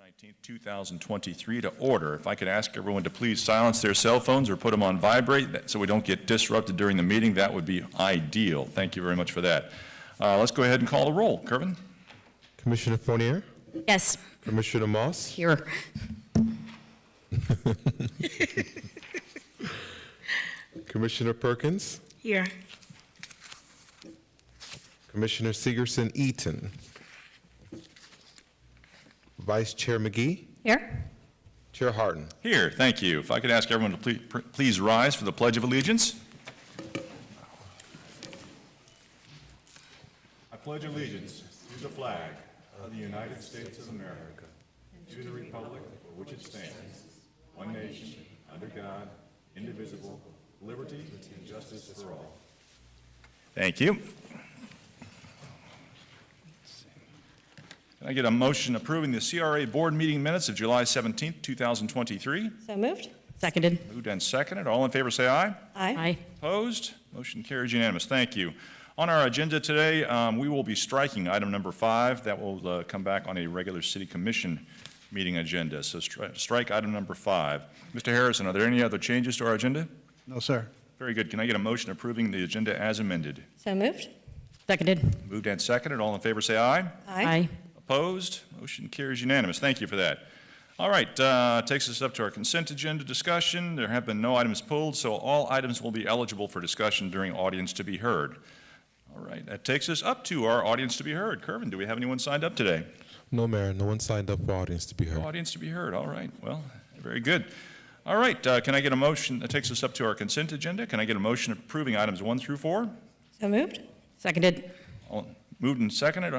19th, 2023 to order. If I could ask everyone to please silence their cell phones or put them on vibrate so we don't get disrupted during the meeting, that would be ideal. Thank you very much for that. Let's go ahead and call the roll. Kervin? Commissioner Fournier? Yes. Commissioner Moss? Here. Commissioner Perkins? Here. Commissioner Sigerson Eaton? Vice Chair McGee? Here. Chair Harden? Here, thank you. If I could ask everyone to please rise for the Pledge of Allegiance. I pledge allegiance to the flag of the United States of America, to the republic for which it stands, one nation, under God, indivisible, liberty and justice for all. Thank you. Can I get a motion approving the CRA board meeting minutes of July 17th, 2023? So moved. Seconded. Moved and seconded. All in favor say aye. Aye. Opposed? Motion carries unanimous. Thank you. On our agenda today, we will be striking item number 5. That will come back on a regular City Commission meeting agenda. So strike item number 5. Mr. Harrison, are there any other changes to our agenda? No, sir. Very good. Can I get a motion approving the agenda as amended? So moved. Seconded. Moved and seconded. All in favor say aye. Aye. Opposed? Motion carries unanimous. Thank you for that. All right, takes us up to our consent agenda discussion. There have been no items pulled, so all items will be eligible for discussion during audience to be heard. All right, that takes us up to our audience to be heard. Kervin, do we have anyone signed up today? No, Mayor. No one signed up for audience to be heard. Audience to be heard. All right. Well, very good. All right, can I get a motion? That takes us up to our consent agenda. Can I get a motion approving items 1 through 4? So moved. Seconded. Moved and seconded.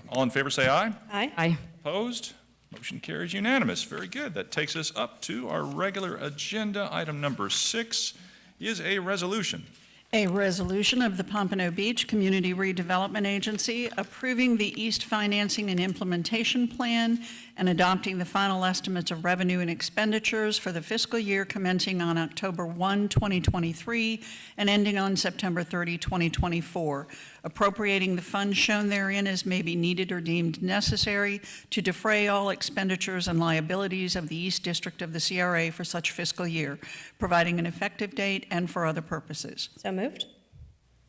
All in favor say aye. Aye. Aye. Opposed? Motion carries unanimous. Very good. That takes us up to our regular agenda. Item number 6 is a resolution. A resolution of the Pompano Beach Community Redevelopment Agency approving the East Financing and Implementation Plan and adopting the final estimates of revenue and expenditures for the fiscal year commencing on October 1, 2023 and ending on September 30, 2024, appropriating the funds shown therein as may be needed or deemed necessary to defray all expenditures and liabilities of the East District of the CRA for such fiscal year, providing an effective date and for other purposes. So moved.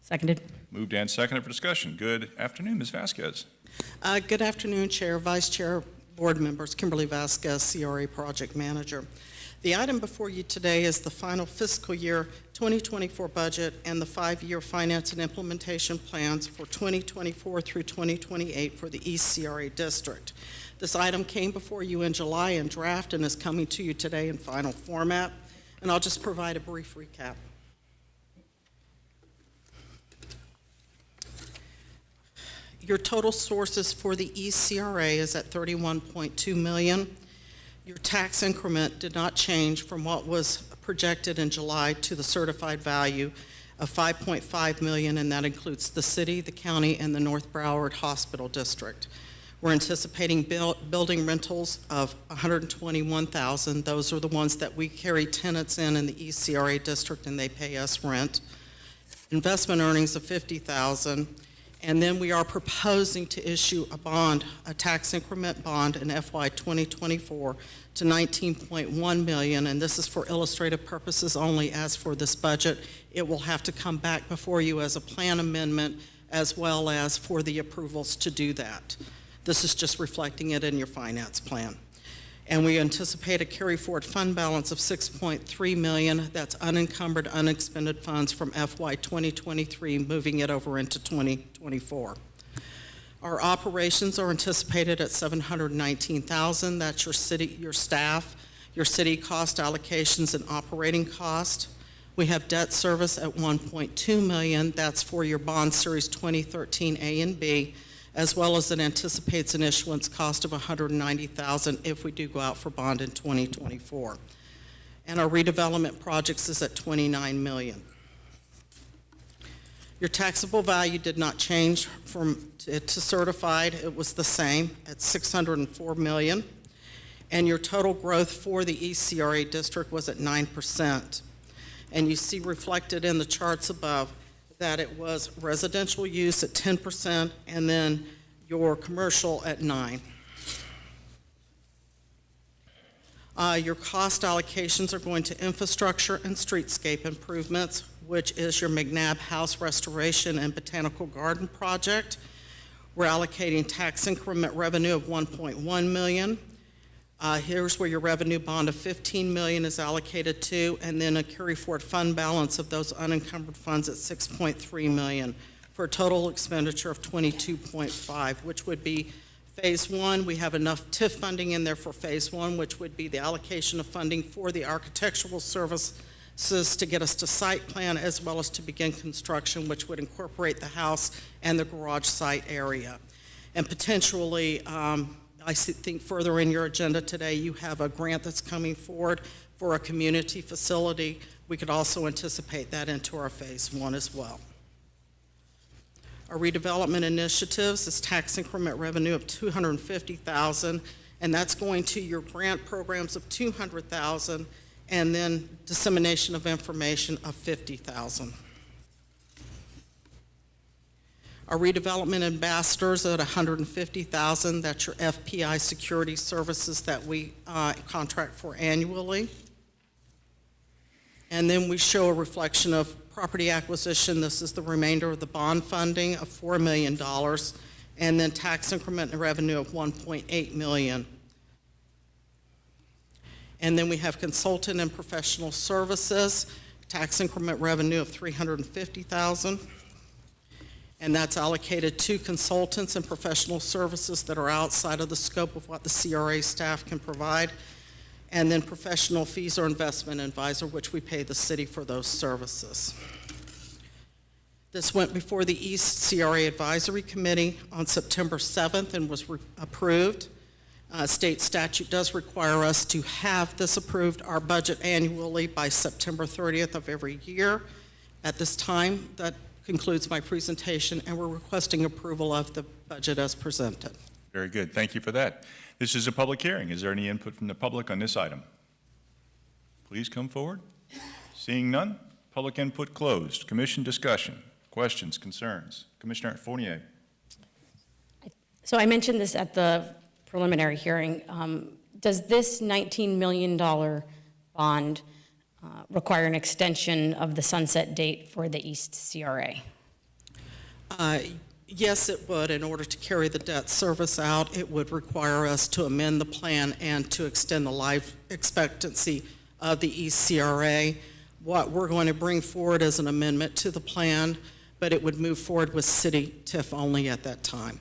Seconded. Moved and seconded for discussion. Good afternoon, Ms. Vasquez. Good afternoon, Chair, Vice Chair, Board members. Kimberly Vasquez, CRA Project Manager. The item before you today is the final fiscal year 2024 budget and the 5-year finance and implementation plans for 2024 through 2028 for the East CRA District. This item came before you in July in draft and is coming to you today in final format, and I'll just provide a brief recap. Your total sources for the East CRA is at $31.2 million. Your tax increment did not change from what was projected in July to the certified value of $5.5 million, and that includes the city, the county, and the North Broward Hospital District. We're anticipating building rentals of $121,000. Those are the ones that we carry tenants in the East CRA District, and they pay us rent. Investment earnings of $50,000. And then we are proposing to issue a bond, a tax increment bond in FY 2024 to $19.1 million, and this is for illustrative purposes only. As for this budget, it will have to come back before you as a plan amendment as well as for the approvals to do that. This is just reflecting it in your finance plan. And we anticipate a carry forward fund balance of $6.3 million. That's unencumbered, unexpended funds from FY 2023, moving it over into 2024. Our operations are anticipated at $719,000. That's your city, your staff, your city cost allocations and operating cost. We have debt service at $1.2 million. That's for your bond series 2013 A and B, as well as it anticipates an issuance cost of $190,000 if we do go out for bond in 2024. And our redevelopment projects is at $29 million. Your taxable value did not change from to certified. It was the same at $604 million. And your total growth for the East CRA District was at 9%. And you see reflected in the charts above that it was residential use at 10% and then your commercial at 9%. Your cost allocations are going to infrastructure and streetscape improvements, which is your McNabb House Restoration and Botanical Garden project. We're allocating tax increment revenue of $1.1 million. Here's where your revenue bond of $15 million is allocated to, and then a carry forward fund balance of those unencumbered funds at $6.3 million, for a total expenditure of $22.5, which would be Phase 1. We have enough TIF funding in there for Phase 1, which would be the allocation of funding for the architectural services to get us to site plan, as well as to begin construction, which would incorporate the house and the garage site area. And potentially, think further in your agenda today, you have a grant that's coming forward for a community facility. We could also anticipate that into our Phase 1 as well. Our redevelopment initiatives is tax increment revenue of $250,000, and that's going to your grant programs of $200,000, and then dissemination of information of $50,000. Our redevelopment ambassadors at $150,000. That's your FPI security services that we contract for annually. And then we show a reflection of property acquisition. This is the remainder of the bond funding of $4 million, and then tax increment revenue of $1.8 million. And then we have consultant and professional services, tax increment revenue of $350,000. And that's allocated to consultants and professional services that are outside of the scope of what the CRA staff can provide. And then professional fees or investment advisor, which we pay the city for those services. This went before the East CRA Advisory Committee on September 7th and was approved. State statute does require us to have this approved, our budget annually, by September 30th of every year. At this time, that concludes my presentation, and we're requesting approval of the budget as presented. Very good. Thank you for that. This is a public hearing. Is there any input from the public on this item? Please come forward. Seeing none, public input closed. Commission discussion. Questions, concerns? Commissioner Fournier. So I mentioned this at the preliminary hearing. Does this $19 million bond require an extension of the sunset date for the East CRA? Yes, it would. In order to carry the debt service out, it would require us to amend the plan and to extend the life expectancy of the East CRA. What we're going to bring forward is an amendment to the plan, but it would move forward with city TIF only at that time.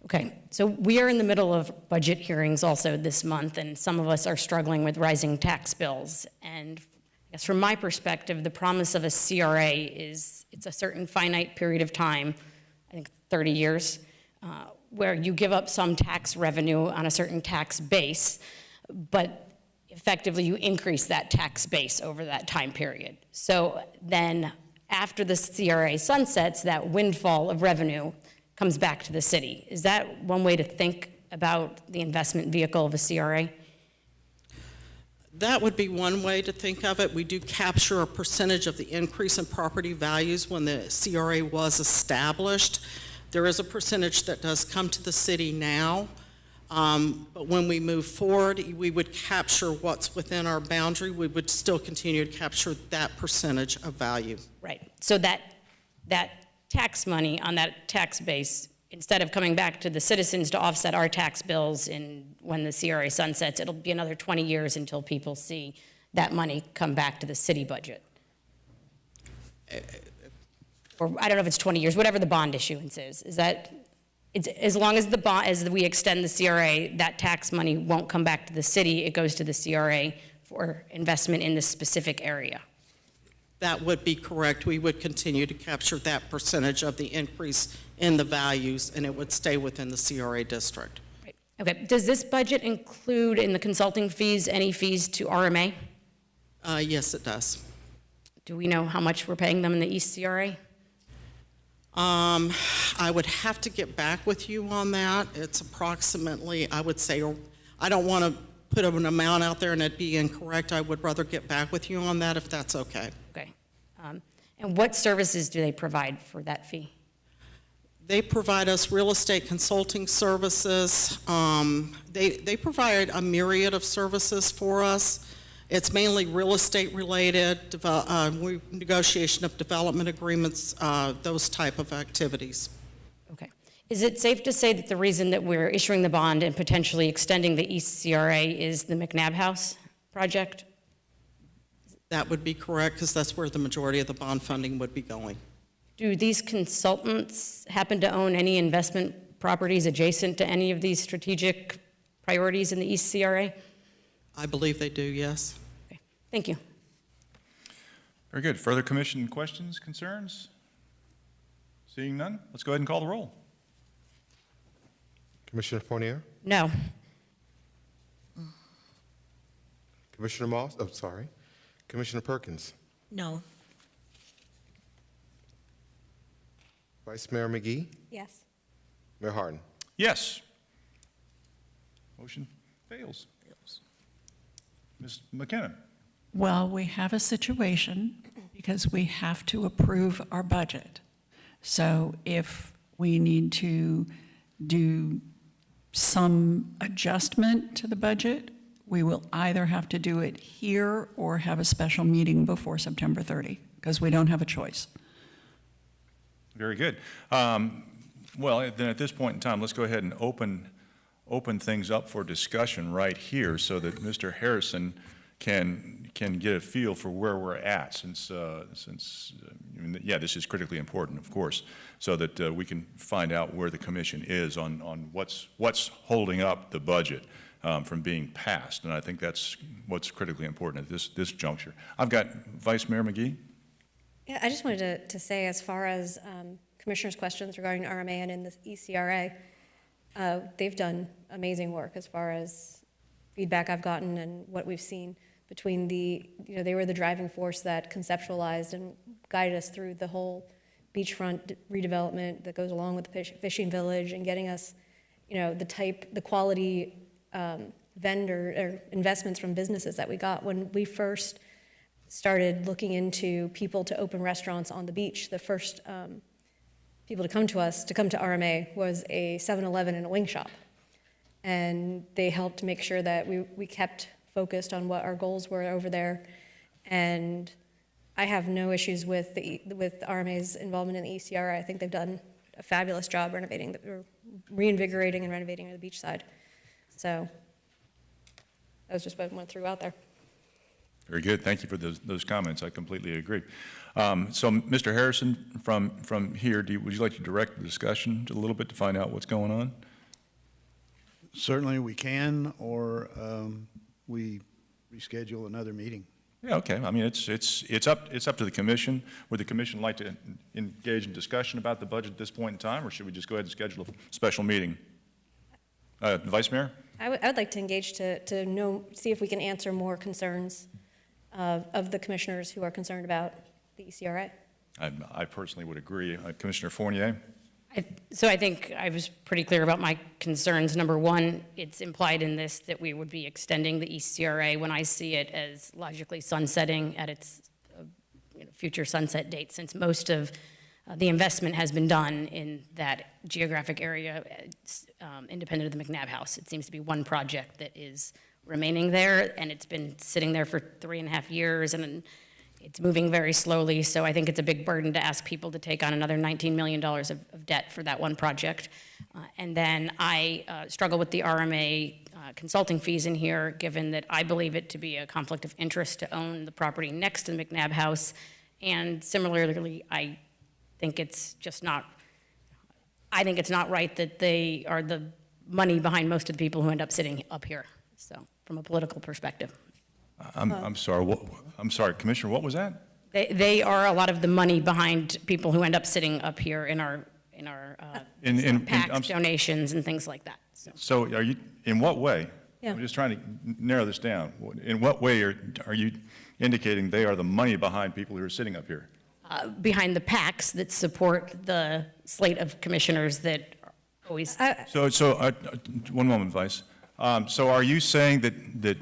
Okay, so we are in the middle of budget hearings also this month, and some of us are struggling with rising tax bills. And I guess from my perspective, the promise of a CRA is it's a certain finite period of time, I think 30 years, where you give up some tax revenue on a certain tax base, but effectively you increase that tax base over that time period. So then after the CRA sunsets, that windfall of revenue comes back to the city. Is that one way to think about the investment vehicle of a CRA? That would be one way to think of it. We do capture a percentage of the increase in property values when the CRA was established. There is a percentage that does come to the city now, but when we move forward, we would capture what's within our boundary. We would still continue to capture that percentage of value. Right, so that tax money on that tax base, instead of coming back to the citizens to offset our tax bills when the CRA sunsets, it'll be another 20 years until people see that money come back to the city budget. Or I don't know if it's 20 years, whatever the bond issuance is that, as long as we extend the CRA, that tax money won't come back to the city, it goes to the CRA for investment in this specific area. That would be correct. We would continue to capture that percentage of the increase in the values, and it would stay within the CRA district. Right. Okay. Does this budget include in the consulting fees any fees to RMA? Yes, it does. Do we know how much we're paying them in the East CRA? I would have to get back with you on that. It's approximately, I would say, I don't want to put an amount out there and it be incorrect. I would rather get back with you on that if that's okay. Okay. And what services do they provide for that fee? They provide us real estate consulting services. They provide a myriad of services for us. It's mainly real estate related, negotiation of development agreements, those type of activities. Okay. Is it safe to say that the reason that we're issuing the bond and potentially extending the East CRA is the McNabb House project? That would be correct, because that's where the majority of the bond funding would be going. Do these consultants happen to own any investment properties adjacent to any of these strategic priorities in the East CRA? I believe they do, yes. Okay. Thank you. Very good. Further commission questions, concerns? Seeing none, let's go ahead and call the roll. Commissioner Fournier? No. Commissioner Moss? Oh, sorry. Commissioner Perkins? No. Vice Mayor McGee? Yes. Mayor Harden? Yes. Motion fails. Ms. McKinnon? Well, we have a situation because we have to approve our budget. So if we need to do some adjustment to the budget, we will either have to do it here or have a special meeting before September 30, because we don't have a choice. Very good. Well, then at this point in time, let's go ahead and open things up for discussion right here so that Mr. Harrison can get a feel for where we're at since yeah, this is critically important, of course, so that we can find out where the commission is on what's holding up the budget from being passed. And I think that's what's critically important at this juncture. I've got Vice Mayor McGee. Yeah, I just wanted to say, as far as commissioners' questions regarding RMA and in the ECRA, they've done amazing work as far as feedback I've gotten and what we've seen between they were the driving force that conceptualized and guided us through the whole beachfront redevelopment that goes along with the fishing village and getting us, the quality vendor or investments from businesses that we got. When we first started looking into people to open restaurants on the beach, the first people to come to RMA was a 7-Eleven and a wing shop. And they helped make sure that we kept focused on what our goals were over there. And I have no issues with RMA's involvement in the ECR. I think they've done a fabulous job reinvigorating and renovating the beachside. So that was just what I went through out there. Very good. Thank you for those comments. I completely agree. So, Mr. Harrison, from here, would you like to direct the discussion a little bit to find out what's going on? Certainly we can, or we reschedule another meeting. Yeah, okay. I mean, it's up to the commission. Would the commission like to engage in discussion about the budget at this point in time, or should we just go ahead and schedule a special meeting? Vice Mayor? I would like to engage to see if we can answer more concerns of the commissioners who are concerned about the ECRA. I personally would agree. Commissioner Fournier? So I think I was pretty clear about my concerns. Number one, it's implied in this that we would be extending the ECRA when I see it as logically sunsetting at its future sunset date, since most of the investment has been done in that geographic area, independent of the McNabb House. It seems to be one project that is remaining there, and it's been sitting there for 3.5 years, and it's moving very slowly. So I think it's a big burden to ask people to take on another $19 million of debt for that one project. And then I struggle with the RMA consulting fees in here, given that I believe it to be a conflict of interest to own the property next to the McNabb House. And similarly, I think it's not right that they are the money behind most of the people who end up sitting up here. So from a political perspective. I'm sorry. I'm sorry, Commissioner. What was that? They are a lot of the money behind people who end up sitting up here in our PAC donations and things like that. So are you? In what way? Yeah. I'm just trying to narrow this down. In what way are you indicating they are the money behind people who are sitting up here? Behind the PACs that support the slate of commissioners that always. One moment, Vice. So are you saying that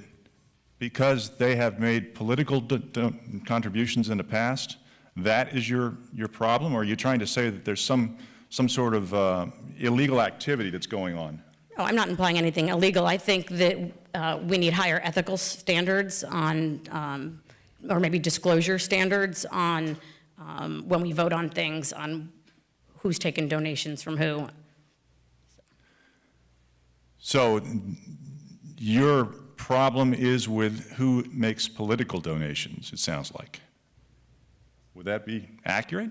because they have made political contributions in the past, that is your problem? Or are you trying to say that there's some some sort of illegal activity that's going on. No, I'm not implying anything illegal. I think that we need higher ethical standards on, or maybe disclosure standards on when we vote on things, on who's taken donations from who. So your problem is with who makes political donations, it sounds like. Would that be accurate?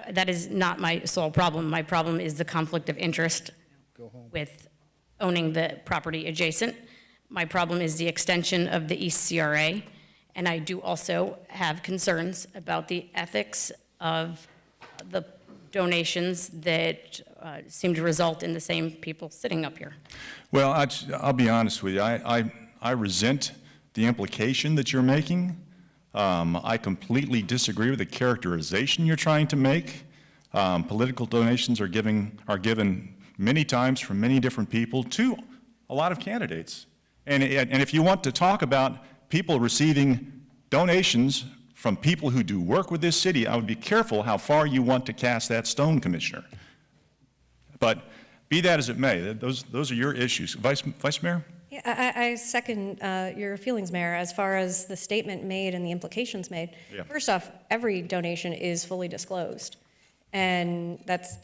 That is not my sole problem. My problem is the conflict of interest with owning the property adjacent. My problem is the extension of the East CRA, and I do also have concerns about the ethics of the donations that seem to result in the same people sitting up here. Well, I'll be honest with you. I resent the implication that you're making. I completely disagree with the characterization you're trying to make. Political donations are given many times from many different people to a lot of candidates. And if you want to talk about people receiving donations from people who do work with this city, I would be careful how far you want to cast that stone, Commissioner. But be that as it may, those are your issues. Vice Mayor? Yeah, I second your feelings, Mayor, as far as the statement made and the implications made. Yeah. First off, every donation is fully disclosed, and that's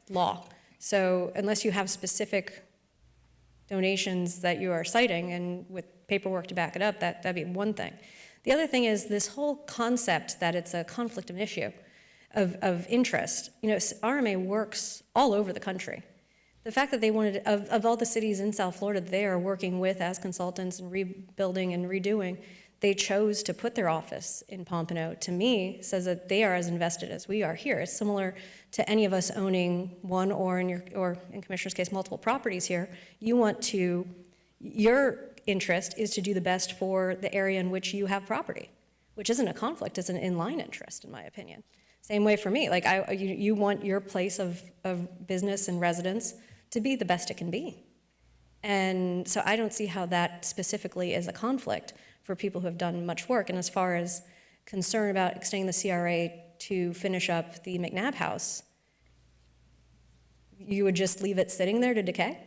law. So unless you have specific donations that you are citing and with paperwork to back it up, that'd be one thing. The other thing is this whole concept that it's a conflict of issue, of interest. RMA works all over the country. The fact that they wanted, of all the cities in South Florida they are working with as consultants and rebuilding and redoing, they chose to put their office in Pompano, to me, says that they are as invested as we are here. It's similar to any of us owning one or in Commissioner's case, multiple properties here. Your interest is to do the best for the area in which you have property, which isn't a conflict, it's an in-line interest, in my opinion. Same way for me, you want your place of business and residence to be the best it can be. And so I don't see how that specifically is a conflict for people who have done much work. And as far as concern about extending the CRA to finish up the McNabb House, you would just leave it sitting there to decay?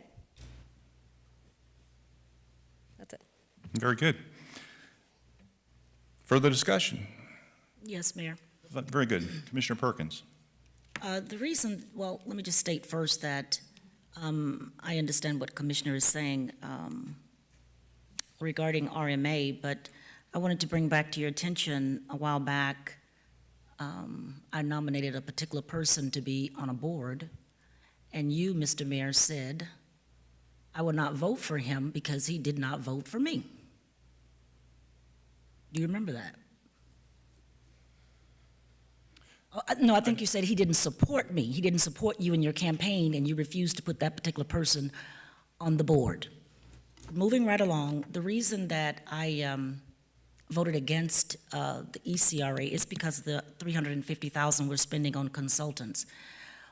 That's it. Very good. Further discussion? Yes, Mayor. Very good. Commissioner Perkins. The reason, well, let me just state first that I understand what Commissioner is saying regarding RMA, but I wanted to bring back to your attention a while back, I nominated a particular person to be on a board, and you, Mr. Mayor, said I would not vote for him because he did not vote for me. Do you remember that? No, I think you said he didn't support me. He didn't support you in your campaign, and you refused to put that particular person on the board. Moving right along, the reason that I voted against the ECRA is because of the $350,000 we're spending on consultants.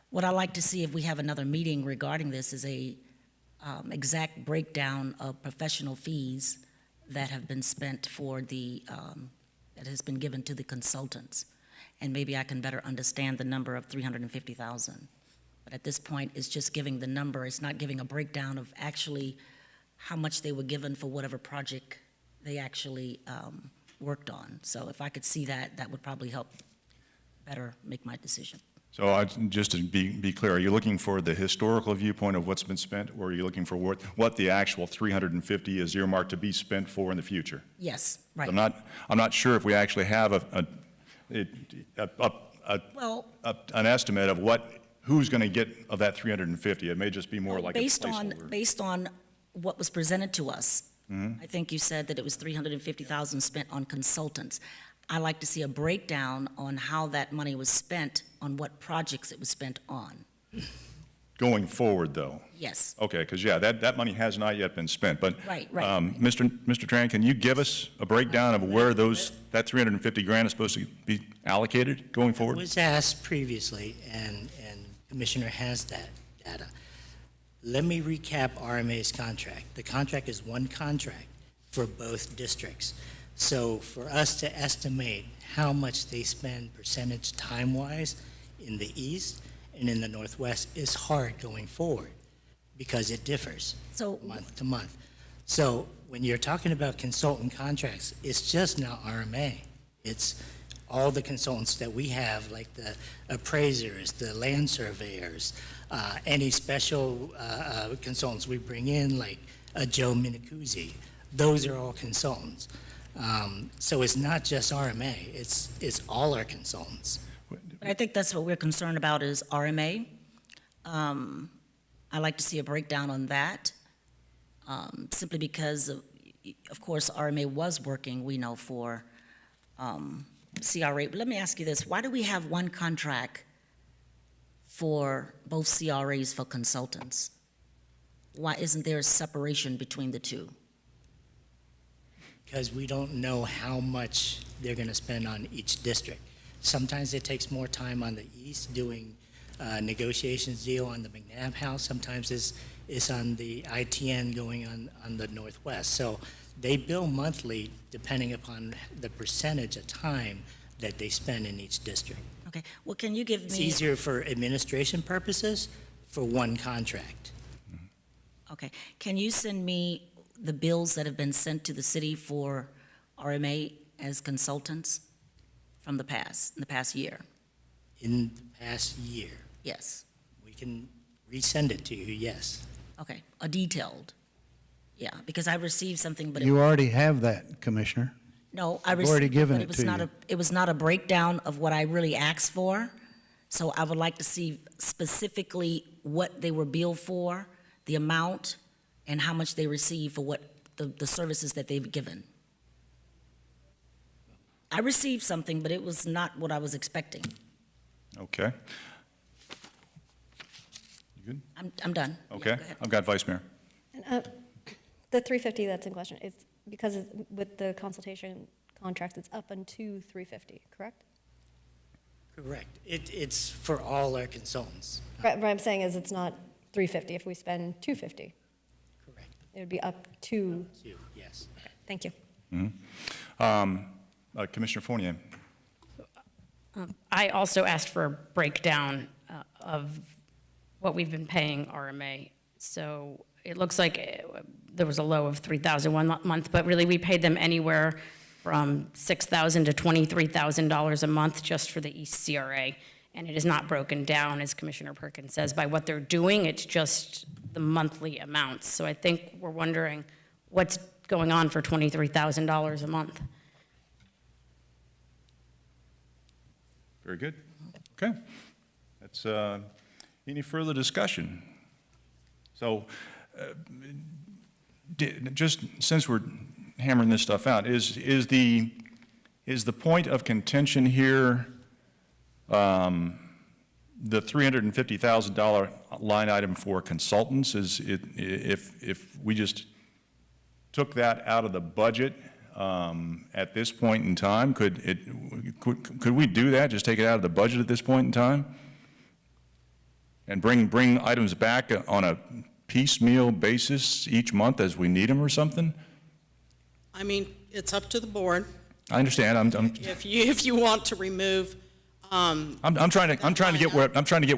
What I'd like to see if we have another meeting regarding this is a exact breakdown of professional fees that have been spent for the, that has been given to the consultants. And maybe I can better understand the number of $350,000. But at this point, it's just giving the number. It's not giving a breakdown of actually how much they were given for whatever project they actually worked on. So if I could see that, that would probably help better make my decision. So just to be clear, are you looking for the historical viewpoint of what's been spent, or are you looking for what the actual 350 is earmarked to be spent for in the future? Yes, right. I'm not sure if we actually have an estimate of who's going to get of that 350. It may just be more like a placeholder. Based on what was presented to us, I think you said that it was $350,000 spent on consultants. I like to see a breakdown on how that money was spent, on what projects it was spent on. Going forward, though? Yes. Okay, because, yeah, that money has not yet been spent. But, Right. Mr. Tran, can you give us a breakdown of where that 350 grand is supposed to be allocated going forward? It was asked previously, and Commissioner has that data. Let me recap RMA's contract. The contract is one contract for both districts. So for us to estimate how much they spend percentage time-wise in the east and in the Northwest is hard going forward because it differs So, month to month. So when you're talking about consultant contracts, it's just not RMA. It's all the consultants that we have, like the appraisers, the land surveyors, any special consultants we bring in, like Joe Minicuzzi. Those are all consultants. So it's not just RMA, it's all our consultants. but I think that's what we're concerned about is RMA. I'd like to see a breakdown on that, simply because, of course, RMA was working, we know, for CRA. But let me ask you this, why do we have one contract for both CRAs for consultants? Why isn't there a separation between the two? Because we don't know how much they're going to spend on each district. Sometimes it takes more time on the east doing negotiations deal on the McNabb House. Sometimes it's on the ITN going on the northwest. So they bill monthly depending upon the percentage of time that they spend in each district. Okay, well, can you give It's me, easier for administration purposes for one contract. okay, can you send me the bills that have been sent to the city for RMA as consultants from the past year? In the past year, Yes, we can resend it to you, yes. okay, a detailed, yeah, because I received something, but it, You already have that, Commissioner. no, I I've received. already given but it was to not you. It was not a breakdown of what I really asked for, so I would like to see specifically what they were billed for, the amount, and how much they received for what, the services that they've given. I received something, but it was not what I was expecting. Okay. You good? I'm done. Yeah, Okay. go ahead. I've got Vice Mayor. And, the 350 that's in question, it's because with the consultation contracts, it's up unto 350, correct? Correct. It's for all our consultants. Right, what I'm saying is it's not 350 if we spend 250. Correct. It would be up to, Two, yes. thank you. Commissioner Fournier. I also asked for a breakdown of what we've been paying RMA. So it looks like there was a low of $3,000 one month, but really we paid them anywhere from $6,000 to $23,000 a month just for the East CRA. And it is not broken down, as Commissioner Perkins says, by what they're doing. It's just the monthly amounts. So I think we're wondering what's going on for $23,000 a month. Very good. Okay. That's, any further discussion? So, just since we're hammering this stuff out, is the point of contention here the $350,000 line item for consultants? Is it, if we just took that out of the budget at this point in time, could we do that? Just take it out of the budget at this point in time, and bring items back on a piecemeal basis each month as we need them or something? I mean, it's up to the board. I understand. If you want to remove, I'm trying to get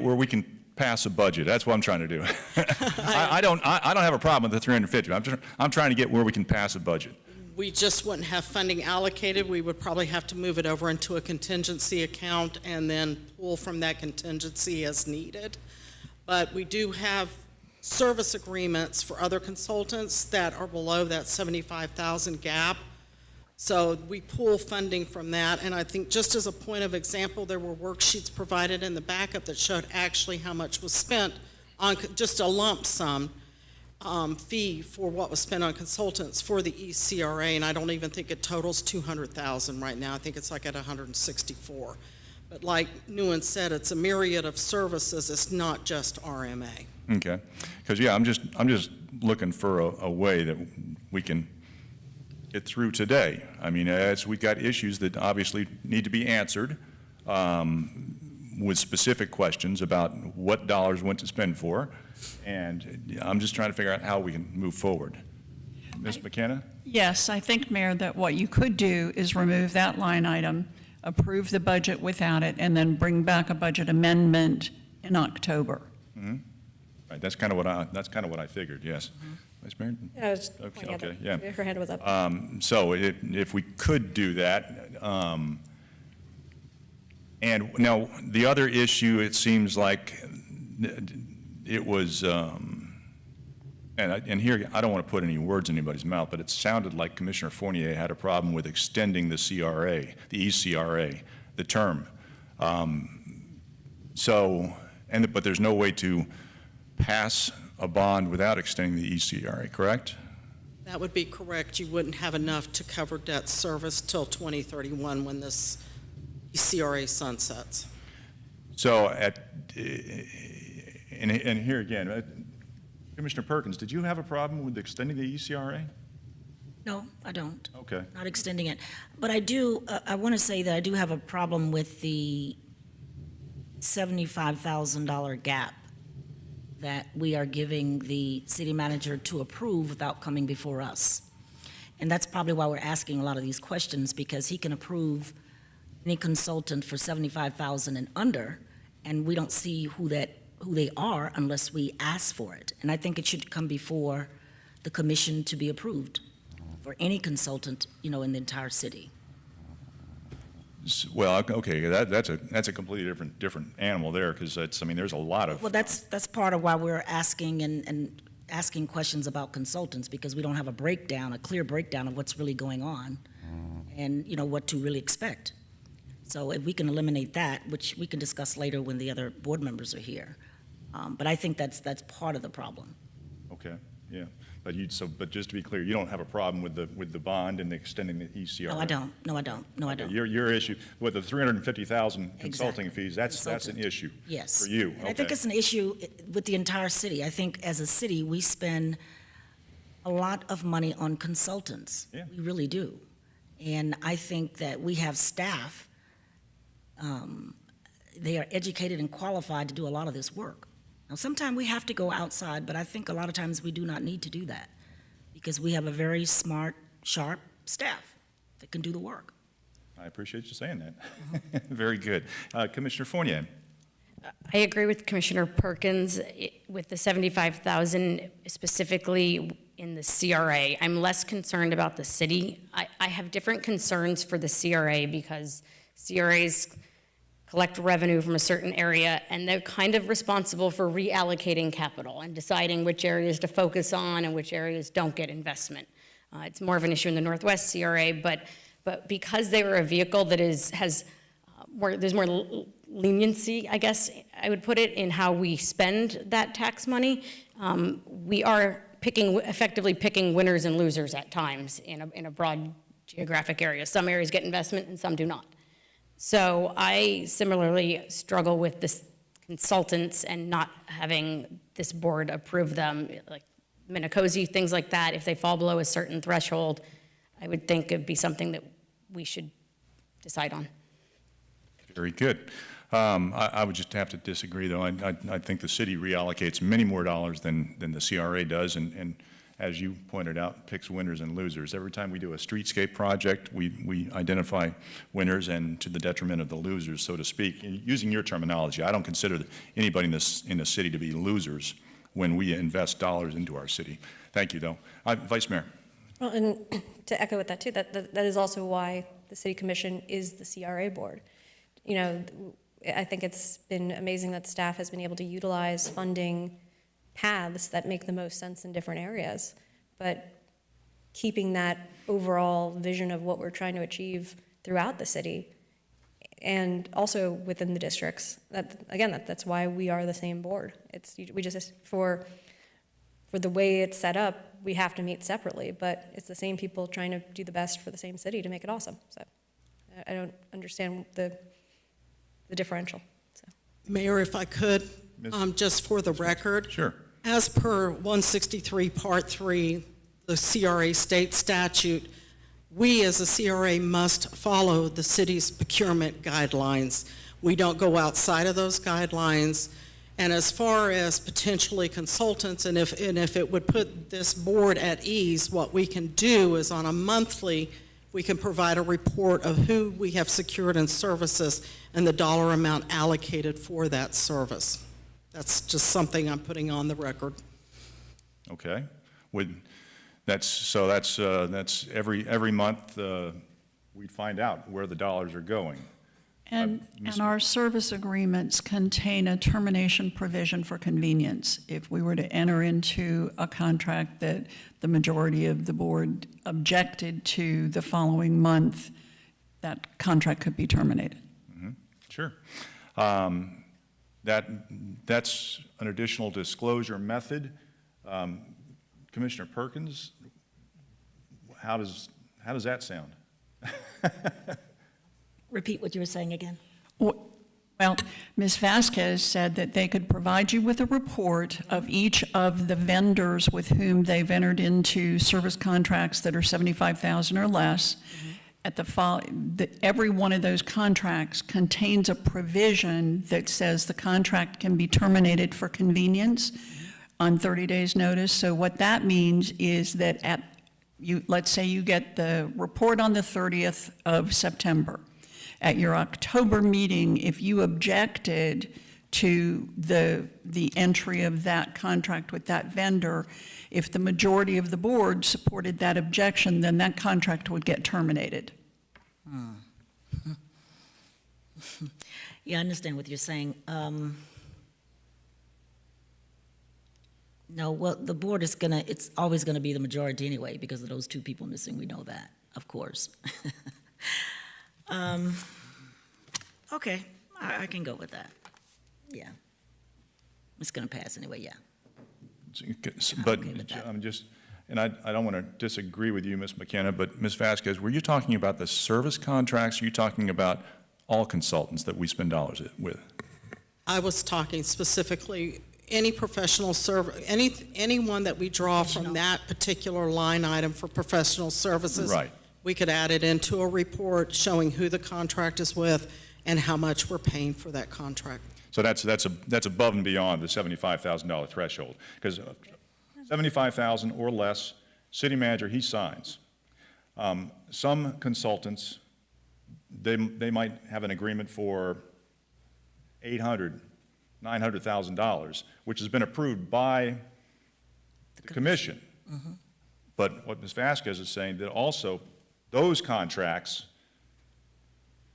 where we can pass a budget. That's what I'm trying to do. I don't have a problem with the 350. I'm trying to get where we can pass a budget. we just wouldn't have funding allocated. We would probably have to move it over into a contingency account and then pull from that contingency as needed. But we do have service agreements for other consultants that are below that 75,000 gap. So we pull funding from that, and I think just as a point of example, there were worksheets provided in the backup that showed actually how much was spent on just a lump sum fee for what was spent on consultants for the ECRA, and I don't even think it totals 200,000 right now. I think it's like at 164. But like Nguyen said, it's a myriad of services. It's not just RMA. Okay, because yeah, I'm just looking for a way that we can get through today. I mean, as we've got issues that obviously need to be answered with specific questions about what dollars went to spend for, and I'm just trying to figure out how we can move forward. Ms. McKenna? Yes, I think, Mayor, that what you could do is remove that line item, approve the budget without it, and then bring back a budget amendment in October. Right, that's kind of what I figured, yes. Vice Mayor? I was just Okay, pointing out okay, that yeah. her hand was up. So if we could do that, and now the other issue, it seems like it was, and here, I don't want to put any words in anybody's mouth, but it sounded like Commissioner Fournier had a problem with extending the CRA, the ECRA, the term. But there's no way to pass a bond without extending the ECRA, correct? That would be correct. You wouldn't have enough to cover debt service till 2031 when this CRA sunsets. So and here again, Commissioner Perkins, did you have a problem with extending the ECRA? No, I don't. Okay. Not extending it. But I do, I want to say that I do have a problem with the $75,000 gap that we are giving the city manager to approve without coming before us. And that's probably why we're asking a lot of these questions, because he can approve any consultant for $75,000 and under, and we don't see who they are unless we ask for it. And I think it should come before the commission to be approved for any consultant, in the entire city. Well, okay, that's a completely different animal there, because there's a lot of. Well, that's part of why we're asking and asking questions about consultants, because we don't have a clear breakdown of what's really going on and, what to really expect. So if we can eliminate that, which we can discuss later when the other board members are here. But I think that's part of the problem. Okay, yeah. But just to be clear, you don't have a problem with the bond and extending the ECRA? No, I don't. Okay, your issue with the $350,000 consulting Exactly. fees, that's an Consultant. issue. Yes. For you, And I think okay. it's an issue with the entire city. I think as a city, we spend a lot of money on consultants. Yeah. We really do. And I think that we have staff, they are educated and qualified to do a lot of this work. Now, sometimes we have to go outside, but I think a lot of times we do not need to do that, because we have a very smart, sharp staff that can do the work. I appreciate you saying that. Very good. Commissioner Fournier? I agree with Commissioner Perkins with the 75,000 specifically in the CRA. I'm less concerned about the city. I have different concerns for the CRA because CRAs collect revenue from a certain area, and they're kind of responsible for reallocating capital and deciding which areas to focus on and which areas don't get investment. It's more of an issue in the Northwest CRA, but because they were a vehicle that there's more leniency, I guess I would put it, in how we spend that tax money, we are effectively picking winners and losers at times in a broad geographic area. Some areas get investment and some do not. So I similarly struggle with this consultants and not having this board approve them, like Minicozy, things like that. If they fall below a certain threshold, I would think it'd be something that we should decide on. Very good. I would just have to disagree, though. I think the city reallocates many more dollars than the CRA does, and as you pointed out, picks winners and losers. Every time we do a streetscape project, we identify winners and to the detriment of the losers, so to speak. Using your terminology, I don't consider anybody in the city to be losers when we invest dollars into our city. Thank you, though. Vice Mayor. Well, and to echo with that too, that is also why the City Commission is the CRA board. I think it's been amazing that staff has been able to utilize funding paths that make the most sense in different areas, but keeping that overall vision of what we're trying to achieve throughout the city and also within the districts. That's why we are the same board. We just for the way it's set up, we have to meet separately, but it's the same people trying to do the best for the same city to make it awesome. So I don't understand the differential. So. Mayor, if I could, just for the record. Sure. As per 163 Part 3, the CRA state statute, we as a CRA must follow the city's procurement guidelines. We don't go outside of those guidelines. And as far as potentially consultants, and if it would put this board at ease, what we can do is on a monthly, we can provide a report of who we have secured in services and the dollar amount allocated for that service. That's just something I'm putting on the record. Okay. That's every month, we'd find out where the dollars are going. And Ms. our service agreements contain a termination provision for convenience. If we were to enter into a contract that the majority of the board objected to the following month, that contract could be terminated. Sure. That's an additional disclosure method. Commissioner Perkins, how does that sound? Repeat what you were saying again. Well, Ms. Vasquez said that they could provide you with a report of each of the vendors with whom they've entered into service contracts that are $75,000 or less. Every one of those contracts contains a provision that says the contract can be terminated for convenience on 30 days' notice. So what that means is that let's say you get the report on the 30th of September. At your October meeting, if you objected to the entry of that contract with that vendor, if the majority of the board supported that objection, then that contract would get terminated. Yeah, I understand what you're saying. No, well, the board is it's always gonna be the majority anyway, because of those two people missing, we know that, of course. Okay, I can go with that. Yeah. It's gonna pass anyway, yeah. But okay with that. I'm just, and I don't want to disagree with you, Ms. McKenna, but Ms. Vasquez, were you talking about the service contracts? Or are you talking about all consultants that we spend dollars with? I was talking specifically any professional anyone that we draw from that particular line item for professional services. Right. We could add it into a report showing who the contract is with and how much we're paying for that contract. So that's above and beyond the $75,000 threshold, because $75,000 or less, city manager, he signs. Some consultants, they might have an agreement for $800,000, $900,000, which has been approved by the commission. But what Ms. Vasquez is saying, that also those contracts,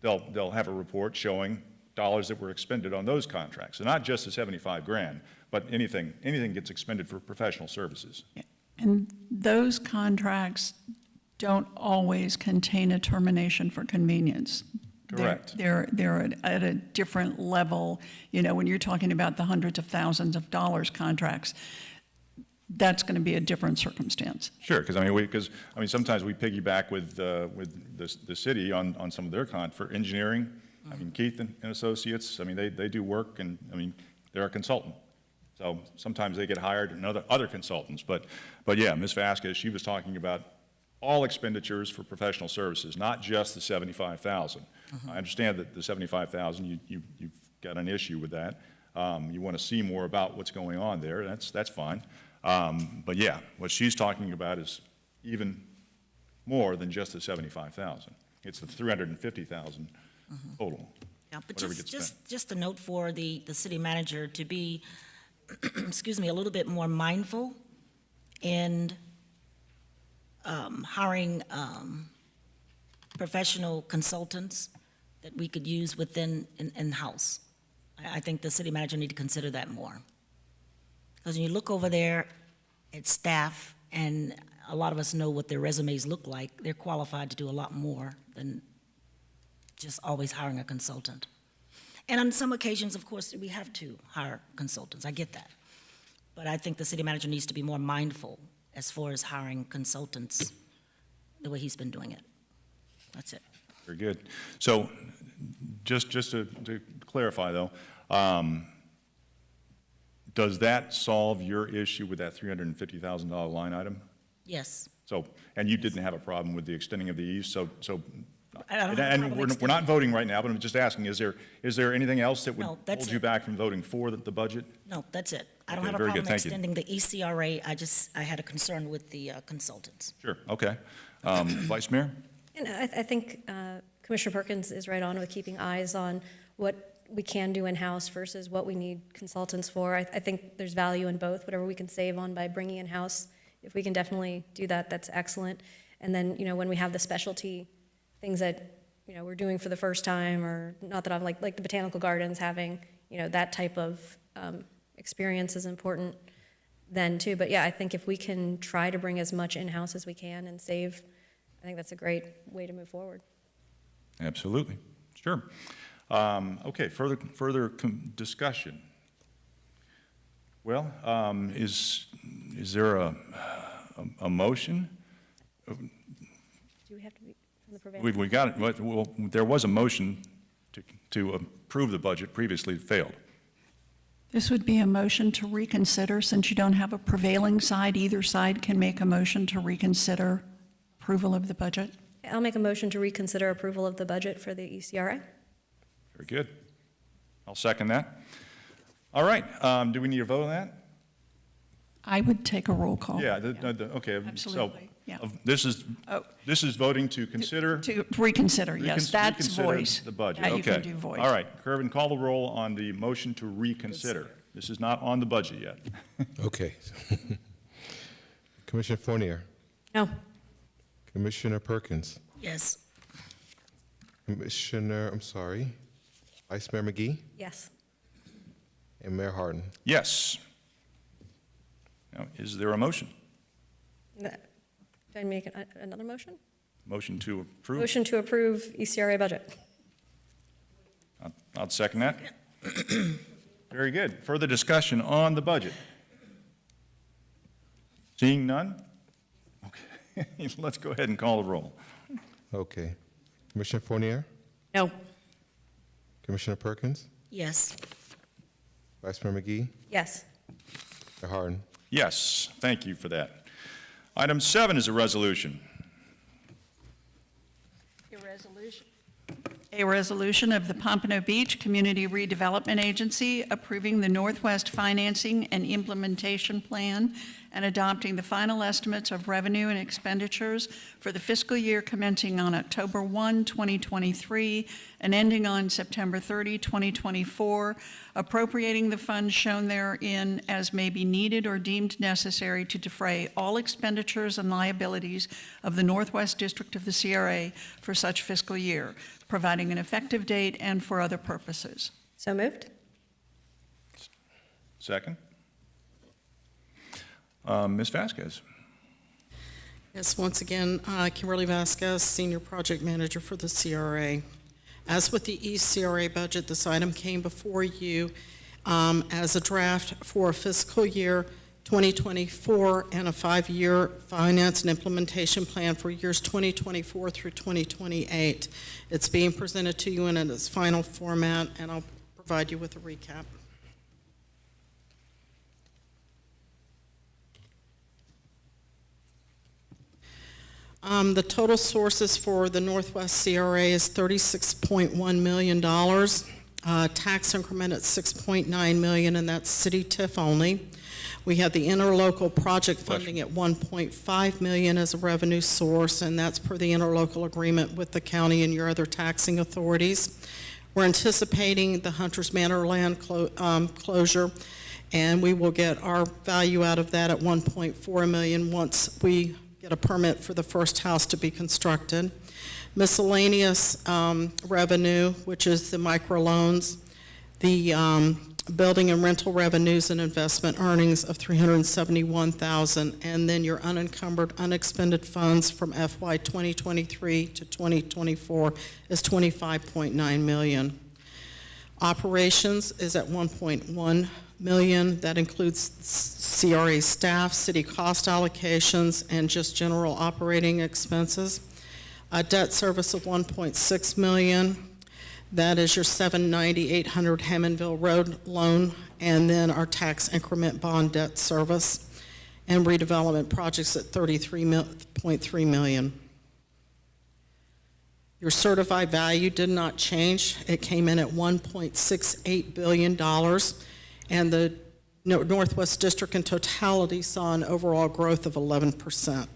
they'll have a report showing dollars that were expended on those contracts. So not just the 75 grand, but anything gets expended for professional services. And those contracts don't always contain a termination for convenience. Correct. They're at a different level. You know, when you're talking about the hundreds of thousands of dollars contracts, that's going to be a different circumstance. Sure, because sometimes we piggyback with the city on some of their for engineering. I mean, Keith and Associates, I mean, they do work, and I mean, they're a consultant. So sometimes they get hired and other consultants. But yeah, Ms. Vasquez, she was talking about all expenditures for professional services, not just the $75,000. I understand that the $75,000, you've got an issue with that. You want to see more about what's going on there. That's fine. But yeah, what she's talking about is even more than just the $75,000. It's the $350,000 total. Yeah, but whatever gets spent. just a note for the city manager to be, excuse me, a little bit more mindful in hiring professional consultants that we could use in-house. I think the city manager need to consider that more. Because when you look over there at staff, and a lot of us know what their resumes look like, they're qualified to do a lot more than just always hiring a consultant. And on some occasions, of course, we have to hire consultants. I get that. But I think the city manager needs to be more mindful as far as hiring consultants the way he's been doing it. That's it. Very good. So just to clarify, though, does that solve your issue with that $350,000 line item? Yes. So, and you didn't have a problem with the extending of the ease, so I don't have a and problem we're not voting right now, but I'm just asking, is there anything else that would No, that's hold you it. back from voting for the budget? No, that's it. I don't Okay, have a very good. problem Thank you. extending the ECRA. I had a concern with the consultants. Sure, okay. Vice Mayor? And I think Commissioner Perkins is right on with keeping eyes on what we can do in-house versus what we need consultants for. I think there's value in both. Whatever we can save on by bringing in-house, if we can definitely do that, that's excellent. And then, when we have the specialty things that, we're doing for the first time, or not that I've like the botanical gardens, having, that type of experience is important then too. But yeah, I think if we can try to bring as much in-house as we can and save, I think that's a great way to move forward. Absolutely, sure. Okay, further discussion. Well, is there a motion? Do we have to be from the prevailing? We got it. Well, there was a motion to approve the budget. Previously, it failed. This would be a motion to reconsider. Since you don't have a prevailing side, either side can make a motion to reconsider approval of the budget. I'll make a motion to reconsider approval of the budget for the ECRA. Very good. I'll second that. All right, do we need a vote on that? I would take a roll call. Yeah, okay. Absolutely, yeah. So, this is voting to consider? To reconsider, yes, that's reconsider voice. the budget, Yeah, okay. you can do voice. All right, Kervin, call the roll on the motion to reconsider. This is not on the budget yet. Okay. Commissioner Fournier, No. Commissioner Perkins, Yes. Vice Mayor McGee, Yes. and Mayor Harden. Yes. Now, is there a motion? Do I make another motion? Motion to approve? Motion to approve ECRA budget. I'll second that. Very good. Further discussion on the budget? Seeing none? Okay, let's go ahead and call the roll. Okay. Commissioner Fournier, No. Commissioner Perkins, Yes. Vice Mayor McGee, Yes. Mayor Harden. Yes, thank you for that. Item 7 is a resolution. A resolution of the Pompano Beach Community Redevelopment Agency approving the Northwest Financing and Implementation Plan and adopting the final estimates of revenue and expenditures for the fiscal year commencing on October 1, 2023, and ending on September 30, 2024, appropriating the funds shown therein as may be needed or deemed necessary to defray all expenditures and liabilities of the Northwest District of the CRA for such fiscal year, providing an effective date and for other purposes. So moved? Second? Ms. Vasquez? Yes, once again, Kimberly Vasquez, Senior Project Manager for the CRA. As with the ECRA budget, this item came before you as a draft for fiscal year 2024 and a 5-year finance and implementation plan for years 2024 through 2028. It's being presented to you in its final format, and I'll provide you with a recap. The total sources for the Northwest CRA is $36.1 million. Tax increment at $6.9 million, and that's city TIF only. We have the interlocal project funding at $1.5 million as a revenue source, and that's per the interlocal agreement with the county and your other taxing authorities. We're anticipating the Hunter's Manor land closure, and we will get our value out of that at $1.4 million once we get a permit for the first house to be constructed. Miscellaneous revenue, which is the microloans, the building and rental revenues and investment earnings of $371,000, and then your unencumbered, unexpended funds from FY 2023 to 2024 is $25.9 million. Operations is at $1.1 million. That includes CRA staff, city cost allocations, and just general operating expenses. Debt service of $1.6 million. That is your 800 Hammondville Road loan, and then our tax increment bond debt service, and redevelopment projects at $33.3 million. Your certified value did not change. It came in at $1.68 billion, and the Northwest District in totality saw an overall growth of 11%.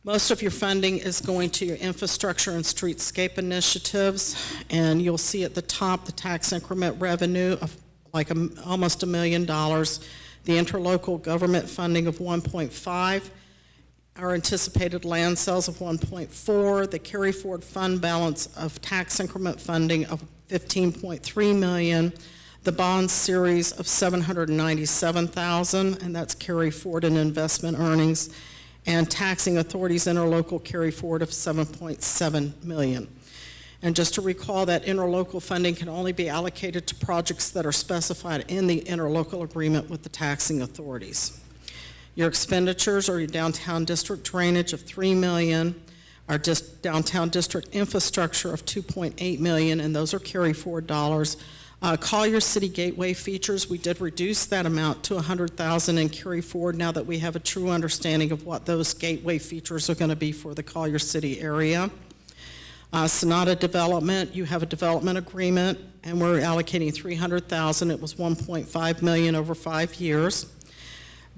Most of your funding is going to your infrastructure and streetscape initiatives, and you'll see at the top the tax increment revenue of like almost $1 million, the interlocal government funding of 1.5, our anticipated land sales of 1.4, the carry forward fund balance of tax increment funding of 15.3 million, the bond series of 797,000, and that's carry forward in investment earnings, and taxing authorities interlocal carry forward of 7.7 million. And just to recall that interlocal funding can only be allocated to projects that are specified in the interlocal agreement with the taxing authorities. Your expenditures are your downtown district drainage of 3 million, our downtown district infrastructure of 2.8 million, and those are carry forward dollars. Collier City Gateway features, we did reduce that amount to 100,000 and carry forward now that we have a true understanding of what those gateway features are going to be for the Collier City area. Sonata Development, you have a development agreement, and we're allocating 300,000. It was 1.5 million over 5 years.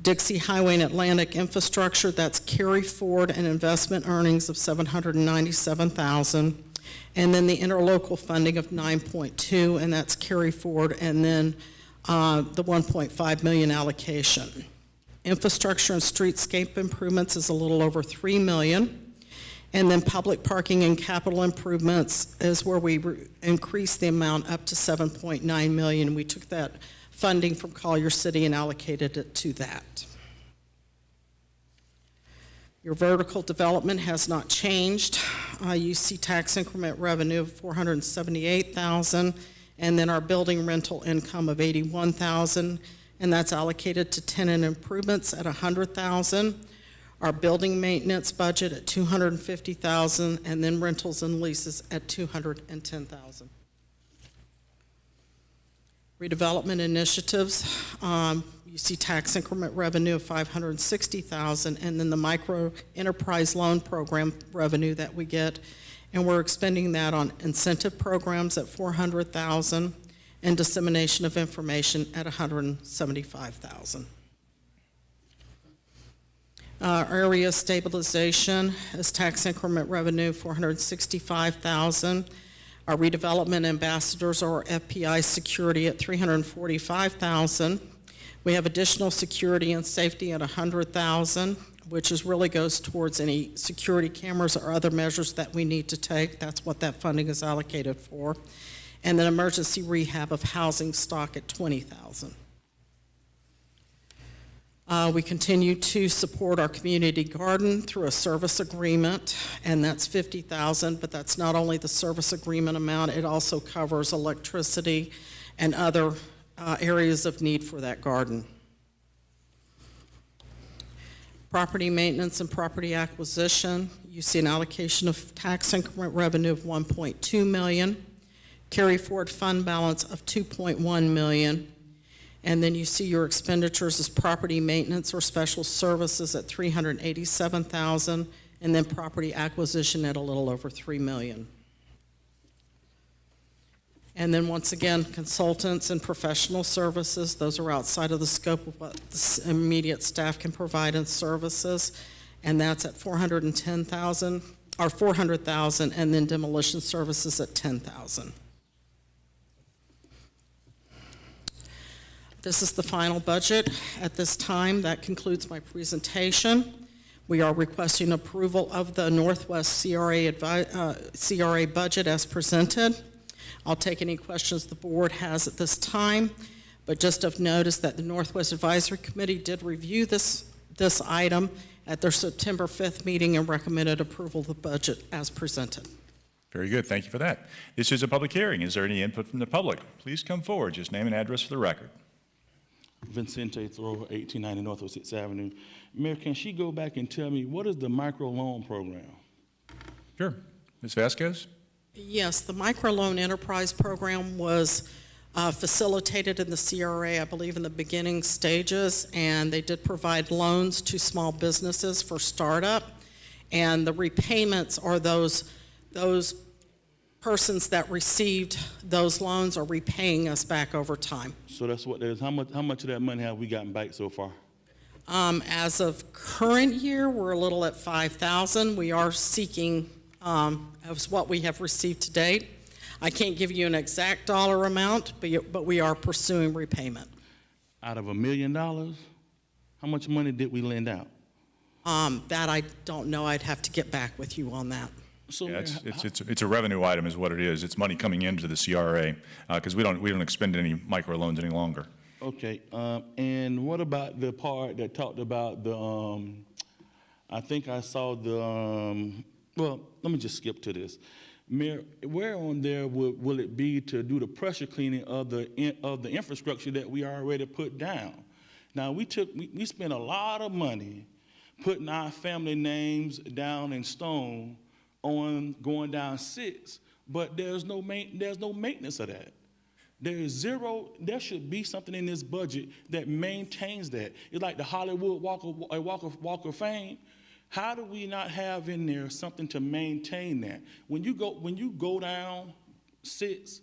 Dixie Highway and Atlantic Infrastructure, that's carry forward and investment earnings of 797,000. And then the interlocal funding of 9.2, and that's carry forward, and then the 1.5 million allocation. Infrastructure and streetscape improvements is a little over 3 million. And then public parking and capital improvements is where we increased the amount up to 7.9 million. We took that funding from Collier City and allocated it to that. Your vertical development has not changed. You see tax increment revenue of 478,000, and then our building rental income of 81,000, and that's allocated to tenant improvements at 100,000. Our building maintenance budget at 250,000, and then rentals and leases at 210,000. Redevelopment initiatives, you see tax increment revenue of 560,000, and then the micro enterprise loan program revenue that we get, and we're expending that on incentive programs at 400,000 and dissemination of information at 175,000. Area stabilization is tax increment revenue 465,000. Our redevelopment ambassadors or FPI security at 345,000. We have additional security and safety at 100,000, which really goes towards any security cameras or other measures that we need to take. That's what that funding is allocated for. And then emergency rehab of housing stock at 20,000. We continue to support our community garden through a service agreement, and that's 50,000, but that's not only the service agreement amount, it also covers electricity and other areas of need for that garden. Property maintenance and property acquisition, you see an allocation of tax increment revenue of 1.2 million, carry forward fund balance of 2.1 million, and then you see your expenditures as property maintenance or special services at 387,000, and then property acquisition at a little over 3 million. And then once again, consultants and professional services, those are outside of the scope of what the immediate staff can provide in services, and that's at 410,000, or 400,000, and then demolition services at 10,000. This is the final budget at this time. That concludes my presentation. We are requesting approval of the Northwest CRA budget as presented. I'll take any questions the board has at this time, but just of notice that the Northwest Advisory Committee did review this item at their September 5th meeting and recommended approval of the budget as presented. Very good. Thank you for that. This is a public hearing. Is there any input from the public? Please come forward. Just name and address for the record. Vincente Thoreau, 1890 Northwest 6th Avenue. Mayor, can she go back and tell me what is the microloan program? Sure. Ms. Vasquez? Yes, the microloan enterprise program was facilitated in the CRA, I believe, in the beginning stages, and they did provide loans to small businesses for startup, and the repayments are those persons that received those loans are repaying us back over time. So that's what that is. How much of that money have we gotten back so far? As of current year, we're a little at 5,000. We are seeking, as what we have received to date. I can't give you an exact dollar amount, but we are pursuing repayment. Out of $1 million, how much money did we lend out? That I don't know. I'd have to get back with you on that. So, Yeah, Mayor, it's a revenue item is what it is. It's money coming into the CRA, because we don't expend any microloans any longer. okay, and what about the part that talked about the, I think I saw the, well, let me just skip to this. Mayor, where on there will it be to do the pressure cleaning of the infrastructure that we already put down? Now, we spent a lot of money putting our family names down in stone on going down 6, but there's no maintenance of that. There should be something in this budget that maintains that. It's like the Hollywood Walk of Fame. How do we not have in there something to maintain that? When you go down 6,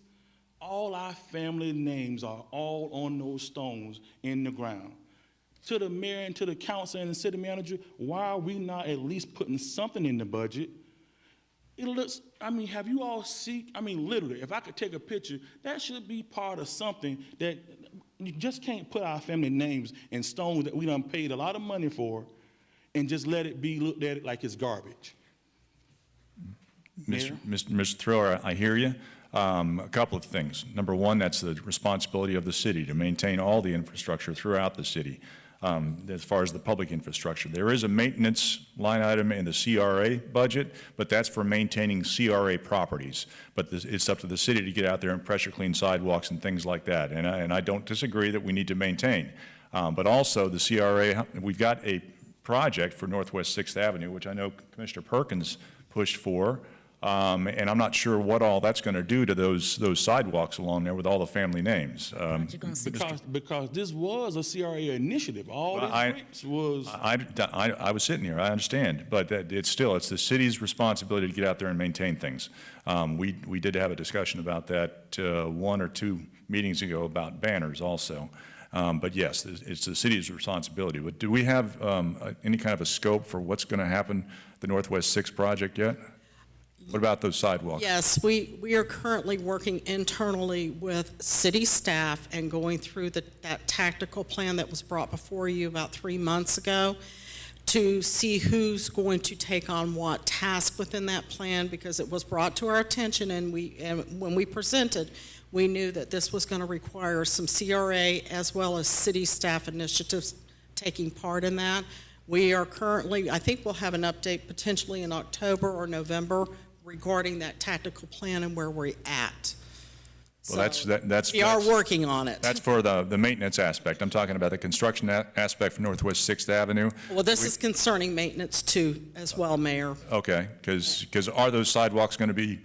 all our family names are all on those stones in the ground. To the mayor and to the council and the city manager, why are we not at least putting something in the budget? It looks, have you all seen, literally, if I could take a picture, that should be part of something that you just can't put our family names in stones that we done paid a lot of money for and just let it be looked at it like it's garbage. Mr. Thriller, I hear you. A couple of things. Number one, that's the responsibility of the city to maintain all the infrastructure throughout the city. As far as the public infrastructure, there is a maintenance line item in the CRA budget, but that's for maintaining CRA properties. But it's up to the city to get out there and pressure clean sidewalks and things like that. And I don't disagree that we need to maintain. But also the CRA, we've got a project for Northwest 6th Avenue, which I know Commissioner Perkins pushed for. And I'm not sure what all that's going to do to those sidewalks along there with all the family names. Because this was a CRA initiative. All this was. I was sitting here. I understand, but it's the city's responsibility to get out there and maintain things. We did have a discussion about that 1 or 2 meetings ago about banners also. But yes, it's the city's responsibility. But do we have any kind of a scope for what's going to happen the Northwest 6 project yet? What about those sidewalks? Yes, we are currently working internally with city staff and going through that tactical plan that was brought before you about 3 months ago to see who's going to take on what task within that plan, because it was brought to our attention and when we presented, we knew that this was going to require some CRA as well as city staff initiatives taking part in that. We are currently, I think we'll have an update potentially in October or November regarding that tactical plan and where we're at. Well, that's we are working on it. That's for the maintenance aspect. I'm talking about the construction aspect for Northwest 6th Avenue. Well, this is concerning maintenance too, as well, Mayor. Okay, because are those sidewalks going to be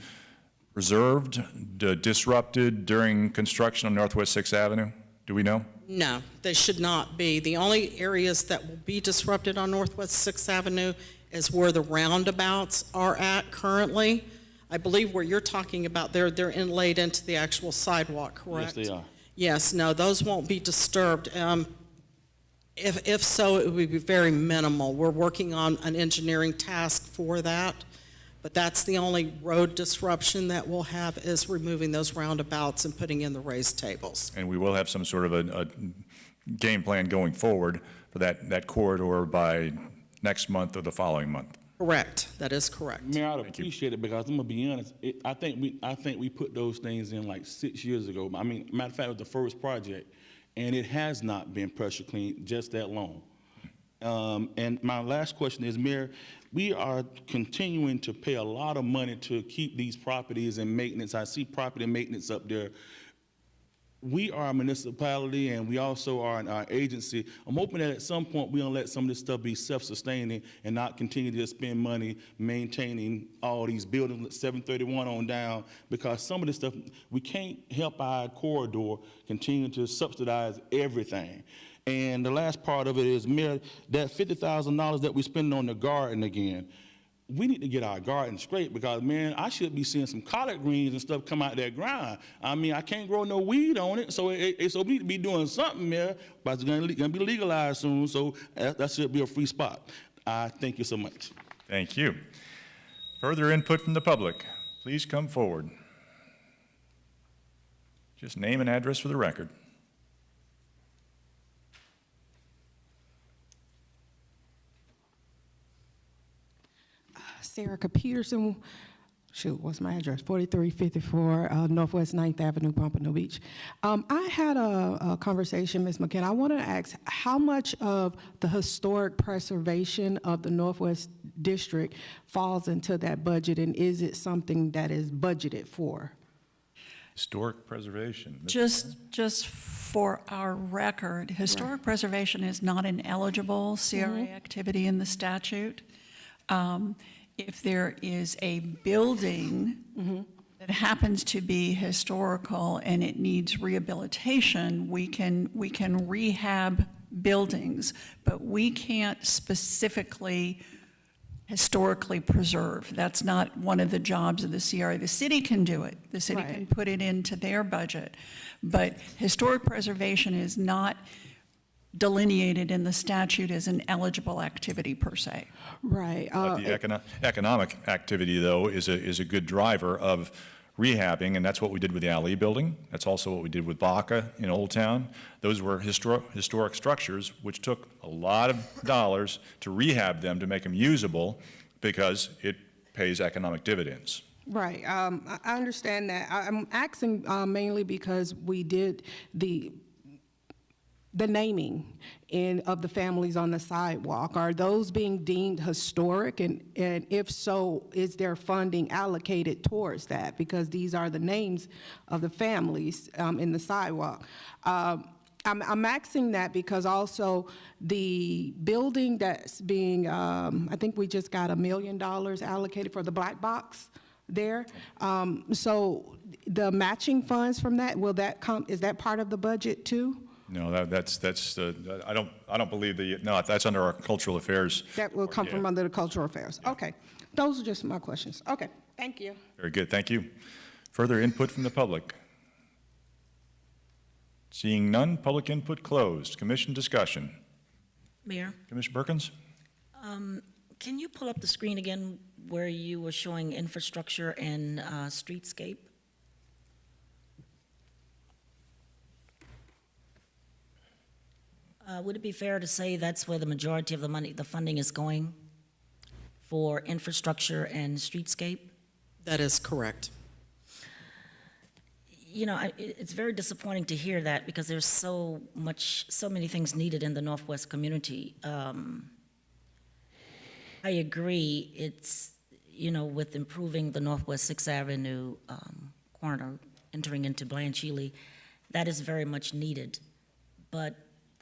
reserved, disrupted during construction on Northwest 6th Avenue? Do we know? No, they should not be. The only areas that will be disrupted on Northwest 6th Avenue is where the roundabouts are at currently. I believe where you're talking about, they're inlaid into the actual sidewalk, correct? Yes, they are. Yes, no, those won't be disturbed. If so, it would be very minimal. We're working on an engineering task for that, but that's the only road disruption that we'll have is removing those roundabouts and putting in the raised tables. And we will have some sort of a game plan going forward for that corridor by next month or the following month. Correct, that is correct. Mayor, I'd appreciate it because I'm gonna be honest. I think we put those things in like 6 years ago. Matter of fact, it was the first project, and it has not been pressure cleaned just that long. And my last question is, Mayor, we are continuing to pay a lot of money to keep these properties and maintenance. I see property maintenance up there. We are a municipality and we also are an agency. I'm hoping that at some point we're gonna let some of this stuff be self-sustaining and not continue to spend money maintaining all these buildings, 731 on down, because some of this stuff, we can't help our corridor continue to subsidize everything. And the last part of it is, Mayor, that $50,000 that we spend on the garden again, we need to get our garden straight because, man, I should be seeing some collard greens and stuff come out that ground. I mean, I can't grow no weed on it, so so we need to be doing something there, but it's gonna be legalized soon, so that should be a free spot. Thank you so much. Thank you. Further input from the public, please come forward. Just name and address for the record. Sarah Peterson, what's my address? 4354 Northwest 9th Avenue, Pompano Beach. I had a conversation, Ms. McKenna. I wanted to ask how much of the historic preservation of the Northwest District falls into that budget, and is it something that is budgeted for? Historic preservation. Just for our record, historic preservation is not an eligible CRA activity in the statute. If there is a building that happens to be historical and it needs rehabilitation, we can rehab buildings, but we can't specifically historically preserve. That's not one of the jobs of the CRA. The city can do it. The city can put it into their budget, but historic preservation is not delineated in the statute as an eligible activity per se. Right. But the economic activity, though, is a good driver of rehabbing, and that's what we did with the Ali building. That's also what we did with Baca in Old Town. Those were historic structures, which took a lot of dollars to rehab them to make them usable because it pays economic dividends. Right. I understand that. I'm asking mainly because we did the naming of the families on the sidewalk. Are those being deemed historic? And if so, is there funding allocated towards that? Because these are the names of the families in the sidewalk. I'm asking that because also the building that's being, I think we just got $1 million allocated for the black box there. So the matching funds from that, will that come, is that part of the budget too? No, I don't believe that's under our cultural affairs. That will come from under the cultural affairs. Okay, those are just my questions. Okay, thank you. Very good, thank you. Further input from the public? Seeing none, public input closed. Commission discussion. Mayor, Commissioner Perkins? can you pull up the screen again where you were showing infrastructure and streetscape? Would it be fair to say that's where the majority of the money, the funding is going for infrastructure and streetscape? That is correct. You know, it's very disappointing to hear that because there's so many things needed in the Northwest community. I agree, it's, you know, with improving the Northwest 6th Avenue corner, entering into Blanche Ely, that is very much needed. But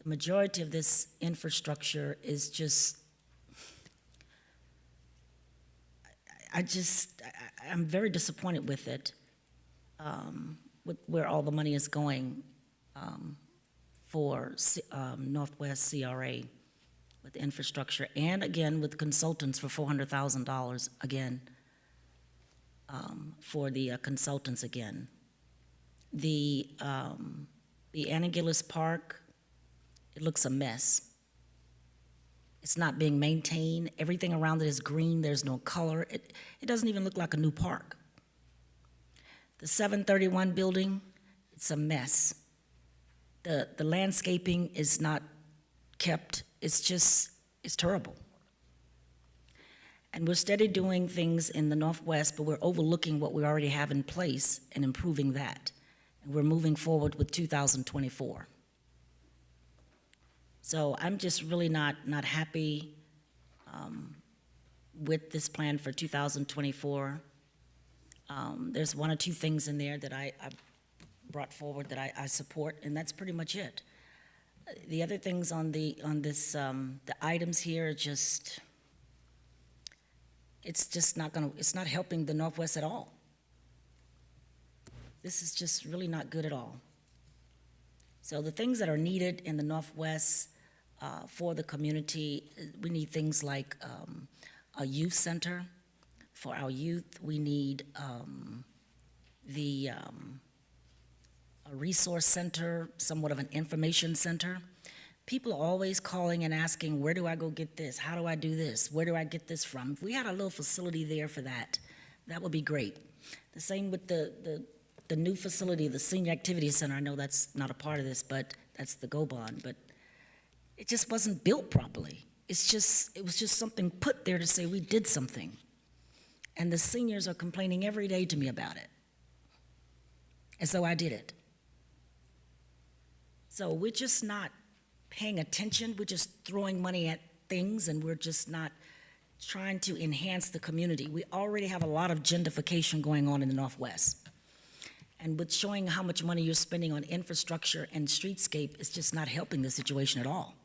the majority of this infrastructure is just, I'm very disappointed with it, with where all the money is going for Northwest CRA with infrastructure, and again with consultants for $400,000 again for the consultants again. The Anagillis Park, it looks a mess. It's not being maintained. Everything around it is green. There's no color. It doesn't even look like a new park. The 731 building, it's a mess. The landscaping is not kept. It's terrible. And we're steady doing things in the Northwest, but we're overlooking what we already have in place and improving that. And we're moving forward with 2024. So I'm just really not happy with this plan for 2024. There's one or two things in there that I brought forward that I support, and that's pretty much it. The other things on the items here are just, it's not helping the Northwest at all. This is just really not good at all. So the things that are needed in the Northwest for the community, we need things like a youth center for our youth. We need a resource center, somewhat of an information center. People are always calling and asking, where do I go get this? How do I do this? Where do I get this from? If we had a little facility there for that, that would be great. The same with the new facility, the Senior Activity Center. I know that's not a part of this, but that's the GO-BOND, but it just wasn't built properly. It was just something put there to say we did something. And the seniors are complaining every day to me about it, as though I did it. So we're just not paying attention. We're just throwing money at things, and we're just not trying to enhance the community. We already have a lot of gentrification going on in the Northwest. And with showing how much money you're spending on infrastructure and streetscape, it's just not helping the situation at all.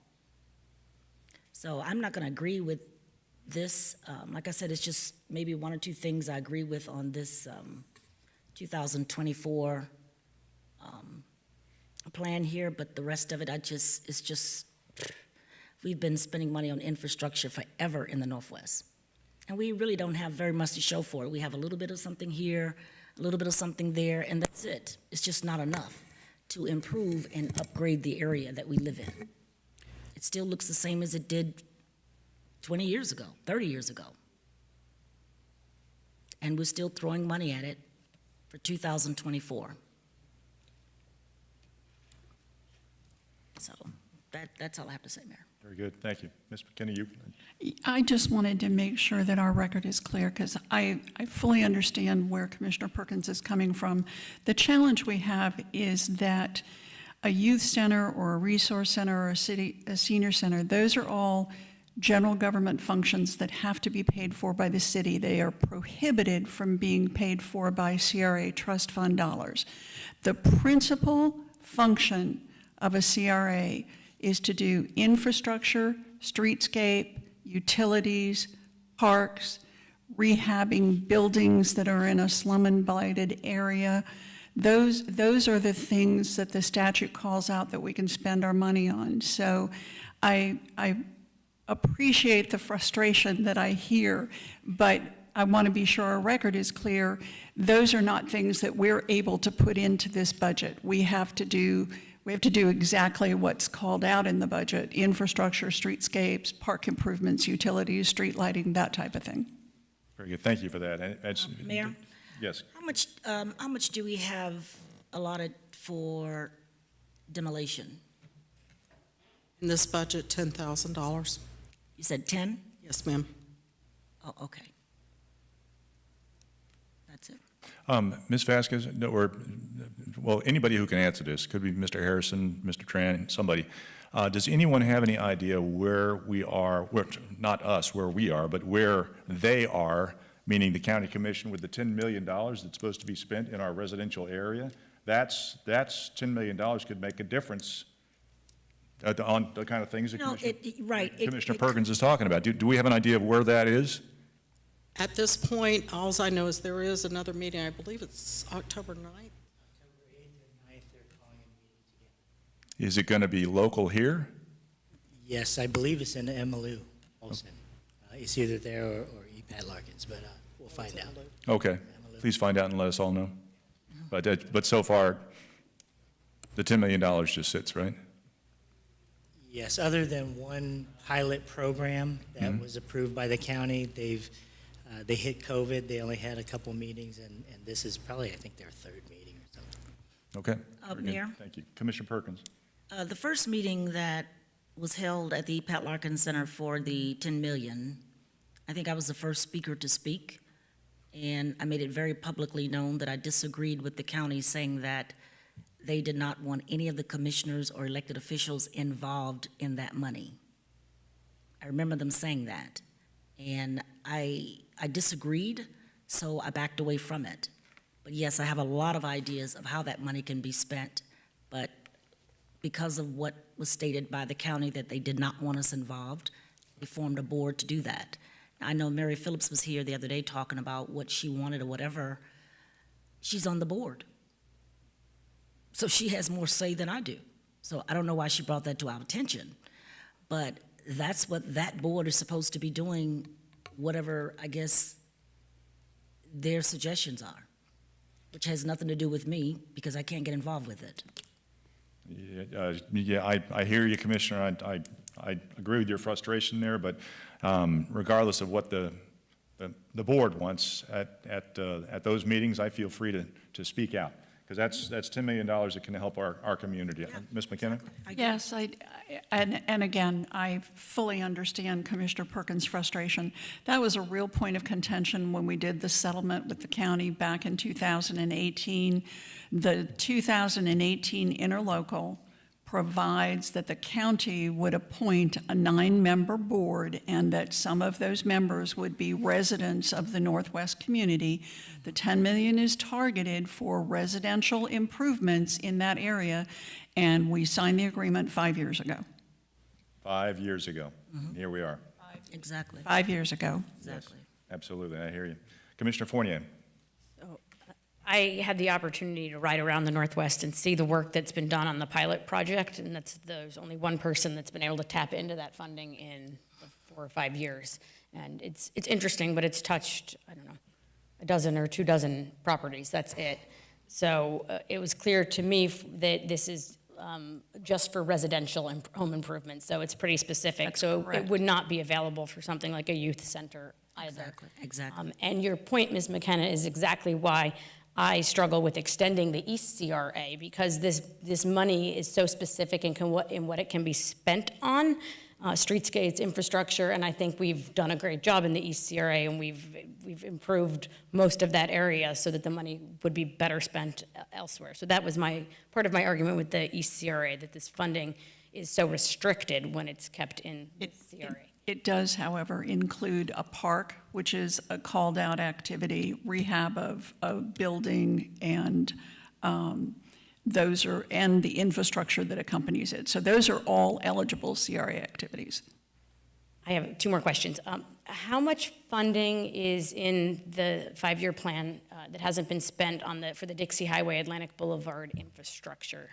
So I'm not going to agree with this. Like I said, it's just maybe one or two things I agree with on this 2024 plan here, but the rest of it, it's just, we've been spending money on infrastructure forever in the Northwest. And we really don't have very much to show for it. We have a little bit of something here, a little bit of something there, and that's it. It's just not enough to improve and upgrade the area that we live in. It still looks the same as it did 20 years ago, 30 years ago. And we're still throwing money at it for 2024. So that's all I have to say, Mayor. Very good, thank you. Ms. McKinney, you? I just wanted to make sure that our record is clear, because I fully understand where Commissioner Perkins is coming from. The challenge we have is that a youth center or a resource center or a senior center, those are all general government functions that have to be paid for by the city. They are prohibited from being paid for by CRA trust fund dollars. The principal function of a CRA is to do infrastructure, streetscape, utilities, parks, rehabbing buildings that are in a slum and blighted area. Those are the things that the statute calls out that we can spend our money on. So I appreciate the frustration that I hear, but I want to be sure our record is clear. Those are not things that we're able to put into this budget. We have to do exactly what's called out in the budget: infrastructure, streetscapes, park improvements, utilities, street lighting, that type of thing. Very good, thank you for that. Mayor? Yes. How much do we have allotted for demolition? In this budget, $10,000. You said 10? Yes, ma'am. Oh, okay. That's it. Ms. Vasquez, well, anybody who can answer this, could be Mr. Harrison, Mr. Tran, somebody. Does anyone have any idea where we are, not us, where we are, but where they are, meaning the county commission, with the $10 million that's supposed to be spent in our residential area? That's $10 million could make a difference on the kind of things that Commissioner Perkins is talking about. Do we have an idea of where that is? At this point, all I know is there is another meeting. I believe it's October 9th. October 8th and 9th, they're calling a meeting together. Is it going to be local here? Yes, I believe it's in Emmalou, Olson. It's either there or EPAT Larkins, but we'll find out. Okay, please find out and let us all know. But so far, the $10 million just sits, right? Yes, other than one pilot program that was approved by the county, they hit COVID. They only had a couple meetings, and this is probably, I think, their third meeting or something. Okay. Very good. Mayor? Thank you. Commissioner Perkins. The first meeting that was held at the Pat Larkin Center for the 10 million, I think I was the first speaker to speak, and I made it very publicly known that I disagreed with the county, saying that they did not want any of the commissioners or elected officials involved in that money. I remember them saying that, and I disagreed, so I backed away from it. But yes, I have a lot of ideas of how that money can be spent, but because of what was stated by the county that they did not want us involved, they formed a board to do that. I know Mary Phillips was here the other day talking about what she wanted or whatever. She's on the board. So she has more say than I do. So I don't know why she brought that to our attention. But that's what that board is supposed to be doing whatever, I guess, their suggestions are, which has nothing to do with me because I can't get involved with it. Yeah, I hear you, Commissioner. I agree with your frustration there, but regardless of what the board wants at those meetings, I feel free to speak out, because that's $10 million that can help our community. Ms. McKenna? Yes, and again, I fully understand Commissioner Perkins' frustration. That was a real point of contention when we did the settlement with the county back in 2018. The 2018 interlocal provides that the county would appoint a 9-member board and that some of those members would be residents of the Northwest community. The $10 million is targeted for residential improvements in that area, and we signed the agreement 5 years ago. 5 years ago. Here we are. Exactly. 5 years ago. Exactly. Absolutely, I hear you. Commissioner Fournier? I had the opportunity to ride around the Northwest and see the work that's been done on the pilot project, and there's only one person that's been able to tap into that funding in 4 or 5 years. And it's interesting, but it's touched, I don't know, a dozen or 2 dozen properties, that's it. So it was clear to me that this is just for residential and home improvements, so it's pretty specific. That's so correct. It would not be available for something like a youth center either. Exactly. And your point, Ms. McKenna, is exactly why I struggle with extending the East CRA, because this money is so specific in what it can be spent on, streetscapes, infrastructure, and I think we've done a great job in the East CRA, and we've improved most of that area so that the money would be better spent elsewhere. So that was part of my argument with the East CRA, that this funding is so restricted when it's kept in the CRA. It does, however, include a park, which is a called-out activity, rehab of a building, and and the infrastructure that accompanies it. So those are all eligible CRA activities. I have 2 more questions. How much funding is in the 5-year plan that hasn't been spent for the Dixie Highway Atlantic Boulevard infrastructure?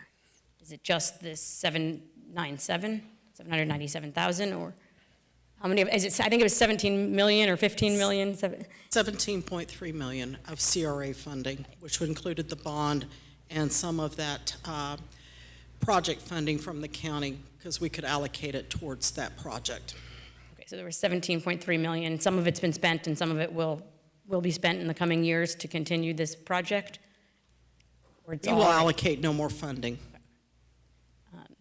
Is it just this 797,000, or how many? I think it was 17 million or 15 million. 17.3 million of CRA funding, which included the bond and some of that project funding from the county, because we could allocate it towards that project. Okay, so there was 17.3 million. Some of it's been spent, and some of it will be spent in the coming years to continue this project. Or it's We will all- allocate no more funding.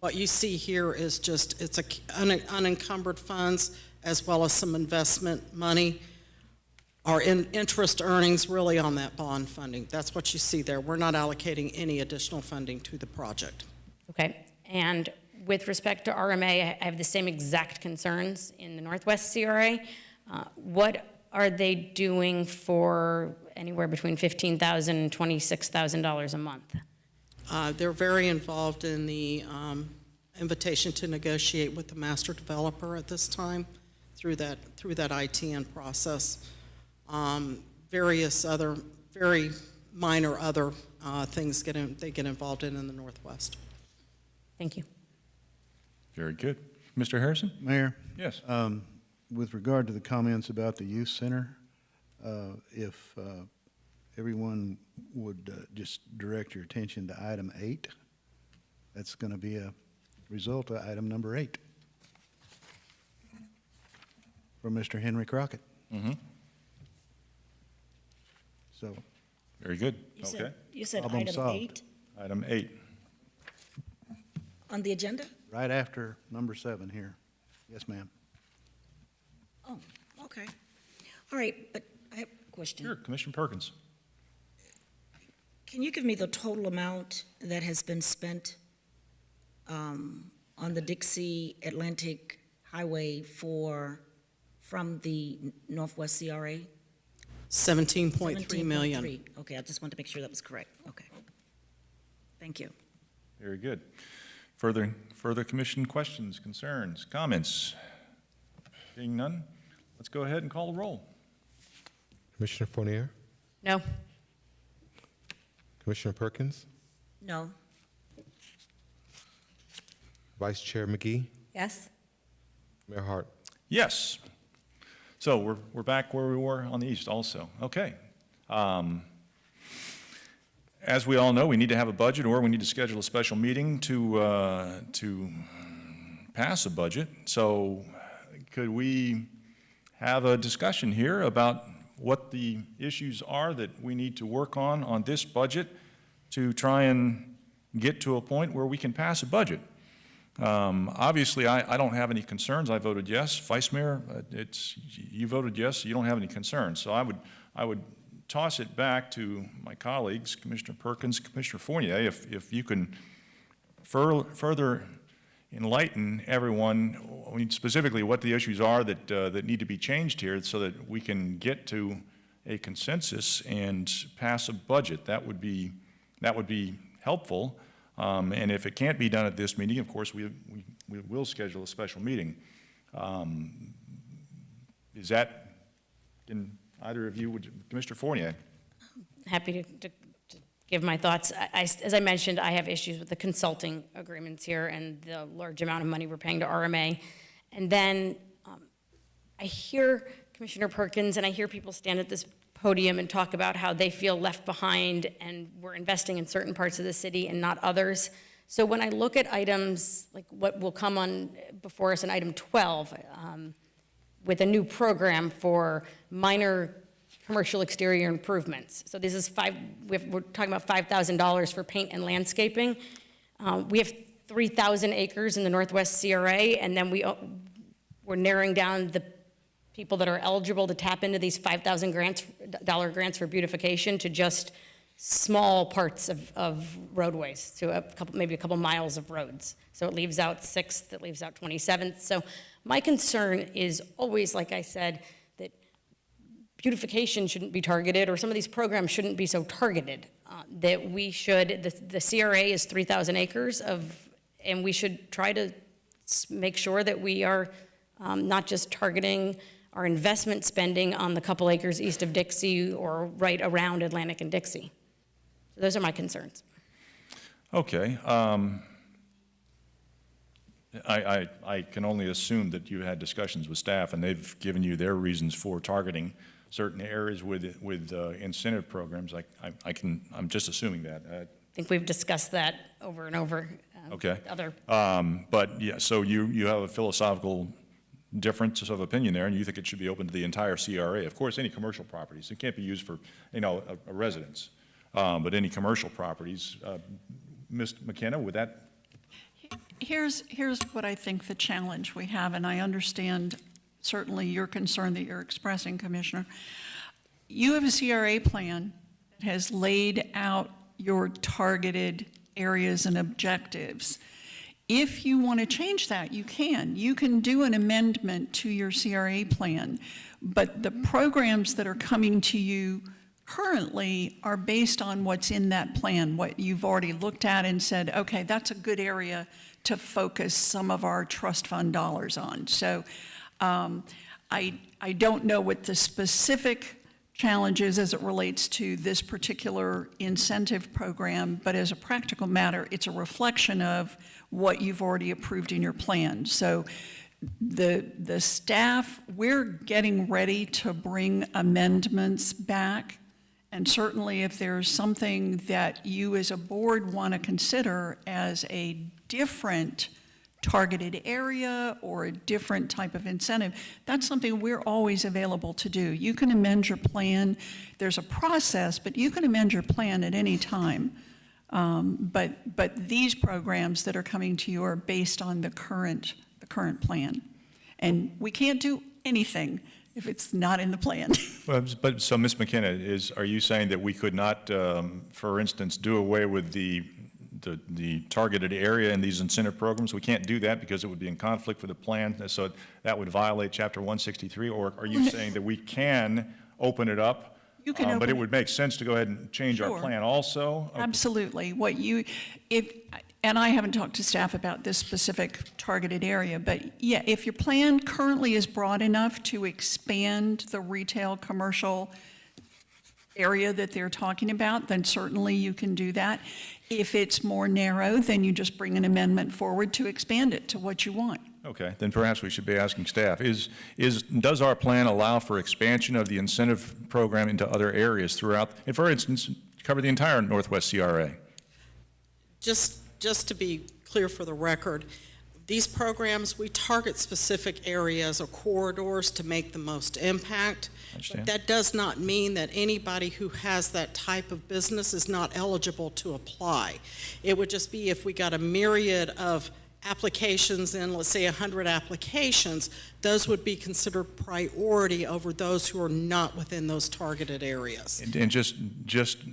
What you see here is just, it's unencumbered funds as well as some investment money. Our interest earnings really on that bond funding. That's what you see there. We're not allocating any additional funding to the project. Okay, and with respect to RMA, I have the same exact concerns in the Northwest CRA. What are they doing for anywhere between $15,000 and $26,000 a month? They're very involved in the invitation to negotiate with the master developer at this time through that ITN process. Various other, very minor other things they get involved in the Northwest. Thank you. Very good. Mr. Harrison? Mayor, Yes. with regard to the comments about the youth center, if everyone would just direct your attention to item 8, that's going to be a result of item number 8 from Mr. Henry Crockett. So, Very good. You Okay. said Problem item solved. 8 Item 8. on the agenda? right after number 7 here. Yes, ma'am. Oh, okay. All right, but I have a question. Sure, Commissioner Perkins. Can you give me the total amount that has been spent on the Dixie Atlantic Highway from the Northwest CRA? 17.3 million. 17.3. Okay, I just wanted to make sure that was correct. Okay. Thank you. Very good. Further commission questions, concerns, comments? Being none, let's go ahead and call the roll. Commissioner Fournier, No? Commissioner Perkins, No. Vice Chair McGee, Yes? Mayor Hart. Yes. So we're back where we were on the east also. Okay. As we all know, we need to have a budget, or we need to schedule a special meeting to pass a budget. So could we have a discussion here about what the issues are that we need to work on this budget to try and get to a point where we can pass a budget? Obviously, I don't have any concerns. I voted yes. Vice Mayor, you voted yes. You don't have any concerns. So I would toss it back to my colleagues, Commissioner Perkins, Commissioner Fournier, if you can further enlighten everyone, specifically what the issues are that need to be changed here, so that we can get to a consensus and pass a budget. That would be helpful. And if it can't be done at this meeting, of course, we will schedule a special meeting. Is that, can either of you, Commissioner Fournier? Happy to give my thoughts. As I mentioned, I have issues with the consulting agreements here and the large amount of money we're paying to RMA. And then I hear Commissioner Perkins, and I hear people stand at this podium and talk about how they feel left behind and we're investing in certain parts of the city and not others. So when I look at items like what will come on before us in item 12, with a new program for minor commercial exterior improvements. So this is we're talking about $5,000 for paint and landscaping. We have 3,000 acres in the Northwest CRA, and then we're narrowing down the people that are eligible to tap into these $5,000 grants for beautification to just small parts of roadways, to maybe a couple miles of roads. So it leaves out 6th, it leaves out 27th. So my concern is always, like I said, that beautification shouldn't be targeted, or some of these programs shouldn't be so targeted. That we should, the CRA is 3,000 acres and we should try to make sure that we are not just targeting our investment spending on the couple acres east of Dixie or right around Atlantic and Dixie. So those are my concerns. Okay. I can only assume that you had discussions with staff and they've given you their reasons for targeting certain areas with incentive programs. I'm just assuming that. I think we've discussed that over and over. Okay. Other. But yeah, so you have a philosophical difference of opinion there, and you think it should be open to the entire CRA. Of course, any commercial properties, it can't be used for, a residence, but any commercial properties. Ms. McKenna, would that? Here's what I think the challenge we have, and I understand certainly your concern that you're expressing, Commissioner. You have a CRA plan that has laid out your targeted areas and objectives. If you want to change that, you can. You can do an amendment to your CRA plan, but the programs that are coming to you currently are based on what's in that plan, what you've already looked at and said, okay, that's a good area to focus some of our trust fund dollars on. So I don't know what the specific challenges as it relates to this particular incentive program, but as a practical matter, it's a reflection of what you've already approved in your plan. So the staff, we're getting ready to bring amendments back, and certainly if there's something that you as a board want to consider as a different targeted area or a different type of incentive, that's something we're always available to do. You can amend your plan. There's a process, but you can amend your plan at any time. But these programs that are coming to you are based on the current plan. And we can't do anything if it's not in the plan. But so Ms. McKenna, are you saying that we could not, for instance, do away with the targeted area in these incentive programs? We can't do that because it would be in conflict with the plan, so that would violate Chapter 163, or are you saying that we can open it up, but it would make sense to go ahead and change our plan also? Okay. Absolutely. And I haven't talked to staff about this specific targeted area, but yeah, if your plan currently is broad enough to expand the retail commercial area that they're talking about, then certainly you can do that. If it's more narrow, then you just bring an amendment forward to expand it to what you want. Okay, then perhaps we should be asking staff, does our plan allow for expansion of the incentive program into other areas throughout, and for instance, cover the entire Northwest CRA? Just to be clear for the record, these programs, we target specific areas or corridors to make the most impact. Understand. But that does not mean that anybody who has that type of business is not eligible to apply. It would just be if we got a myriad of applications in, let's say 100 applications, those would be considered priority over those who are not within those targeted areas. And just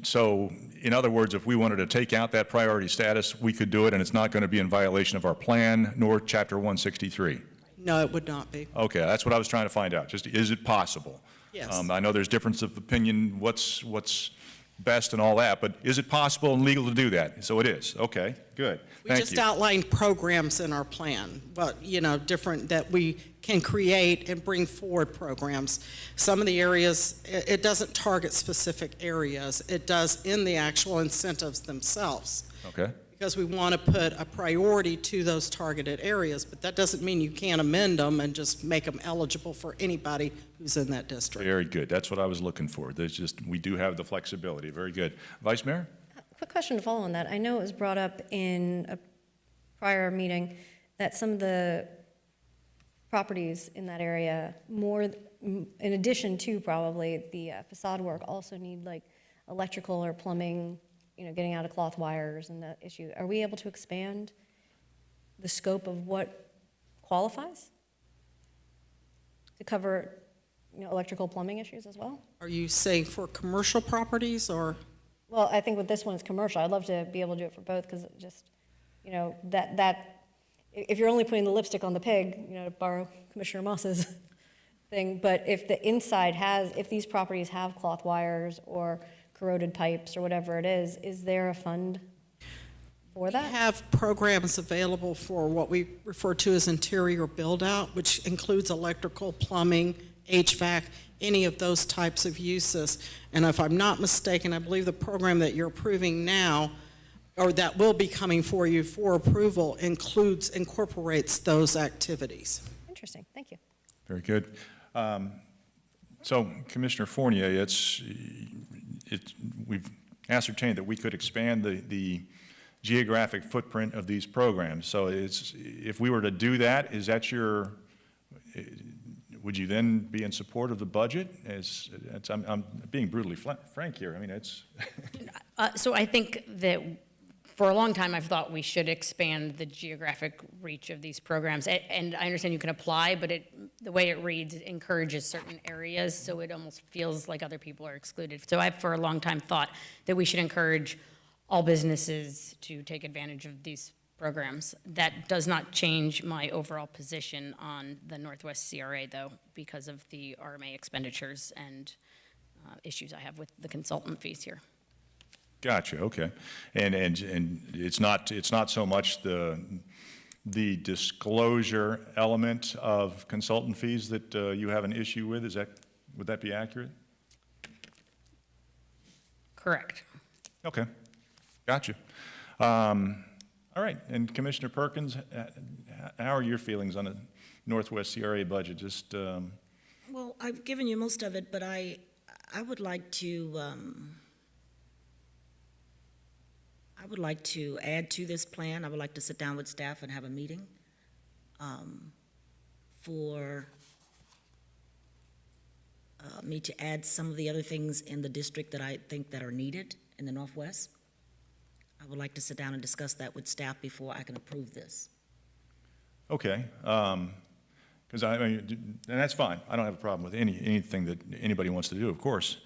so, in other words, if we wanted to take out that priority status, we could do it, and it's not going to be in violation of our plan nor Chapter 163. No, it would not be. Okay, that's what I was trying to find out. Just, is it possible? Yes. I know there's difference of opinion, what's best and all that, but is it possible and legal to do that? So it is. Okay, good. We Thank just you. outlined programs in our plan, but, different that we can create and bring forward programs. Some of the areas, it doesn't target specific areas. It does in the actual incentives themselves. Okay. Because we want to put a priority to those targeted areas, but that doesn't mean you can't amend them and just make them eligible for anybody who's in that district. Very good. That's what I was looking for. There's just, we do have the flexibility. Very good. Vice Mayor? Quick question to follow on that. I know it was brought up in a prior meeting that some of the properties in that area, in addition to probably the facade work, also need like electrical or plumbing, getting out of cloth wires and that issue. Are we able to expand the scope of what qualifies to cover, electrical plumbing issues as well? Are you saying for commercial properties or? Well, I think with this one, it's commercial. I'd love to be able to do it for both because it just, if you're only putting the lipstick on the pig, to borrow Commissioner Moss's thing, but if the inside if these properties have cloth wires or corroded pipes or whatever it is there a fund for that? We have programs available for what we refer to as interior build-out, which includes electrical, plumbing, HVAC, any of those types of uses. And if I'm not mistaken, I believe the program that you're approving now, or that will be coming for you for approval, incorporates those activities. Interesting, thank you. Very good. So, Commissioner Fournier, we've ascertained that we could expand the geographic footprint of these programs. So if we were to do that, would you then be in support of the budget? I'm being brutally frank here. I mean, it's. So I think that for a long time, I've thought we should expand the geographic reach of these programs. And I understand you can apply, but the way it reads, it encourages certain areas, so it almost feels like other people are excluded. So I've, for a long time, thought that we should encourage all businesses to take advantage of these programs. That does not change my overall position on the Northwest CRA, though, because of the RMA expenditures and issues I have with the consultant fees here. Gotcha. Okay, and it's not so much the disclosure element of consultant fees that you have an issue with. Would that be accurate? Correct. Okay, gotcha. All right, and Commissioner Perkins, how are your feelings on the Northwest CRA budget? Just Well, I've given you most of it, but I would like to add to this plan. I would like to sit down with staff and have a meeting for me to add some of the other things in the district that I think that are needed in the Northwest. I would like to sit down and discuss that with staff before I can approve this. okay, because and that's fine. I don't have a problem with anything that anybody wants to do, of course.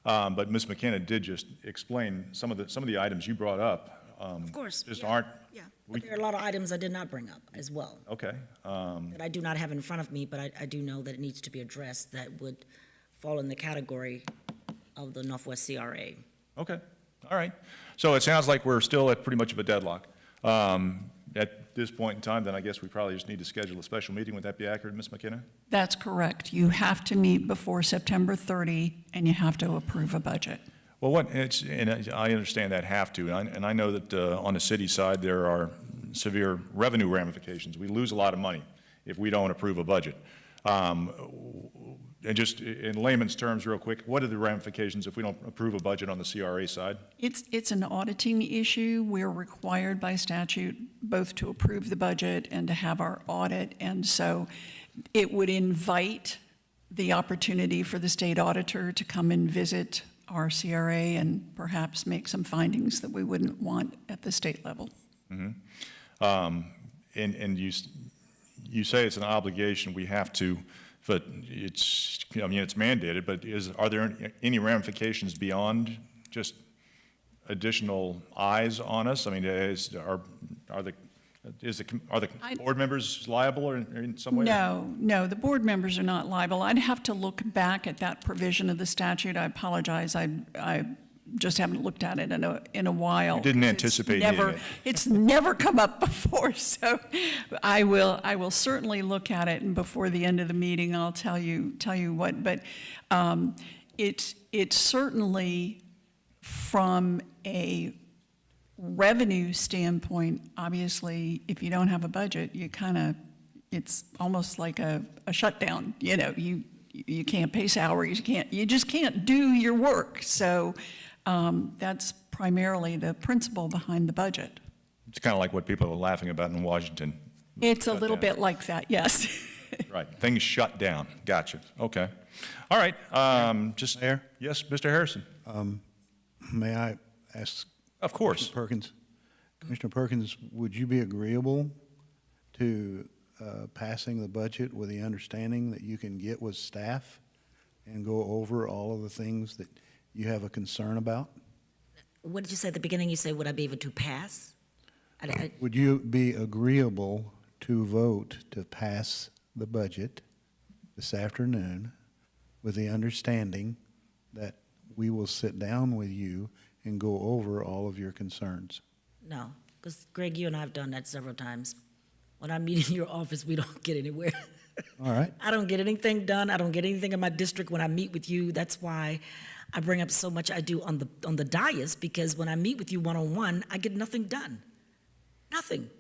But Ms. McKenna did just explain some of the items you brought up. Of course. Just yeah, aren't. Yeah, but there are a lot of items I did not bring up as well. Okay. That I do not have in front of me, but I do know that it needs to be addressed that would fall in the category of the Northwest CRA. Okay. All right. So it sounds like we're still at pretty much of a deadlock. At this point in time, then I guess we probably just need to schedule a special meeting. Would that be accurate, Ms. McKenna? That's correct. You have to meet before September 30, and you have to approve a budget. Well, and I understand that have to, and I know that on the city side there are severe revenue ramifications. We lose a lot of money if we don't approve a budget. And just in layman's terms, real quick, what are the ramifications if we don't approve a budget on the CRA side? It's an auditing issue. We're required by statute both to approve the budget and to have our audit. And so it would invite the opportunity for the state auditor to come and visit our CRA and perhaps make some findings that we wouldn't want at the state level. And you say it's an obligation we have to, but it's, I mean, it's mandated, but are there any ramifications beyond just additional eyes on us? I mean, are the board members liable or in some way? No, the board members are not liable. I'd have to look back at that provision of the statute. I apologize. I just haven't looked at it in a while. You didn't anticipate needing it. It's never come up before, so I will certainly look at it, and before the end of the meeting, I'll tell you what. But it's certainly from a revenue standpoint, obviously, if you don't have a budget, it's almost like a shutdown. You know, you can't pay salaries, you just can't do your work. So that's primarily the principle behind the budget. It's kind of like what people are laughing about in Washington. It's a little bit like that, yes. Right, things shut down. Gotcha. Okay. All right. Mayor? Yes, Mr. Harrison. May I ask? Of course. Commissioner Perkins? Commissioner Perkins, would you be agreeable to passing the budget with the understanding that you can get with staff and go over all of the things that you have a concern about? What did you say at the beginning? You said, would I be able to pass? Would you be agreeable to vote to pass the budget this afternoon with the understanding that we will sit down with you and go over all of your concerns? No, because Greg, you and I have done that several times. When I meet in your office, we don't get anywhere. All right. I don't get anything done. I don't get anything in my district when I meet with you. That's why I bring up so much I do on the dais, because when I meet with you one-on-one, I get nothing done. Nothing.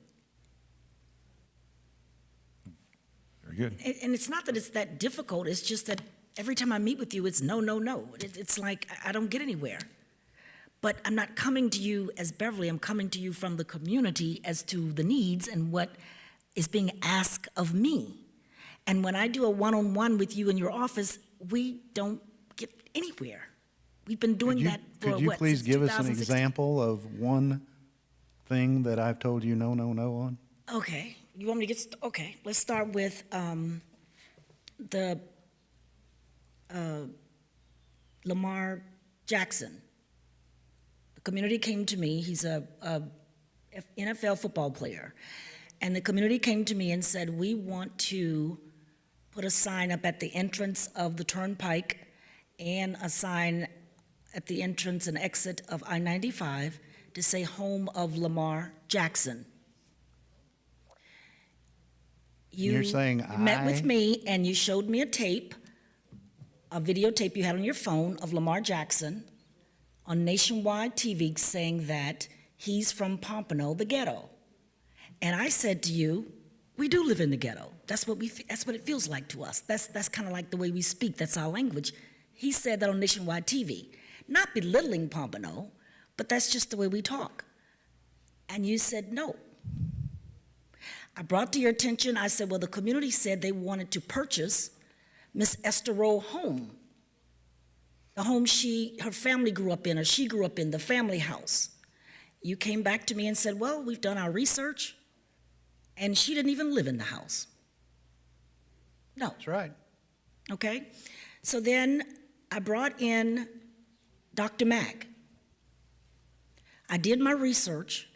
Very good. And it's not that it's that difficult. It's just that every time I meet with you, it's no, no, no. It's like I don't get anywhere. But I'm not coming to you as Beverly. I'm coming to you from the community as to the needs and what is being asked of me. And when I do a one-on-one with you in your office, we don't get anywhere. We've been doing that for Could you please since give us an 2016? example of one thing that I've told you no, no, no on? Okay, you want me to get, okay, let's start with the Lamar Jackson. The community came to me, he's a NFL football player, and the community came to me and said, we want to put a sign up at the entrance of the Turnpike and a sign at the entrance and exit of I-95 to say home of Lamar Jackson. You're saying You met with me and you showed me a videotape you had on your phone of Lamar Jackson on nationwide TV saying that he's from Pompano, the ghetto. And I said to you, we do live in the ghetto. That's what it feels like to us. That's kind of like the way we speak. That's our language. He said that on nationwide TV, not belittling Pompano, but that's just the way we talk. And you said no. I brought to your attention, I said, well, the community said they wanted to purchase Miss Esther Rowe home, the home her family grew up in, or she grew up in, the family house. You came back to me and said, well, we've done our research, and she didn't even live in the house. No. That's right. Okay? So then I brought in Dr. Mack. I did my research,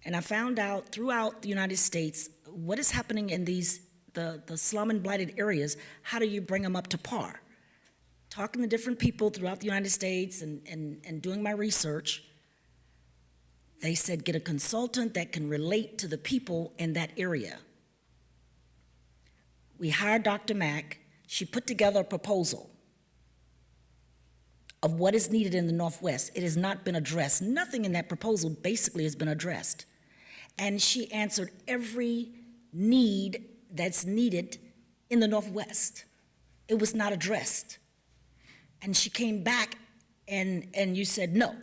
and I found out throughout the United States what is happening in the slum and blighted areas. How do you bring them up to par? Talking to different people throughout the United States and doing my research, they said get a consultant that can relate to the people in that area. We hired Dr. Mack. She put together a proposal of what is needed in the Northwest. It has not been addressed. Nothing in that proposal basically has been addressed. And she answered every need that's needed in the Northwest. It was not addressed. And she came back and you said no.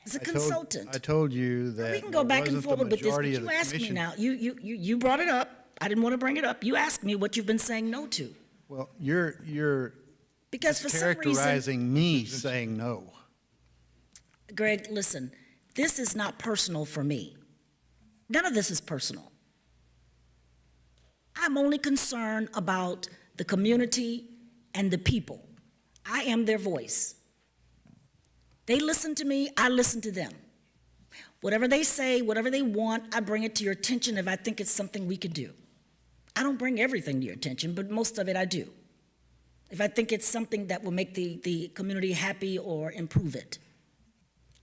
As a consultant. I told you that. We can go back and it wasn't the forward with this, but majority of you the asked me commission- now. You brought it up. I didn't want to bring it up. You asked me what you've been saying no to. Well, you're Because for some reason, characterizing me saying no. Greg, listen, this is not personal for me. None of this is personal. I'm only concerned about the community and the people. I am their voice. They listen to me, I listen to them. Whatever they say, whatever they want, I bring it to your attention if I think it's something we could do. I don't bring everything to your attention, but most of it I do. If I think it's something that will make the community happy or improve it.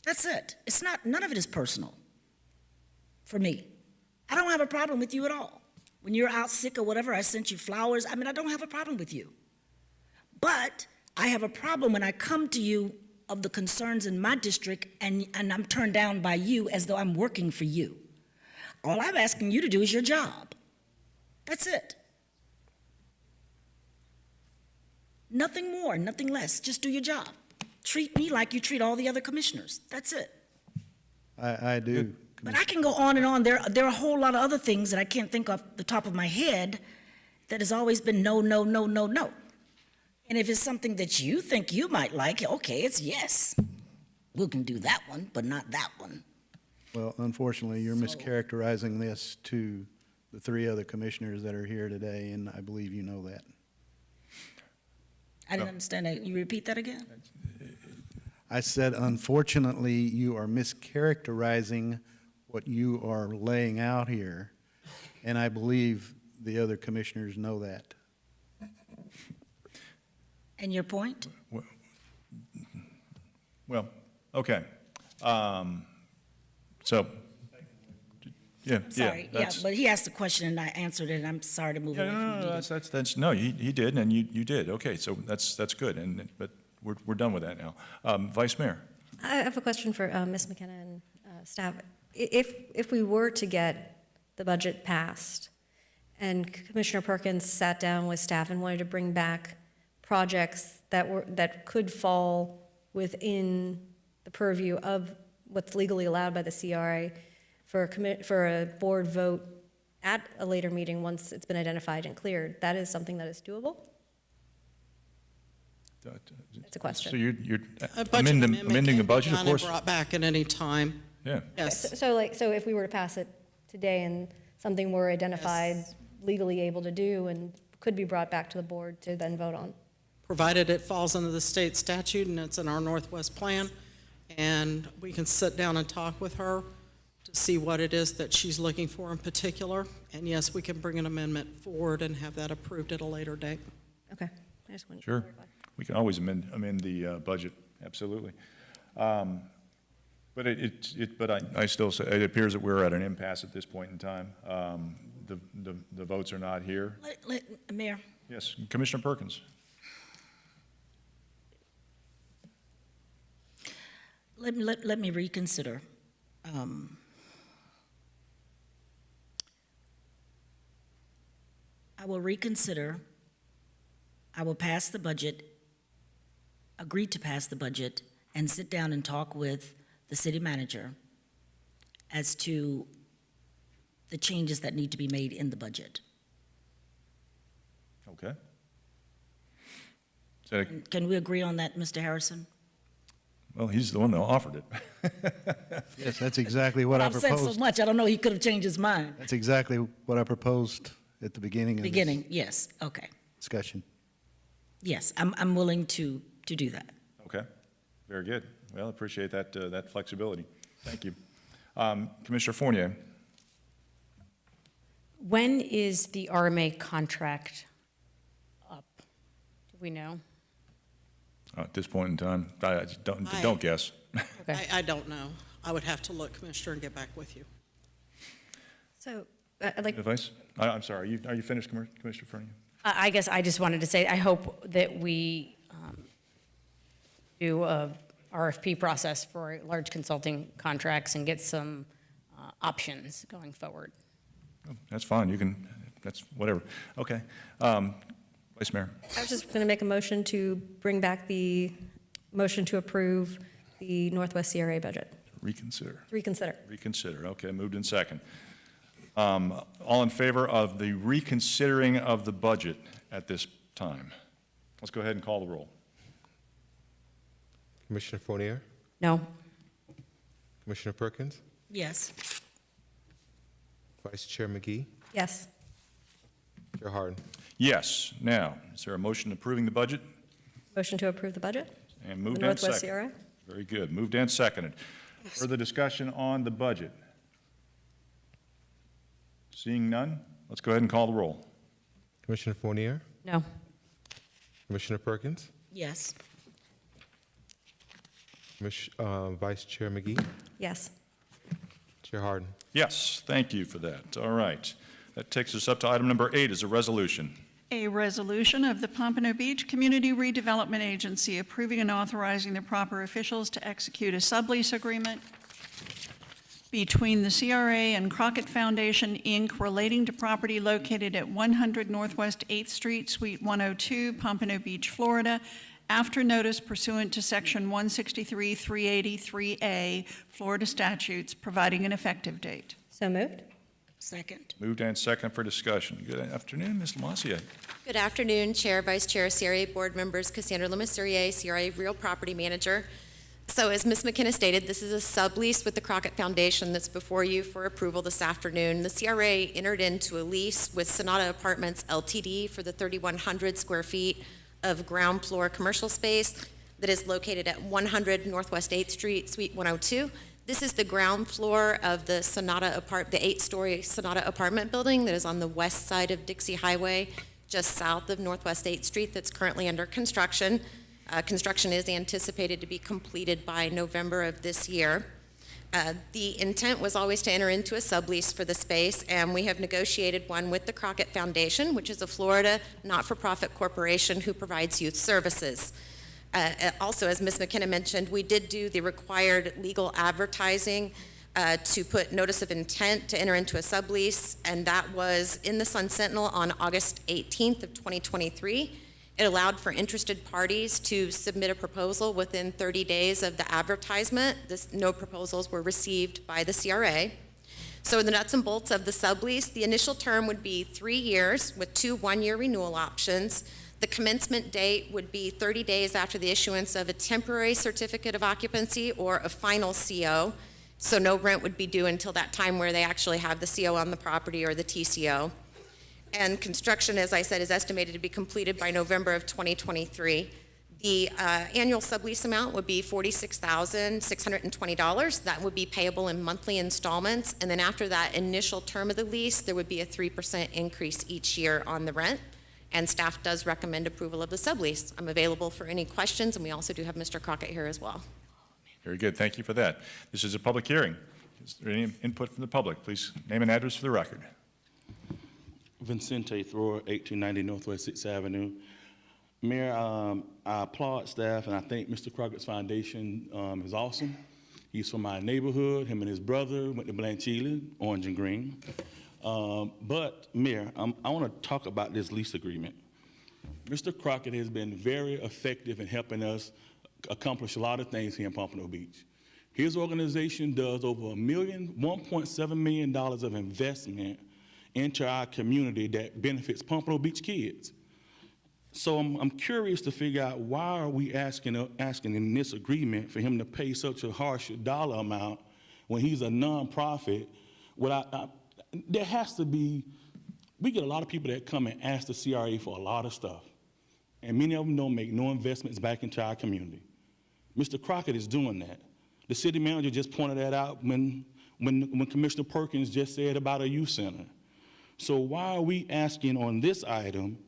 That's it. It's not, none of it is personal for me. I don't have a problem with you at all. When you're out sick or whatever, I sent you flowers. I mean, I don't have a problem with you. But I have a problem when I come to you of the concerns in my district and I'm turned down by you as though I'm working for you. All I'm asking you to do is your job. That's it. Nothing more, nothing less. Just do your job. Treat me like you treat all the other commissioners. That's it. I do. But I can go on and on. There are a whole lot of other things that I can't think off the top of my head that has always been no, no, no, no, no. And if it's something that you think you might like, okay, it's yes. We can do that one, but not that one. Well, unfortunately, you're mischaracterizing this to the three other commissioners that are here today, and I believe you know that. I didn't understand that. You repeat that again? I said, unfortunately, you are mischaracterizing what you are laying out here, and I believe the other commissioners know that. And your point? Well, okay. So, yeah, Sorry, yeah, that's- but he asked the question and I answered it, and I'm sorry to move Yeah, away from the no, meeting. that's, no, he did, and you did. Okay, so that's good, but we're done with that now. Vice Mayor? I have a question for Ms. McKenna and staff. If we were to get the budget passed and Commissioner Perkins sat down with staff and wanted to bring back projects that could fall within the purview of what's legally allowed by the CRA for a board vote at a later meeting once it's been identified and cleared, that is something that is doable? That's a question. So you're A budget amending amendment the can be budget, of done and course? brought back at any time. Yeah. Yes. So if we were to pass it today and something were identified, legally able to do, and could be brought back to the board to then vote on? Provided it falls under the state statute and it's in our Northwest plan, and we can sit down and talk with her to see what it is that she's looking for in particular. And yes, we can bring an amendment forward and have that approved at a later date. Okay, I just wanted to Sure. clarify. We can always amend the budget, absolutely. But I still say, it appears that we're at an impasse at this point in time. The votes are not here. Mayor, Yes, Commissioner Perkins? let me reconsider. I will reconsider. I will pass the budget, agree to pass the budget, and sit down and talk with the city manager as to the changes that need to be made in the budget. Okay. Is that a- Can we agree on that, Mr. Harrison? Well, he's the one that offered it. Yes, that's exactly what I I've said so proposed. much, I don't know, he could have changed his mind. That's exactly what I proposed at the beginning of this Beginning, yes, okay. discussion. Yes, I'm willing to do that. Okay, very good. Well, appreciate that flexibility. Thank you. Commissioner Fournier? When is the RMA contract up? Do we know? At this point in time, don't guess. Okay. I don't know. I would have to look, Commissioner, and get back with you. So, I'd like, Vice? I'm sorry, are you finished, Commissioner Fournier? I guess I just wanted to say, I hope that we do a RFP process for large consulting contracts and get some options going forward. That's fine, you can, that's whatever. Okay. Vice Mayor. I was just going to make a motion to bring back the motion to approve the Northwest CRA budget. Reconsider. Reconsider. Reconsider, okay, moved in second. All in favor of the reconsidering of the budget at this time? Let's go ahead and call the roll. Commissioner Fournier, No. Commissioner Perkins, Yes. Vice Chair McGee, Yes. Chair Harden. Yes. Now, is there a motion approving the budget? Motion to approve the budget? And The moved and Northwest seconded. CRA? Very good, moved and seconded. Further discussion on the budget? Seeing none, let's go ahead and call the roll. Commissioner Fournier, No. Commissioner Perkins, Yes. Vice Chair McGee, Yes. Chair Harden. Yes, thank you for that. All right. That takes us up to item number 8 is a resolution. A resolution of the Pompano Beach Community Redevelopment Agency approving and authorizing the proper officials to execute a sublease agreement between the CRA and Crockett Foundation, Inc., relating to property located at 100 Northwest 8th Street, Suite 102, Pompano Beach, Florida, after notice pursuant to Section 163-383A Florida statutes, providing an effective date. So moved? Second. Moved and seconded for discussion. Good afternoon, Ms. Lamassier. Good afternoon, Chair, Vice Chair, CRA Board members, Cassandra Lemasurier, CRA Real Property Manager. So as Ms. McKenna stated, this is a sublease with the Crockett Foundation that's before you for approval this afternoon. The CRA entered into a lease with Sonata Apartments LTD for the 3,100 square feet of ground floor commercial space that is located at 100 Northwest 8th Street, Suite 102. This is the ground floor of the the 8-story Sonata apartment building that is on the west side of Dixie Highway, just south of Northwest 8th Street, that's currently under construction. Construction is anticipated to be completed by November of this year. The intent was always to enter into a sublease for the space, and we have negotiated one with the Crockett Foundation, which is a Florida not-for-profit corporation who provides youth services. Also, as Ms. McKenna mentioned, we did do the required legal advertising to put notice of intent to enter into a sublease, and that was in the Sun Sentinel on August 18th of 2023. It allowed for interested parties to submit a proposal within 30 days of the advertisement. No proposals were received by the CRA. So the nuts and bolts of the sublease, the initial term would be 3 years with 2 one-year renewal options. The commencement date would be 30 days after the issuance of a temporary certificate of occupancy or a final CO. So no rent would be due until that time where they actually have the CO on the property or the TCO. And construction, as I said, is estimated to be completed by November of 2023. The annual sublease amount would be $46,620. That would be payable in monthly installments. And then after that initial term of the lease, there would be a 3% increase each year on the rent. And staff does recommend approval of the sublease. I'm available for any questions, and we also do have Mr. Crockett here as well. Very good, thank you for that. This is a public hearing. Is there any input from the public? Please name and address for the record. Vincente Thrower, 1890 Northwest 6th Avenue. Mayor, I applaud staff, and I think Mr. Crockett's foundation is awesome. He's from my neighborhood. Him and his brother went to Blanchile, Orange and Green. But, Mayor, I want to talk about this lease agreement. Mr. Crockett has been very effective in helping us accomplish a lot of things here in Pompano Beach. His organization does over $1.7 million of investment into our community that benefits Pompano Beach kids. So I'm curious to figure out, why are we asking in this agreement for him to pay such a harsh dollar amount when he's a nonprofit? There has to be, we get a lot of people that come and ask the CRA for a lot of stuff, and many of them don't make no investments back into our community. Mr. Crockett is doing that. The city manager just pointed that out when Commissioner Perkins just said about a youth center. So why are we asking on this item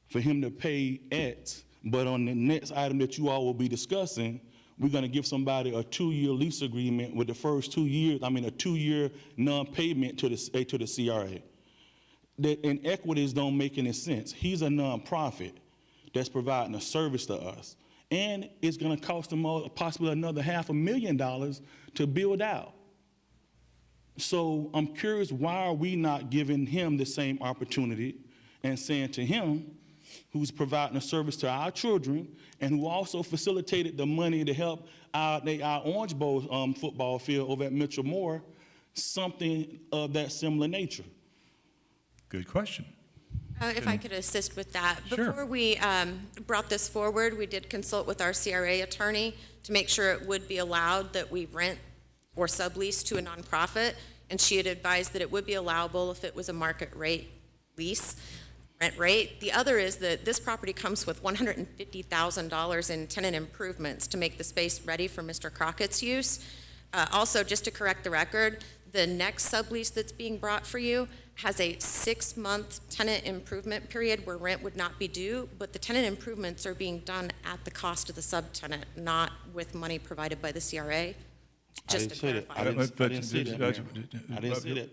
for him to pay X, but on the next item that you all will be discussing, we're going to give somebody a 2-year lease agreement with the first 2 years, a 2-year non-payment to the CRA. The inequities don't make any sense. He's a nonprofit that's providing a service to us, and it's going to cost him possibly another $500,000 to build out. So I'm curious, why are we not giving him the same opportunity and saying to him, who's providing a service to our children and who also facilitated the money to help our Orange Bowl football field over at Mitchell Moore, something of that similar nature? Good question. If I could assist with that. Sure. Before we brought this forward, we did consult with our CRA attorney to make sure it would be allowed that we rent or sublease to a nonprofit, and she had advised that it would be allowable if it was a market rate lease, rent rate. The other is that this property comes with $150,000 in tenant improvements to make the space ready for Mr. Crockett's use. Also, just to correct the record, the next sublease that's being brought for you has a 6-month tenant improvement period where rent would not be due, but the tenant improvements are being done at the cost of the subtenant, not with money provided by the CRA. Just to clarify. I didn't say that, Mayor. I didn't say that.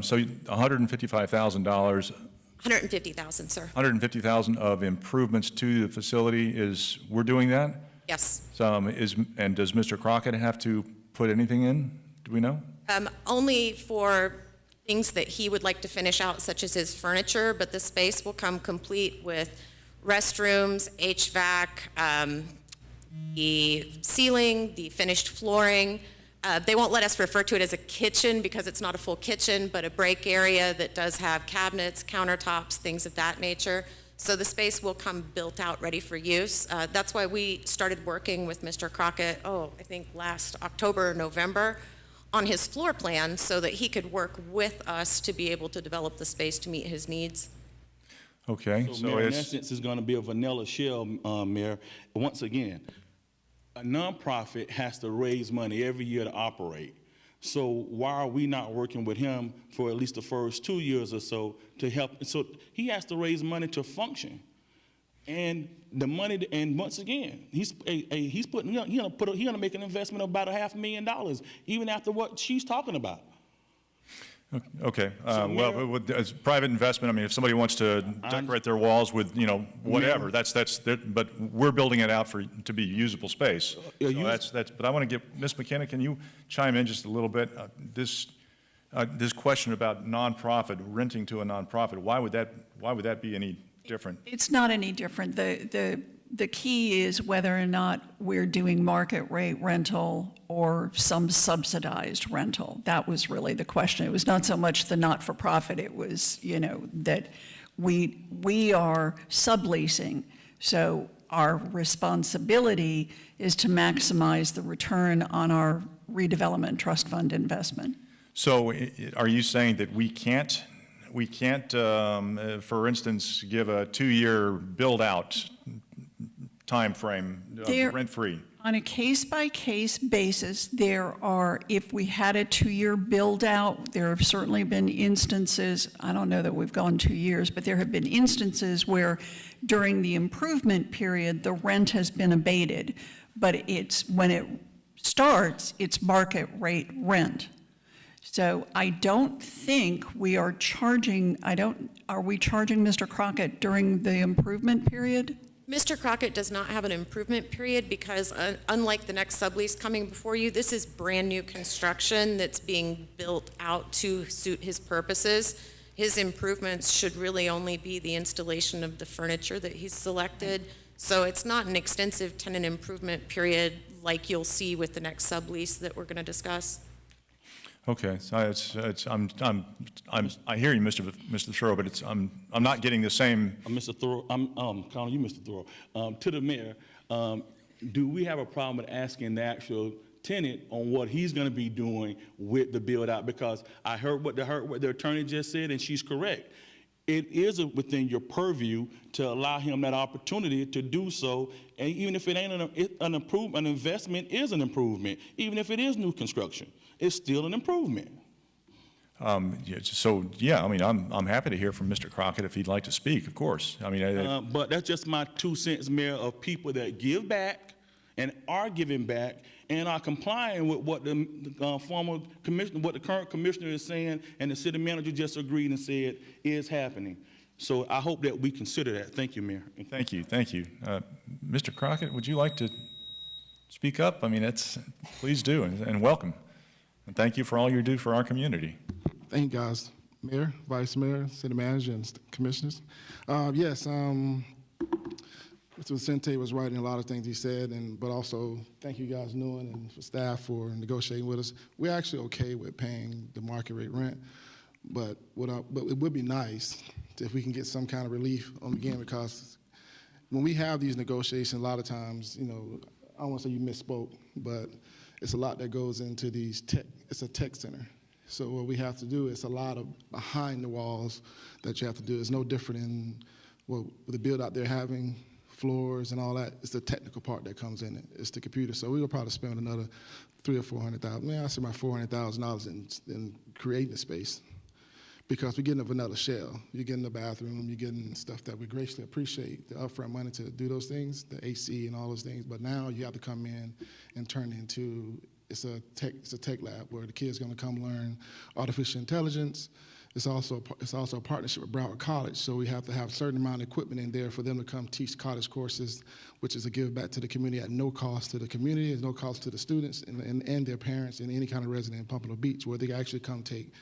So $155,000, $150,000, sir. $150,000 of improvements to the facility is, we're doing that? Yes. And does Mr. Crockett have to put anything in? Do we know? Only for things that he would like to finish out, such as his furniture, but the space will come complete with restrooms, HVAC, the ceiling, the finished flooring. They won't let us refer to it as a kitchen because it's not a full kitchen, but a break area that does have cabinets, countertops, things of that nature. So the space will come built out, ready for use. That's why we started working with Mr. Crockett, I think last October or November, on his floor plan so that he could work with us to be able to develop the space to meet his needs. Okay, So, so Mayor, in it's, essence, it's going to be a vanilla shell, Mayor. Once again, a nonprofit has to raise money every year to operate. So why are we not working with him for at least the first 2 years or so to help? So he has to raise money to function. And the money, and once again, he's gonna make an investment of about $500,000, even after what she's talking about. okay. So, Well, Mayor- as private investment, I mean, if somebody wants to decorate their walls with, whatever, but we're building it out to be usable space. So but I want to give, Ms. McKenna, can you chime in just a little bit? This question about nonprofit, renting to a nonprofit, why would that be any different? It's not any different. The key is whether or not we're doing market rate rental or some subsidized rental. That was really the question. It was not so much the not-for-profit, it was, that we are subleasing. So our responsibility is to maximize the return on our redevelopment trust fund investment. So are you saying that we can't, for instance, give a 2-year build-out timeframe rent-free? On a case-by-case basis, if we had a 2-year build-out, there have certainly been instances, I don't know that we've gone 2 years, but there have been instances where during the improvement period, the rent has been abated, but when it starts, it's market rate rent. So I don't think we are charging, are we charging Mr. Crockett during the improvement period? Mr. Crockett does not have an improvement period because unlike the next sublease coming before you, this is brand new construction that's being built out to suit his purposes. His improvements should really only be the installation of the furniture that he's selected. So it's not an extensive tenant improvement period like you'll see with the next sublease that we're going to discuss. Okay, so I hear you, Mr. Thoreau, but I'm not getting the same. Mr. Thoreau, I'm calling you Mr. Thoreau. To the mayor, do we have a problem with asking the actual tenant on what he's going to be doing with the build out? Because I heard what the attorney just said, and she's correct. It is within your purview to allow him that opportunity to do so, and even if it ain't an improvement, an investment is an improvement. Even if it is new construction, it's still an improvement. Yeah, I mean, I'm happy to hear from Mr. Crockett if he'd like to speak, of course. I mean, but that's just my 2 cents, Mayor, of people that give back and are giving back and are complying with what the former commissioner, what the current commissioner is saying, and the city manager just agreed and said is happening. So I hope that we consider that. Thank you, Mayor. Thank you. Mr. Crockett, would you like to speak up? I mean, please do, and welcome. And thank you for all you do for our community. Thank you, guys. Mayor, Vice Mayor, City Manager, and Commissioners. Yes, Mr. Vicente was right in a lot of things he said, but also thank you guys, Nguyen, and for staff for negotiating with us. We're actually okay with paying the market rate rent, but it would be nice if we can get some kind of relief on the game, because when we have these negotiations, a lot of times, I don't want to say you misspoke, but it's a lot that goes into these it's a tech center. So what we have to do is a lot of behind the walls that you have to do. It's no different in the build out there having floors and all that. It's the technical part that comes in it. It's the computer. So we'll probably spend another $300,000 or $400,000. I say about $400,000 in creating the space, because we're getting a vanilla shell. You're getting the bathroom. You're getting stuff that we graciously appreciate, the upfront money to do those things, the AC and all those things. But now you have to come in and turn into it's a tech lab where the kids are going to come learn artificial intelligence. It's also a partnership with Broward College, so we have to have a certain amount of equipment in there for them to come teach college courses, which is a give back to the community at no cost to the community, at no cost to the students and their parents and any kind of resident in Pompano Beach, where they can actually come take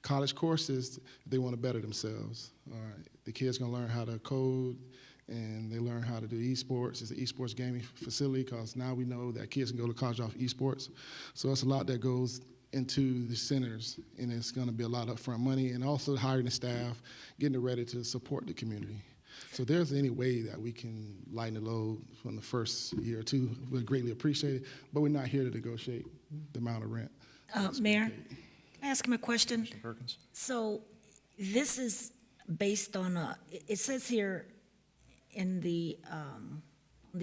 college courses if they want to better themselves. All right. The kids are going to learn how to code, and they learn how to do esports. It's an esports gaming facility, because now we know that kids can go to college off esports. So it's a lot that goes into the centers, and it's going to be a lot of upfront money, and also hiring the staff, getting it ready to support the community. So if there's any way that we can lighten the load from the first year or two, we'd greatly appreciate it, but we're not here to negotiate the amount of rent. Mayor, can I ask him a question? Mr. Perkins? So this is based on, it says here in the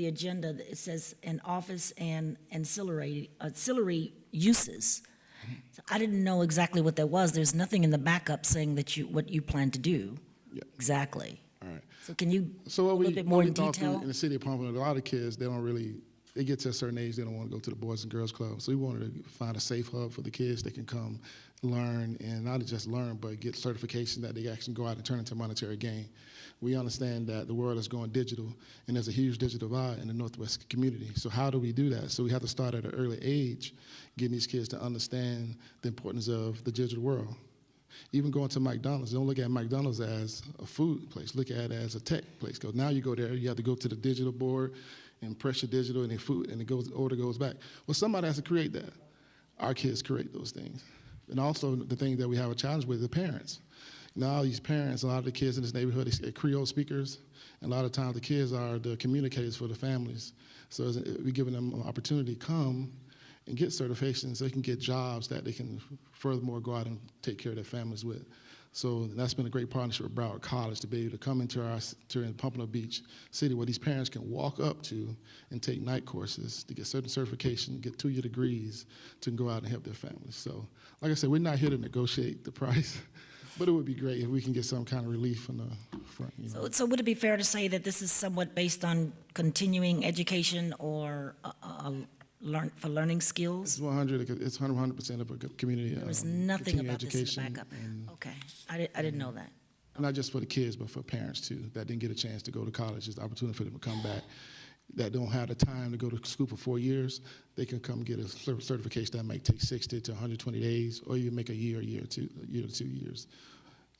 agenda, that it says an office and ancillary uses. So I didn't know exactly what that was. There's nothing in the backup saying that what you plan to do. Yeah. Exactly. All right. So can you So a little bit more in thought through detail? in the city of Pompano, a lot of kids, they get to a certain age, they don't want to go to the Boys and Girls Club. So we wanted to find a safe hub for the kids. They can come learn, and not just learn, but get certification that they actually go out and turn into a monetary gain. We understand that the world is going digital, and there's a huge digital divide in the Northwest community. So how do we do that? So we have to start at an early age, getting these kids to understand the importance of the digital world. Even going to McDonald's, don't look at McDonald's as a food place. Look at it as a tech place. Because now you go there, you have to go to the digital board and press your digital and the food, and the order goes back. Well, somebody has to create that. Our kids create those things. And also the thing that we have a challenge with, the parents. Now these parents, a lot of the kids in this neighborhood are Creole speakers, and a lot of times the kids are the communicators for the families. So we're giving them an opportunity to come and get certifications so they can get jobs that they can furthermore go out and take care of their families with. So that's been a great partnership with Broward College to be able to come into in Pompano Beach City, where these parents can walk up to and take night courses to get certain certification, get 2-year degrees to go out and help their families. So like I said, we're not here to negotiate the price, but it would be great if we can get some kind of relief from the front. So would it be fair to say that this is somewhat based on continuing education or for learning skills? It's 100% of a community. There was nothing continuing about this in the education, backup. and Okay, I didn't know that. not just for the kids, but for parents too, that didn't get a chance to go to college. It's the opportunity for them to come back, that don't have the time to go to school for 4 years. They can come get a certification that might take 60 to 120 days, or you make a year to 2 years.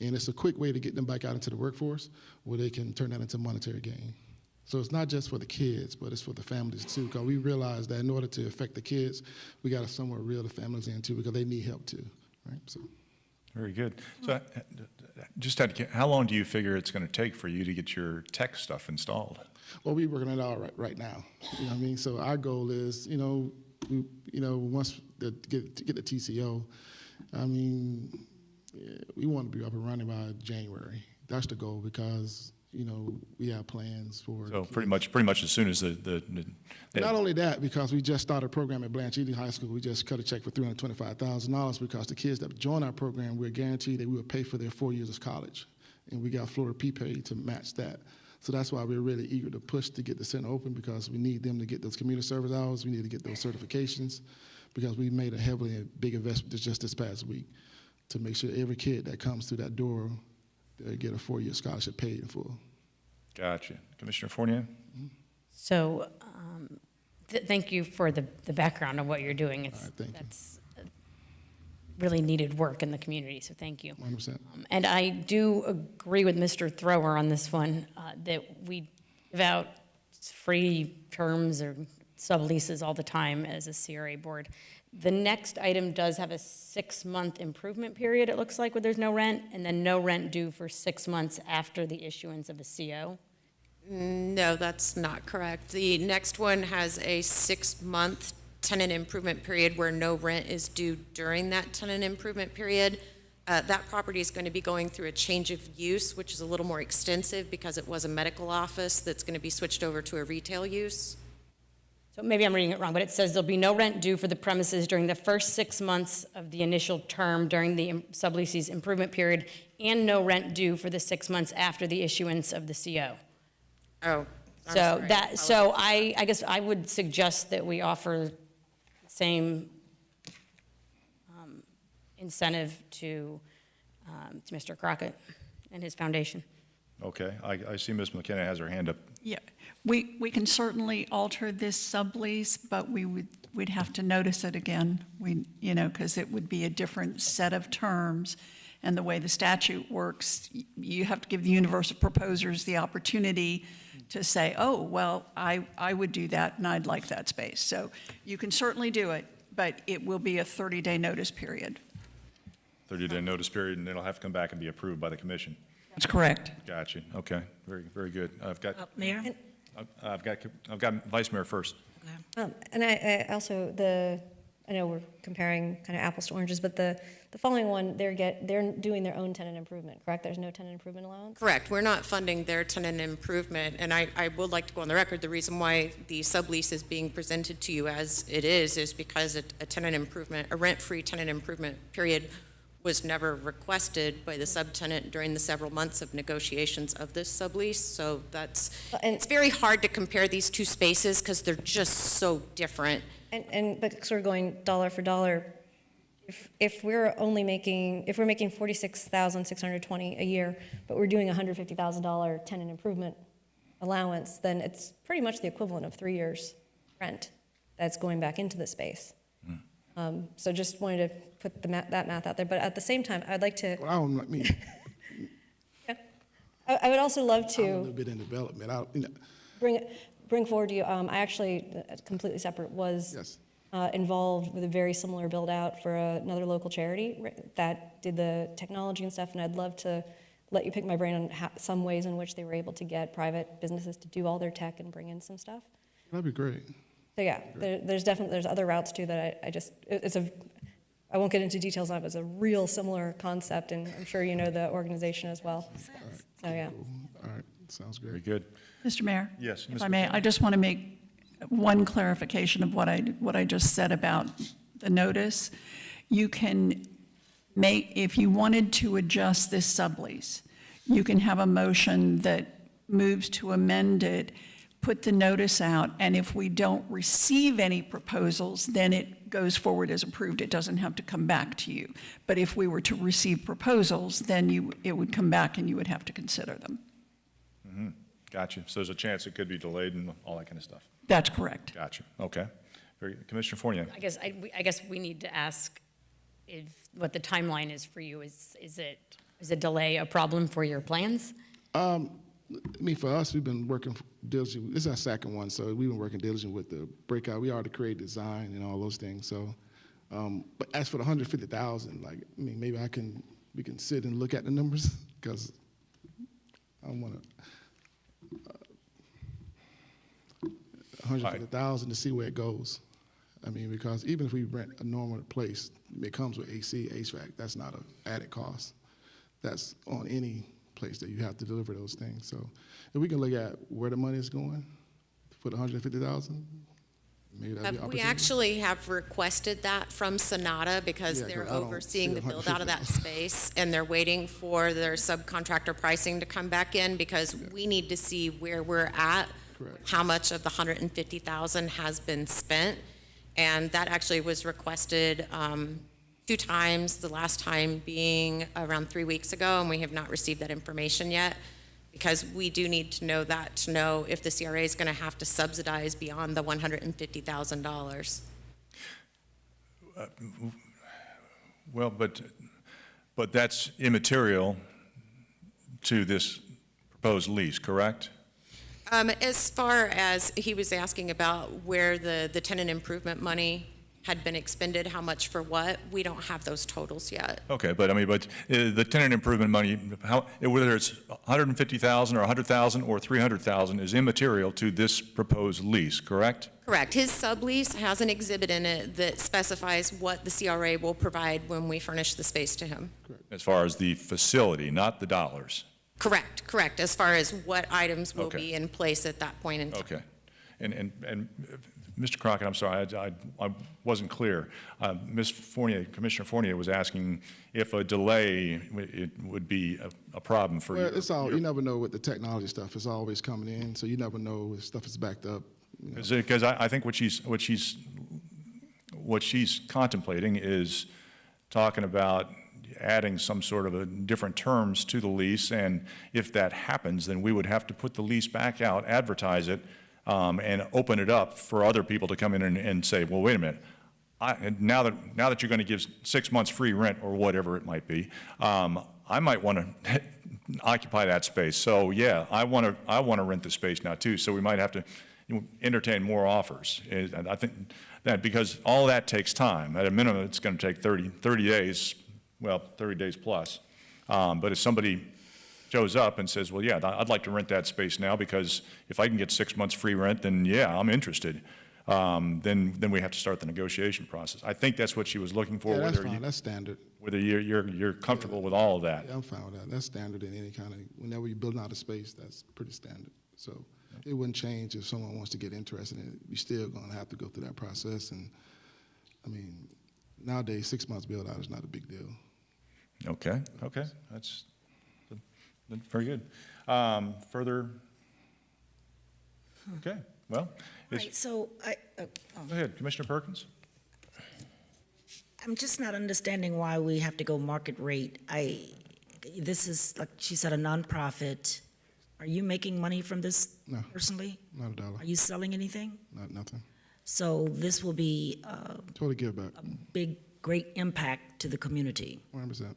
And it's a quick way to get them back out into the workforce where they can turn that into monetary gain. So it's not just for the kids, but it's for the families too, because we realize that in order to affect the kids, we got to somewhat reel the families in too, because they need help too, right? So. Very good. So just how long do you figure it's going to take for you to get your tech stuff installed? Well, we're working it out right now. You know what I mean? So our goal is, once get the TCO, I mean, we want to be up and running by January. That's the goal, because we have plans for. So pretty much as soon as Not only that, because we just started a program at Blanche Eaton High School, we just cut a check for $325,000, because the kids that join our program, we're guaranteed that we will pay for their 4 years of college, and we got Florida P-Pay to match that. So that's why we're really eager to push to get the center open, because we need them to get those community service hours, we need to get those certifications, because we made a heavily big investment just this past week to make sure every kid that comes through that door, they get a 4-year scholarship paid in full. Gotcha. Commissioner Fournier? So thank you for the background of what you're doing. All right, thank you. really needed work in the community, so thank you. 100%. And I do agree with Mr. Thrower on this one, that we give out free terms or subleases all the time as a CRA board. The next item does have a 6-month improvement period, it looks like, where there's no rent, and then no rent due for 6 months after the issuance of a CO. No, that's not correct. The next one has a 6-month tenant improvement period where no rent is due during that tenant improvement period. That property is going to be going through a change of use, which is a little more extensive because it was a medical office that's going to be switched over to a retail use. So maybe I'm reading it wrong, but it says there'll be no rent due for the premises during the first 6 months of the initial term during the sublease's improvement period, and no rent due for the 6 months after the issuance of the CO. Oh, I'm So sorry. that, so I guess I would suggest that we offer the same incentive to Mr. Crockett and his foundation. Okay, I see Ms. McKenna has her hand up. Yeah, we can certainly alter this sublease, but we'd have to notice it again. Because it would be a different set of terms. And the way the statute works, you have to give the universe of proposers the opportunity to say, oh, well, I would do that and I'd like that space. So you can certainly do it, but it will be a 30-day notice period. 30-day notice period, and it'll have to come back and be approved by the commission. That's correct. Gotcha. Okay. Very, very good. I've got Mayor? Vice Mayor first. And I also, I know we're comparing kind of apples to oranges, but the following one, they're doing their own tenant improvement, correct? There's no tenant improvement allowance? Correct. We're not funding their tenant improvement, and I would like to go on the record, the reason why the sublease is being presented to you as it is because a tenant improvement, a rent-free tenant improvement period was never requested by the subtenant during the several months of negotiations of this sublease. So it's very hard to compare these two spaces because they're just so different. But sort of going dollar for dollar, if we're making $46,620 a year, but we're doing $150,000 tenant improvement allowance, then it's pretty much the equivalent of 3 years rent that's going back into the space. So just wanted to put that math out there. But at the same time, I'd like to. Well, I don't like me. Yeah. I would also love I'm a to little bit in development. bring forward to you. I actually, completely separate, was Yes. involved with a very similar build out for another local charity that did the technology and stuff. And I'd love to let you pick my brain on some ways in which they were able to get private businesses to do all their tech and bring in some stuff. That'd be great. So yeah, there's other routes too that I won't get into details on it, but it's a real similar concept, and I'm sure you know the organization as well. So yeah. Cool. All right, sounds Very great. good. Mr. Mayor? Yes, If Ms. I may, McKenna. I just want to make one clarification of what I just said about the notice. You can make, if you wanted to adjust this sublease, you can have a motion that moves to amend it, put the notice out, and if we don't receive any proposals, then it goes forward as approved. It doesn't have to come back to you. But if we were to receive proposals, then it would come back and you would have to consider them. Gotcha. So there's a chance it could be delayed and all that kind of stuff. That's correct. Gotcha. Okay. Very good. Commissioner Fournier. I guess we need to ask what the timeline is for you. Is a delay a problem for your plans? For us, we've been working diligently. This is our second one, so we've been working diligently with the breakout. We already created design and all those things. So, but as for the 150,000, maybe we can sit and look at the numbers because I don't want to. 150,000 to see where it goes. Because even if we rent a normal place, it comes with AC, HVAC. That's not an added cost. That's on any place that you have to deliver those things. So if we can look at where the money is going for the 150,000, maybe that'd be an We opportunity. actually have requested that from Sonata because Yeah, 'cause they're I don't overseeing see the build out of that 150,000. space, and they're waiting for their subcontractor pricing to come back in because we need to see where we're at, Correct. how much of the 150,000 has been spent, and that actually was requested 2 times, the last time being around 3 weeks ago, and we have not received that information yet because we do need to know that to know if the CRA is going to have to subsidize beyond the $150,000. Well, but that's immaterial to this proposed lease, correct? As far as he was asking about where the tenant improvement money had been expended, how much for what, we don't have those totals yet. Okay, but the tenant improvement money, whether it's 150,000 or 100,000 or 300,000 is immaterial to this proposed lease, correct? Correct. His sublease has an exhibit in it that specifies what the CRA will provide when we furnish the space to him. As far as the facility, not the dollars. Correct, as far as what items will Okay. be in place at that point in time. Okay. And Mr. Crockett, I'm sorry, I wasn't clear. Ms. Fournier, Commissioner Fournier was asking if a delay it would be a problem for you. Well, it's all, you never know with the technology stuff, it's always coming in, so you never know if stuff is backed up. You know. Because I think what she's contemplating is talking about adding some sort of a different terms to the lease, and if that happens, then we would have to put the lease back out, advertise it, and open it up for other people to come in and say, well, wait a minute, now that you're going to give 6 months free rent or whatever it might be, I might want to occupy that space. So yeah, I want to rent the space now too. So we might have to entertain more offers. And I think that because all that takes time. At a minimum, it's going to take 30 days. Well, 30 days plus. But if somebody shows up and says, well, yeah, I'd like to rent that space now because if I can get 6 months free rent, then yeah, I'm interested. Then we have to start the negotiation process. I think that's what she was looking for. Yeah, that's fine, that's standard. Whether you're comfortable with all of that. Yeah, I'm fine with that. That's standard in any kind of, whenever you're building out a space, that's pretty standard. So it wouldn't change if someone wants to get interested in it. You're still going to have to go through that process. And I mean, nowadays, 6 months build out is not a big deal. Okay, that's very good. Further? Okay, well. Right, so Go ahead, Commissioner Perkins. I'm just not understanding why we have to go market rate. This is, like she said, a nonprofit. Are you making money from this No. personally? Not a dollar. Are you selling anything? Nothing. So this will be Totally give back. a big, great impact to the community. 100%.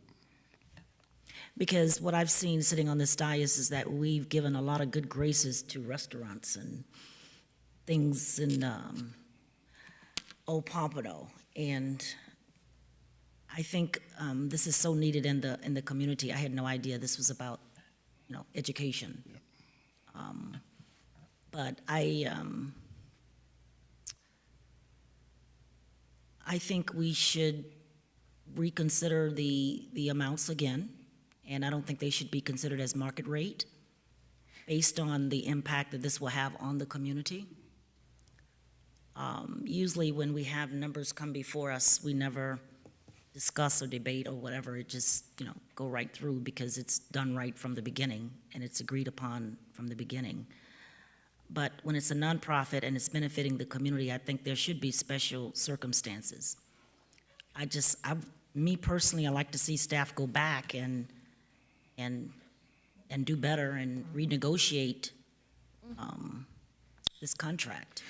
Because what I've seen sitting on this dais is that we've given a lot of good graces to restaurants and things in Old Pompano. And I think this is so needed in the community. I had no idea this was about, education. Yeah. But I think we should reconsider the amounts again, and I don't think they should be considered as market rate based on the impact that this will have on the community. Usually when we have numbers come before us, we never discuss or debate or whatever. It just, go right through because it's done right from the beginning and it's agreed upon from the beginning. But when it's a nonprofit and it's benefiting the community, I think there should be special circumstances. Me personally, I like to see staff go back and do better and renegotiate this contract.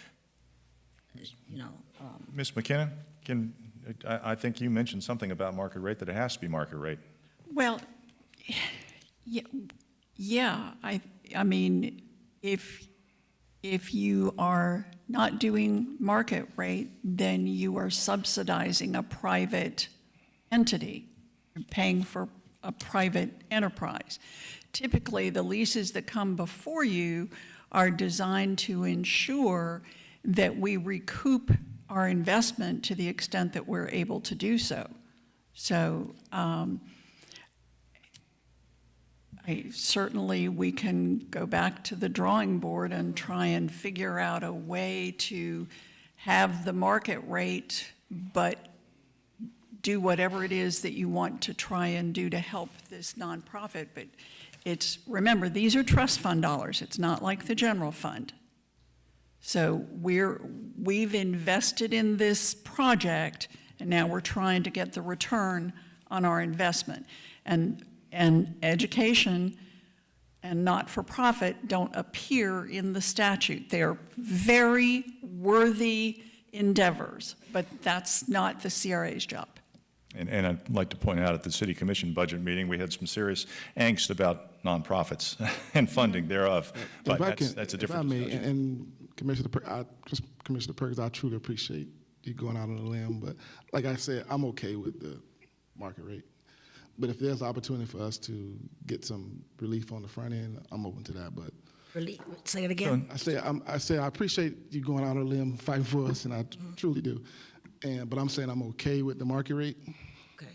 Ms. McKenna, I think you mentioned something about market rate, that it has to be market rate. Well, yeah. I mean, if you are not doing market rate, then you are subsidizing a private entity. You're paying for a private enterprise. Typically, the leases that come before you are designed to ensure that we recoup our investment to the extent that we're able to do so. So certainly we can go back to the drawing board and try and figure out a way to have the market rate, but do whatever it is that you want to try and do to help this nonprofit. But remember, these are trust fund dollars. It's not like the general fund. So we've invested in this project, and now we're trying to get the return on our investment. And education and not-for-profit don't appear in the statute. They are very worthy endeavors, but that's not the CRA's job. And I'd like to point out at the City Commission budget meeting, we had some serious angst about nonprofits and funding thereof. But that's a different If I may, discussion. and Commissioner Perkins, I truly appreciate you going out on a limb, but like I said, I'm okay with the market rate. But if there's opportunity for us to get some relief on the front end, I'm open to that, but. Say it again. I say I appreciate you going out on a limb, fighting for us, and I truly do. But I'm saying I'm okay with the market rate. Okay.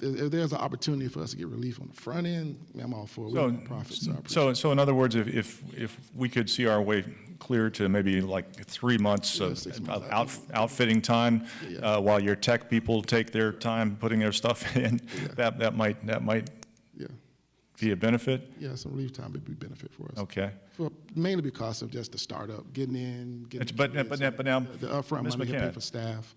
If there's an opportunity for us to get relief on the front end, I'm all for it. We're nonprofits, so I appreciate So in other words, if we could see our way clear to maybe like 3 months Yeah, of 6 months. outfitting time, Yeah. while your tech people take their time putting their stuff in, Yeah. that might Yeah, be a benefit? yeah, some relief time would be a benefit for us. Okay. Mainly because of just the startup, getting in, getting. But now, the upfront Ms. money to pay McKenna, for staff.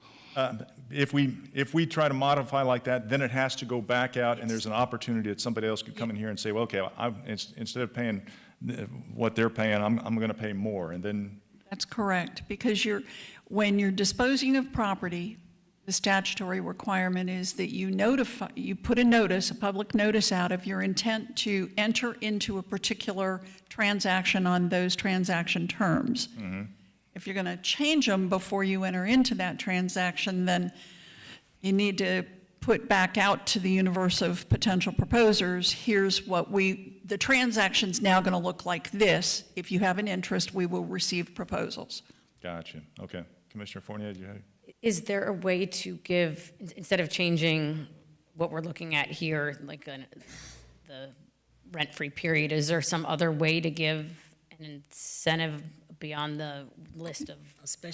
If we try to modify like that, then it has to go back out, and there's an opportunity that somebody else could come in here and say, well, okay, instead of paying what they're paying, I'm going to pay more, and then. That's correct, because when you're disposing of property, the statutory requirement is that you put a public notice out of your intent to enter into a particular transaction on those transaction terms. Mm-hmm. If you're going to change them before you enter into that transaction, then you need to put back out to the universe of potential proposers, here's what the transaction's now going to look like this. If you have an interest, we will receive proposals. Gotcha. Okay. Commissioner Fournier, do you have? Is there a way to give, instead of changing what we're looking at here, like the rent-free period, is there some other way to give an incentive beyond the list of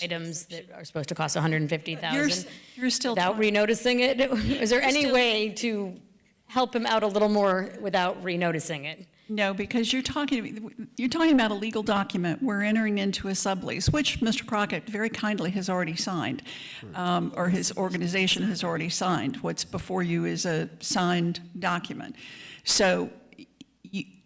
items that are supposed to cost $150,000? You're still without renoticing it? Is there any way to help him out a little more without renoticing it? No, because you're talking about a legal document. We're entering into a sublease, which Mr. Crockett very kindly has already signed, or his organization has already signed. What's before you is a signed document. So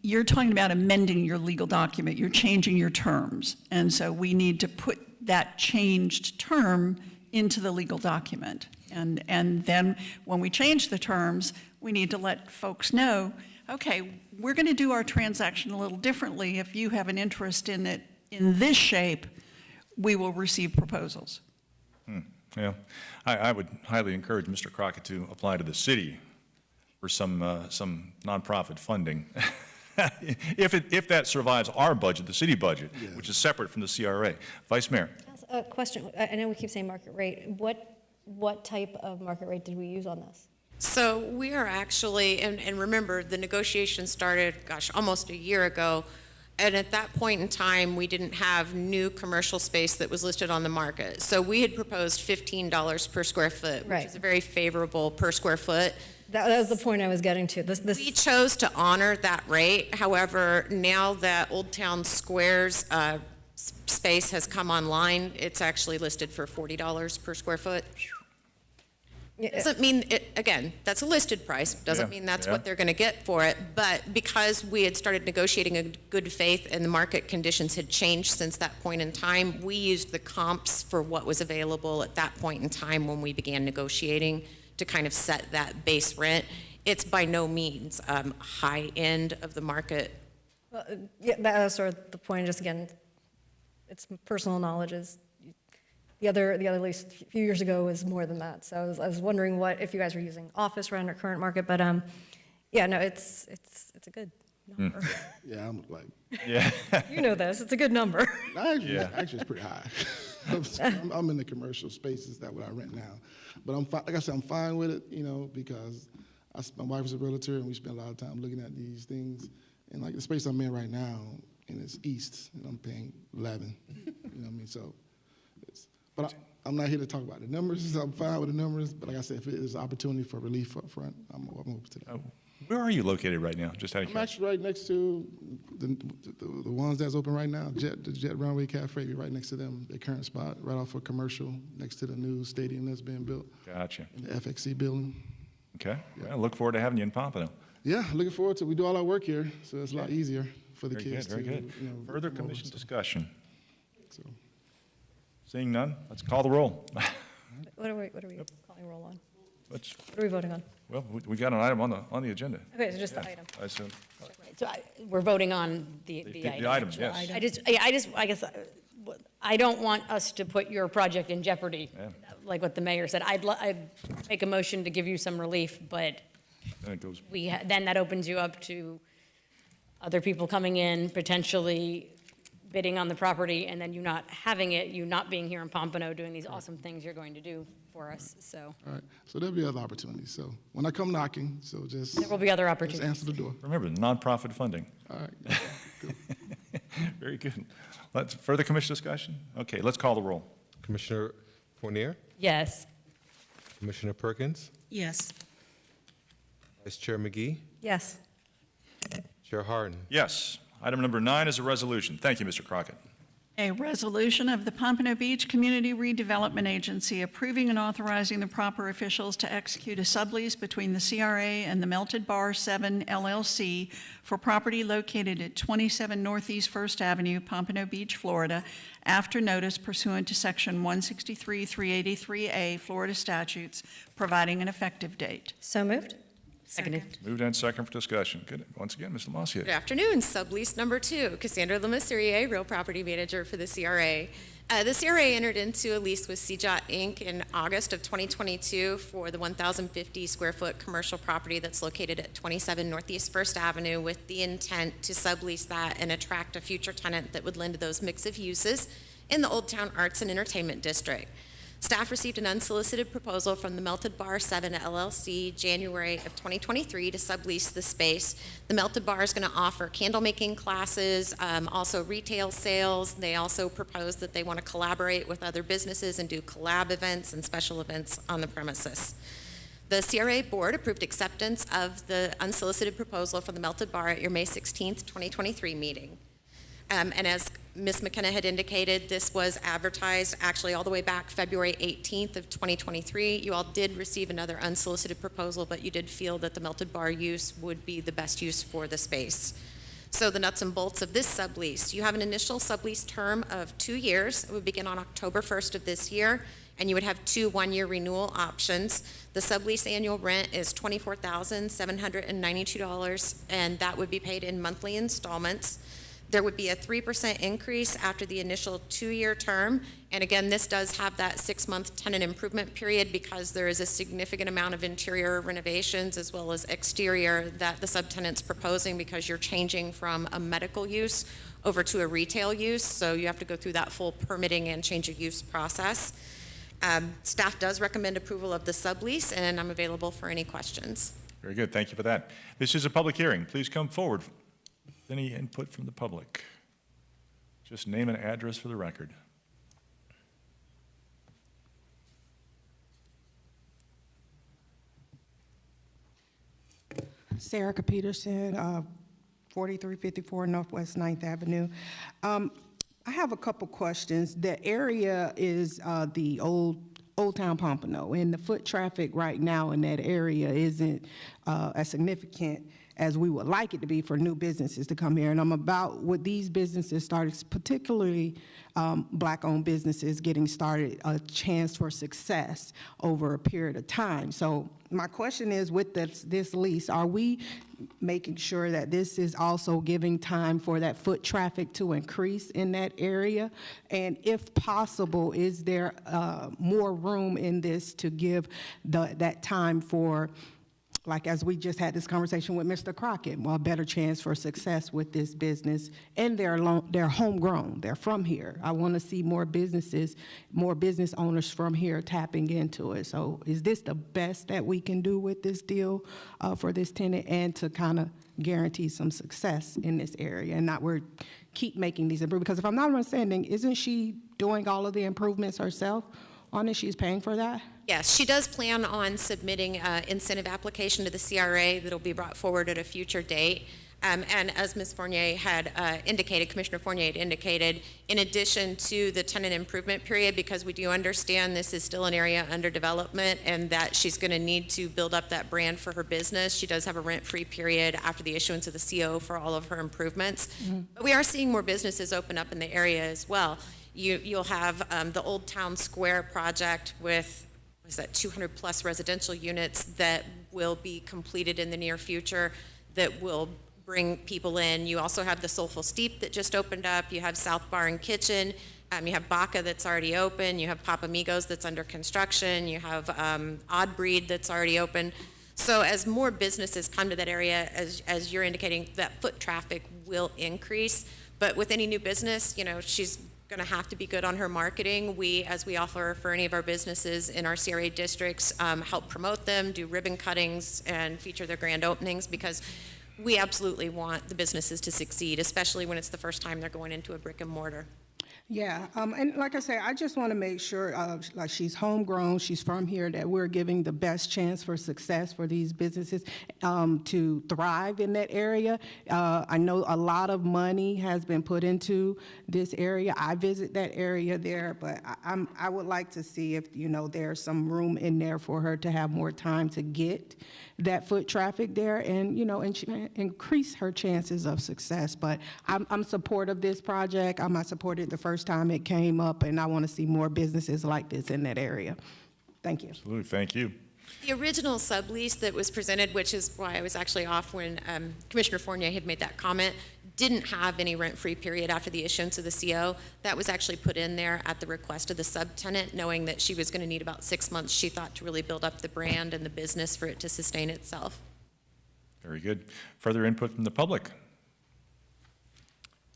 you're talking about amending your legal document. You're changing your terms. And so we need to put that changed term into the legal document. And then when we change the terms, we need to let folks know, okay, we're going to do our transaction a little differently. If you have an interest in it in this shape, we will receive proposals. Yeah, I would highly encourage Mr. Crockett to apply to the city for some nonprofit funding. If that survives our budget, the city budget, which is separate from the CRA. Vice Mayor. A question, I know we keep saying market rate. What type of market rate did we use on this? So we are actually, and remember, the negotiation started, almost a year ago. And at that point in time, we didn't have new commercial space that was listed on the market. So we had proposed $15 per square foot, which is a very favorable per square foot. That was the point I was getting to. We chose to honor that rate. However, now that Old Town Square's space has come online, it's actually listed for $40 per square foot. Doesn't mean, again, that's a listed price. Doesn't mean that's what they're going to get for it. But because we had started negotiating in good faith and the market conditions had changed since that point in time, we used the comps for what was available at that point in time when we began negotiating to kind of set that base rent. It's by no means high end of the market. Well, yeah, that was sort of the point. Just again, it's personal knowledge. Is the other lease a few years ago was more than that. So I was wondering if you guys were using office rent or current market. But yeah, no, it's a good number. Yeah, I'm like. Yeah. You know this. It's a good number. Actually, it's pretty high. I'm in the commercial spaces. That's what I rent now. But like I said, I'm fine with it, because my wife is a realtor, and we spend a lot of time looking at these things. And like the space I'm in right now, and it's east, and I'm paying 11. You know what I mean? So, but I'm not here to talk about the numbers. I'm fine with the numbers. But like I said, if there's an opportunity for relief up front, I'm open to that. Where are you located right now? Just out of I'm curiosity. actually right next to the ones that's open right now. The Jet Runway Cafe, we're right next to them. Their current spot, right off of Commercial, next to the new stadium that's being built. Gotcha. In the FXC building. Okay. Yeah. I look forward to having you in Pompano. Yeah, looking forward to it. We do all our work here, so it's a lot easier for the Very kids good, very to. good. come Further over, commission so. discussion. So. Seeing none, let's call the roll. What are we calling roll on? Let's, What are we voting on? well, we got an item on the agenda. Okay, so just the item. I assume. So we're voting on the The item. item, yes. I guess, I don't want us to put your project in jeopardy, Yeah. like what the mayor said. I'd make a motion to give you some relief, but Then it goes, then that opens you up to other people coming in, potentially bidding on the property, and then you not having it, you not being here in Pompano doing these awesome things you're going to do for us, so. All right, so there'll be other opportunities. So when I come knocking, so just, There will be other just opportunities. answer the door. remember, nonprofit funding. All right. Very good. Further commission discussion? Okay, let's call the roll. Commissioner Fournier, Yes. Commissioner Perkins, Yes. Vice Chair McGee, Yes. Chair Harden. Yes. Item number 9 is a resolution. Thank you, Mr. Crockett. A resolution of the Pompano Beach Community Redevelopment Agency approving and authorizing the proper officials to execute a sublease between the CRA and the Melted Bar 7 LLC for property located at 27 Northeast First Avenue, Pompano Beach, Florida, after notice pursuant to Section 163-383A Florida statutes, providing an effective date. So moved? Seconded. Moved and second for discussion. Good. Once again, Ms. Lamassier. Good afternoon. Sublease number 2, Cassandra Lemessurier, real property manager for the CRA. The CRA entered into a lease with CJOT Inc. in August of 2022 for the 1,050 square foot commercial property that's located at 27 Northeast First Avenue with the intent to sublease that and attract a future tenant that would lend to those mix of uses in the Old Town Arts and Entertainment District. Staff received an unsolicited proposal from the Melted Bar 7 LLC January of 2023 to sublease the space. The Melted Bar is going to offer candle making classes, also retail sales. They also propose that they want to collaborate with other businesses and do collab events and special events on the premises. The CRA board approved acceptance of the unsolicited proposal from the Melted Bar at your May 16th, 2023 meeting. And as Ms. McKenna had indicated, this was advertised actually all the way back February 18th of 2023. You all did receive another unsolicited proposal, but you did feel that the Melted Bar use would be the best use for the space. So the nuts and bolts of this sublease, you have an initial sublease term of 2 years. It would begin on October 1st of this year, and you would have 2 one-year renewal options. The sublease annual rent is $24,792, and that would be paid in monthly installments. There would be a 3% increase after the initial 2-year term. And again, this does have that 6-month tenant improvement period because there is a significant amount of interior renovations as well as exterior that the subtenant's proposing because you're changing from a medical use over to a retail use. So you have to go through that full permitting and change of use process. Staff does recommend approval of the sublease, and I'm available for any questions. Very good. Thank you for that. This is a public hearing. Please come forward. Any input from the public? Just name and address for the record. Sarah Peterson, 4354 Northwest 9th Avenue. I have a couple questions. The area is the Old Town Pompano, and the foot traffic right now in that area isn't as significant as we would like it to be for new businesses to come here. And I'm about, with these businesses started, particularly Black-owned businesses getting started, a chance for success over a period of time. So my question is, with this lease, are we making sure that this is also giving time for that foot traffic to increase in that area? And if possible, is there more room in this to give that time for, like as we just had this conversation with Mr. Crockett, well, a better chance for success with this business, and they're homegrown, they're from here. I want to see more business owners from here tapping into it. So is this the best that we can do with this deal for this tenant, and to kind of guarantee some success in this area, and not keep making these improvements? Because if I'm not understanding, isn't she doing all of the improvements herself on it? She's paying for that? Yes, she does plan on submitting an incentive application to the CRA that'll be brought forward at a future date. And as Ms. Fournier had indicated, Commissioner Fournier had indicated, in addition to the tenant improvement period, because we do understand this is still an area under development and that she's going to need to build up that brand for her business, she does have a rent-free period after the issuance of the CO for all of her improvements. Mm-hmm. But we are seeing more businesses open up in the area as well. You'll have the Old Town Square project with was that 200-plus residential units that will be completed in the near future that will bring people in. You also have the Soulful Steep that just opened up. You have South Bar and Kitchen. You have Baca that's already open. You have Papamigos that's under construction. You have Odd Breed that's already open. So as more businesses come to that area, as you're indicating, that foot traffic will increase. But with any new business, you know, she's going to have to be good on her marketing. We, as we offer for any of our businesses in our CRA districts, help promote them, do ribbon cuttings, and feature their grand openings, because we absolutely want the businesses to succeed, especially when it's the first time they're going into a brick and mortar. Yeah, and like I say, I just want to make sure, like she's homegrown, she's from here, that we're giving the best chance for success for these businesses to thrive in that area. I know a lot of money has been put into this area. I visit that area there, but I would like to see if, you know, there's some room in there for her to have more time to get that foot traffic there and, you know, and increase her chances of success. But I'm supportive of this project. I supported the first time it came up, and I want to see more businesses like this in that area. Thank you. Absolutely, thank you. The original sublease that was presented, which is why I was actually off when Commissioner Fournier had made that comment, didn't have any rent-free period after the issuance of the CO. That was actually put in there at the request of the subtenant, knowing that she was going to need about 6 months, she thought, to really build up the brand and the business for it to sustain itself. Very good. Further input from the public?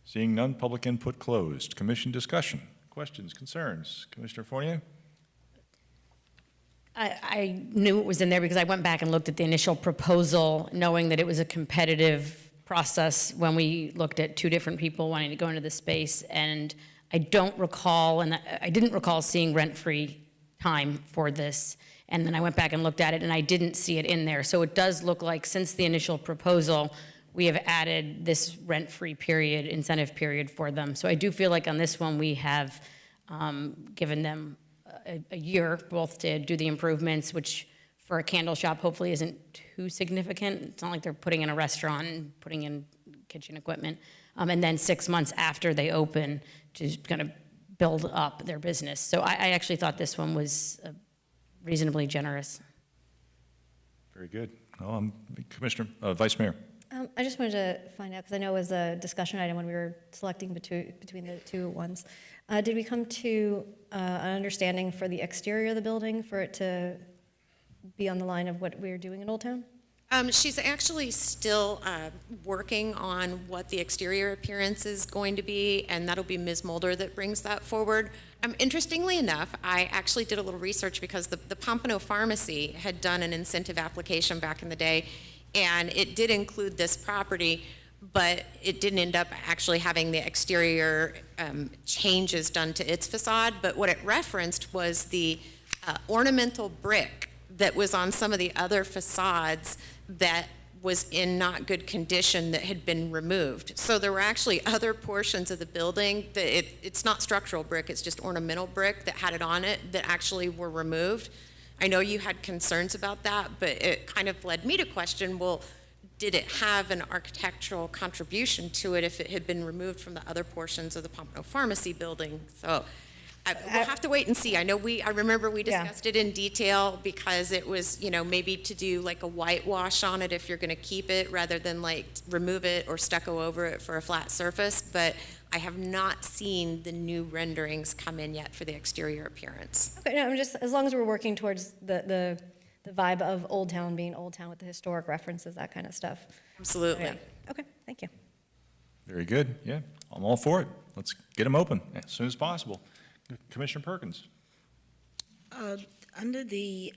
Seeing none, public input closed. Commission discussion. Questions, concerns? Commissioner Fournier? I knew it was in there because I went back and looked at the initial proposal, knowing that it was a competitive process when we looked at two different people wanting to go into the space. And I don't recall, and I didn't recall seeing rent-free time for this. And then I went back and looked at it, and I didn't see it in there. So it does look like since the initial proposal, we have added this rent-free period, incentive period for them. So I do feel like on this one, we have given them a year both to do the improvements, which for a candle shop hopefully isn't too significant. It's not like they're putting in a restaurant and putting in kitchen equipment. And then 6 months after they open to kind of build up their business. So I actually thought this one was reasonably generous. Very good. Commissioner, Vice Mayor. I just wanted to find out, because I know it was a discussion item when we were selecting between the two ones. Did we come to an understanding for the exterior of the building for it to be on the line of what we're doing in Old Town? She's actually still working on what the exterior appearance is going to be, and that'll be Ms. Mulder that brings that forward. Interestingly enough, I actually did a little research because the Pompano Pharmacy had done an incentive application back in the day, and it did include this property, but it didn't end up actually having the exterior changes done to its facade. But what it referenced was the ornamental brick that was on some of the other facades that was in not good condition that had been removed. So there were actually other portions of the building that it's not structural brick, it's just ornamental brick that had it on it that actually were removed. I know you had concerns about that, but it kind of led me to question, well, did it have an architectural contribution to it if it had been removed from the other portions of the Pompano Pharmacy building? So we'll have to wait and see. I remember we discussed it in detail because it was, maybe to do like a whitewash on it if you're going to keep it rather than like remove it or stucco over it for a flat surface. But I have not seen the new renderings come in yet for the exterior appearance. Okay, no, I'm just, as long as we're working towards the vibe of Old Town being Old Town with the historic references, that kind of stuff. Absolutely. Yeah. Okay, thank you. Very good. Yeah, I'm all for it. Let's get them open as soon as possible. Commissioner Perkins. Under the,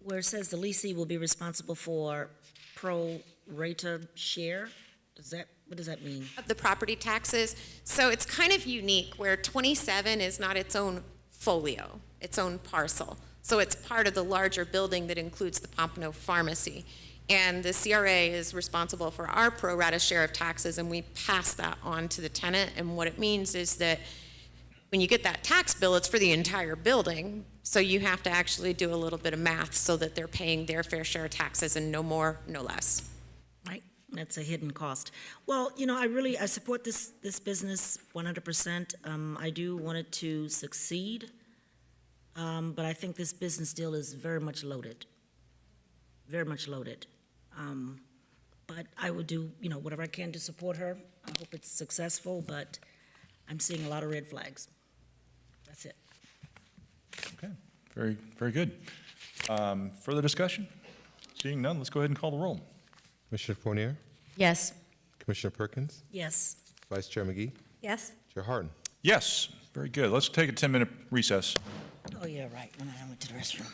where it says the leasing will be responsible for pro rata share, what does that mean? Of the property taxes. So it's kind of unique where 27 is not its own folio, its own parcel. So it's part of the larger building that includes the Pompano Pharmacy. And the CRA is responsible for our pro rata share of taxes, and we pass that on to the tenant. And what it means is that when you get that tax bill, it's for the entire building. So you have to actually do a little bit of math so that they're paying their fair share of taxes and no more, no less. Right, That's a hidden cost. Well, I support this business 100%. I do want it to succeed, but I think this business deal is very much loaded, very much loaded. But I would do, whatever I can to support her. I hope it's successful, but I'm seeing a lot of red flags. That's it. Okay, very, very good. Further discussion? Seeing none, let's go ahead and call the roll. Commissioner Fournier, Yes. Commissioner Perkins, Yes. Vice Chair McGee, Yes? Chair Harden. Yes, very good. Let's take a 10-minute recess. Oh, yeah, right, when I went to the restroom.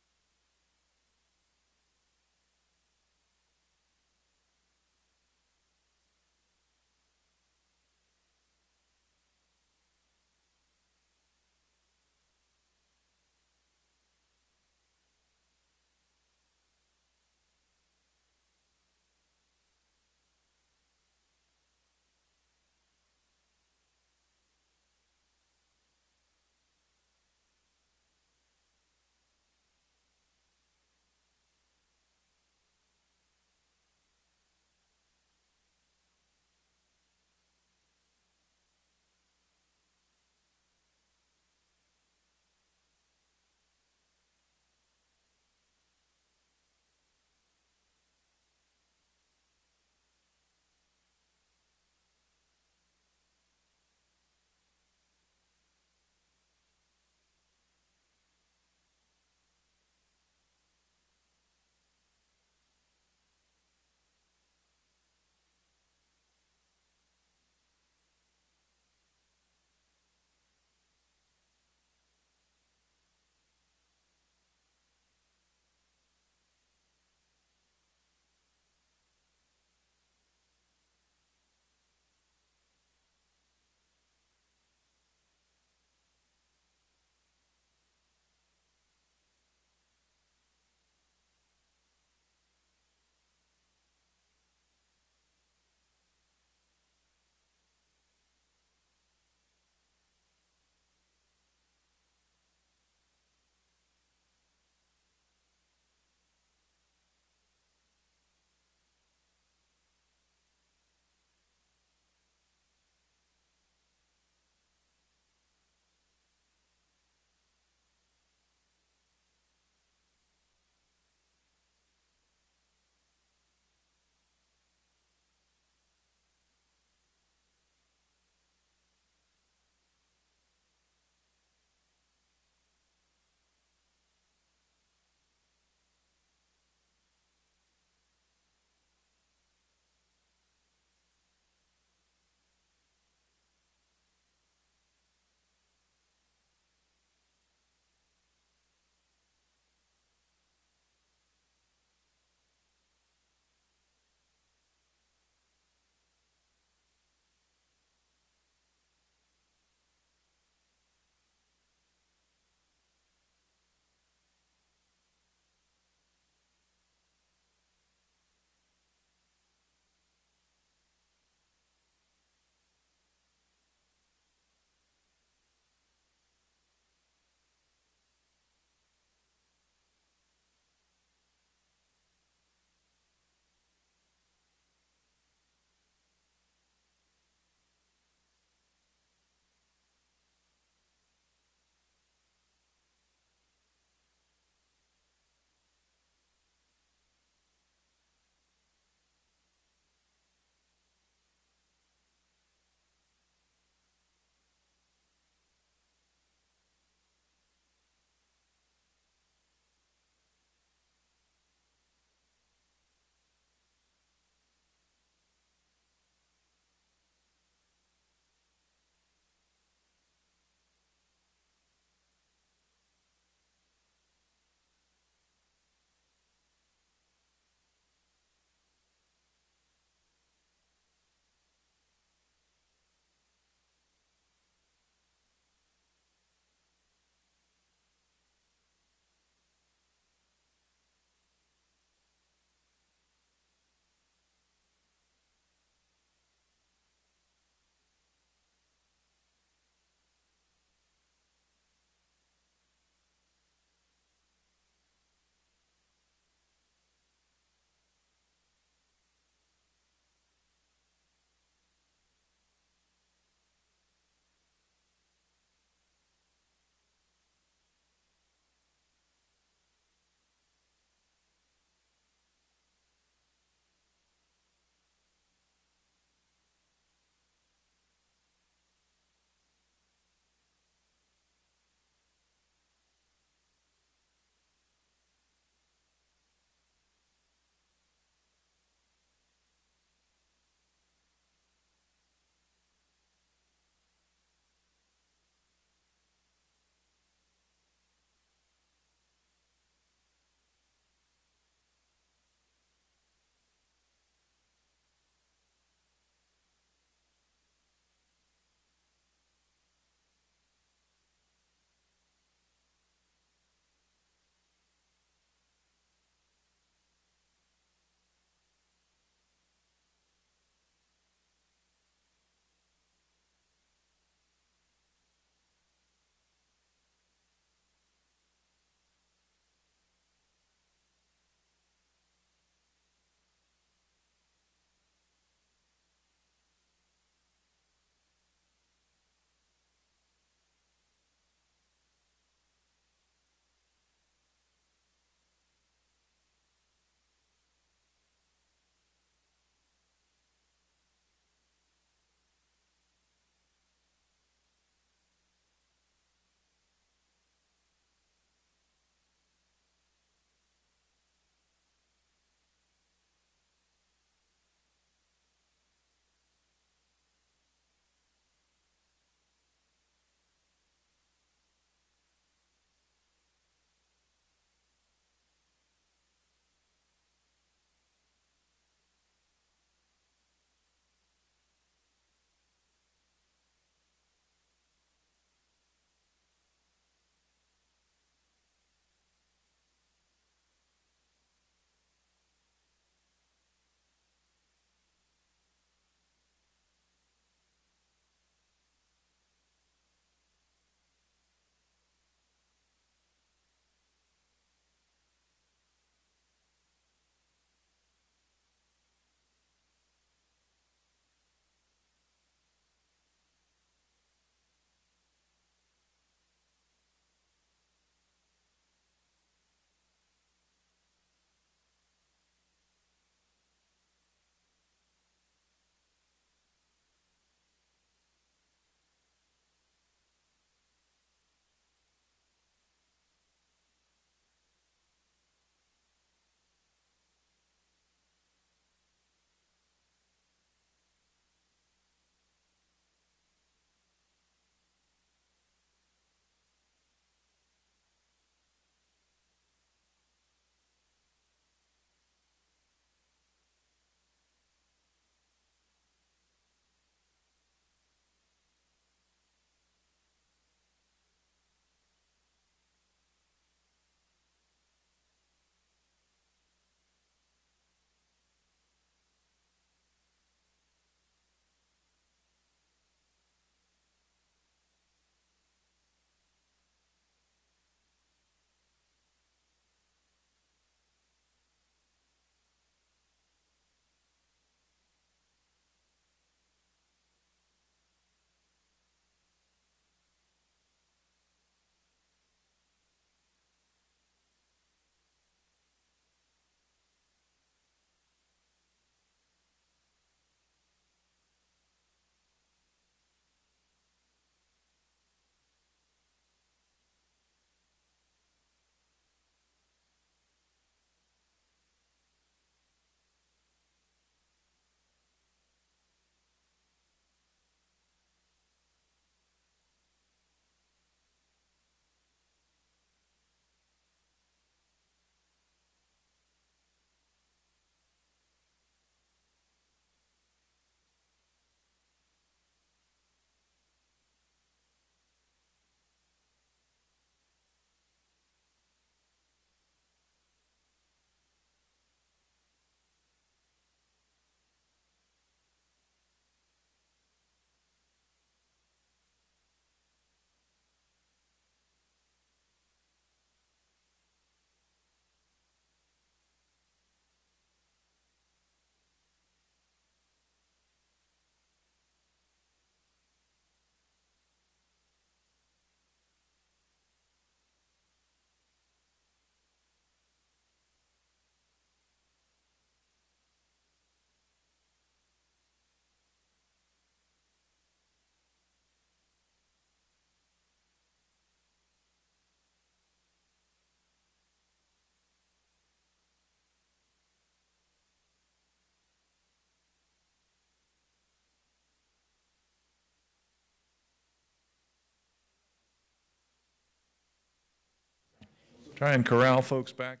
Try and corral folks back.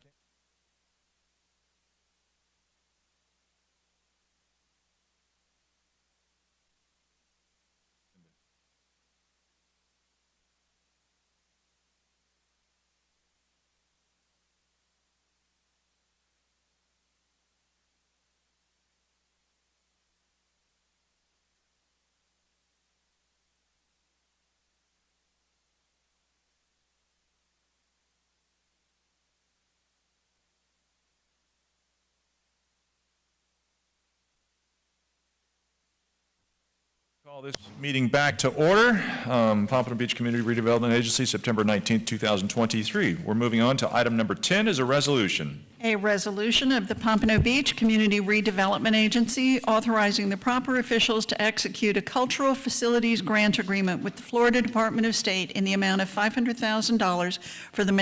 Call this meeting back to order. Pompano Beach Community Redevelopment Agency, September 19th, 2023. We're moving on to item number 10 is a resolution. A resolution of the Pompano Beach Community Redevelopment Agency authorizing the proper officials to execute a cultural facilities grant agreement with the Florida Department of State in the amount of $500,000 for the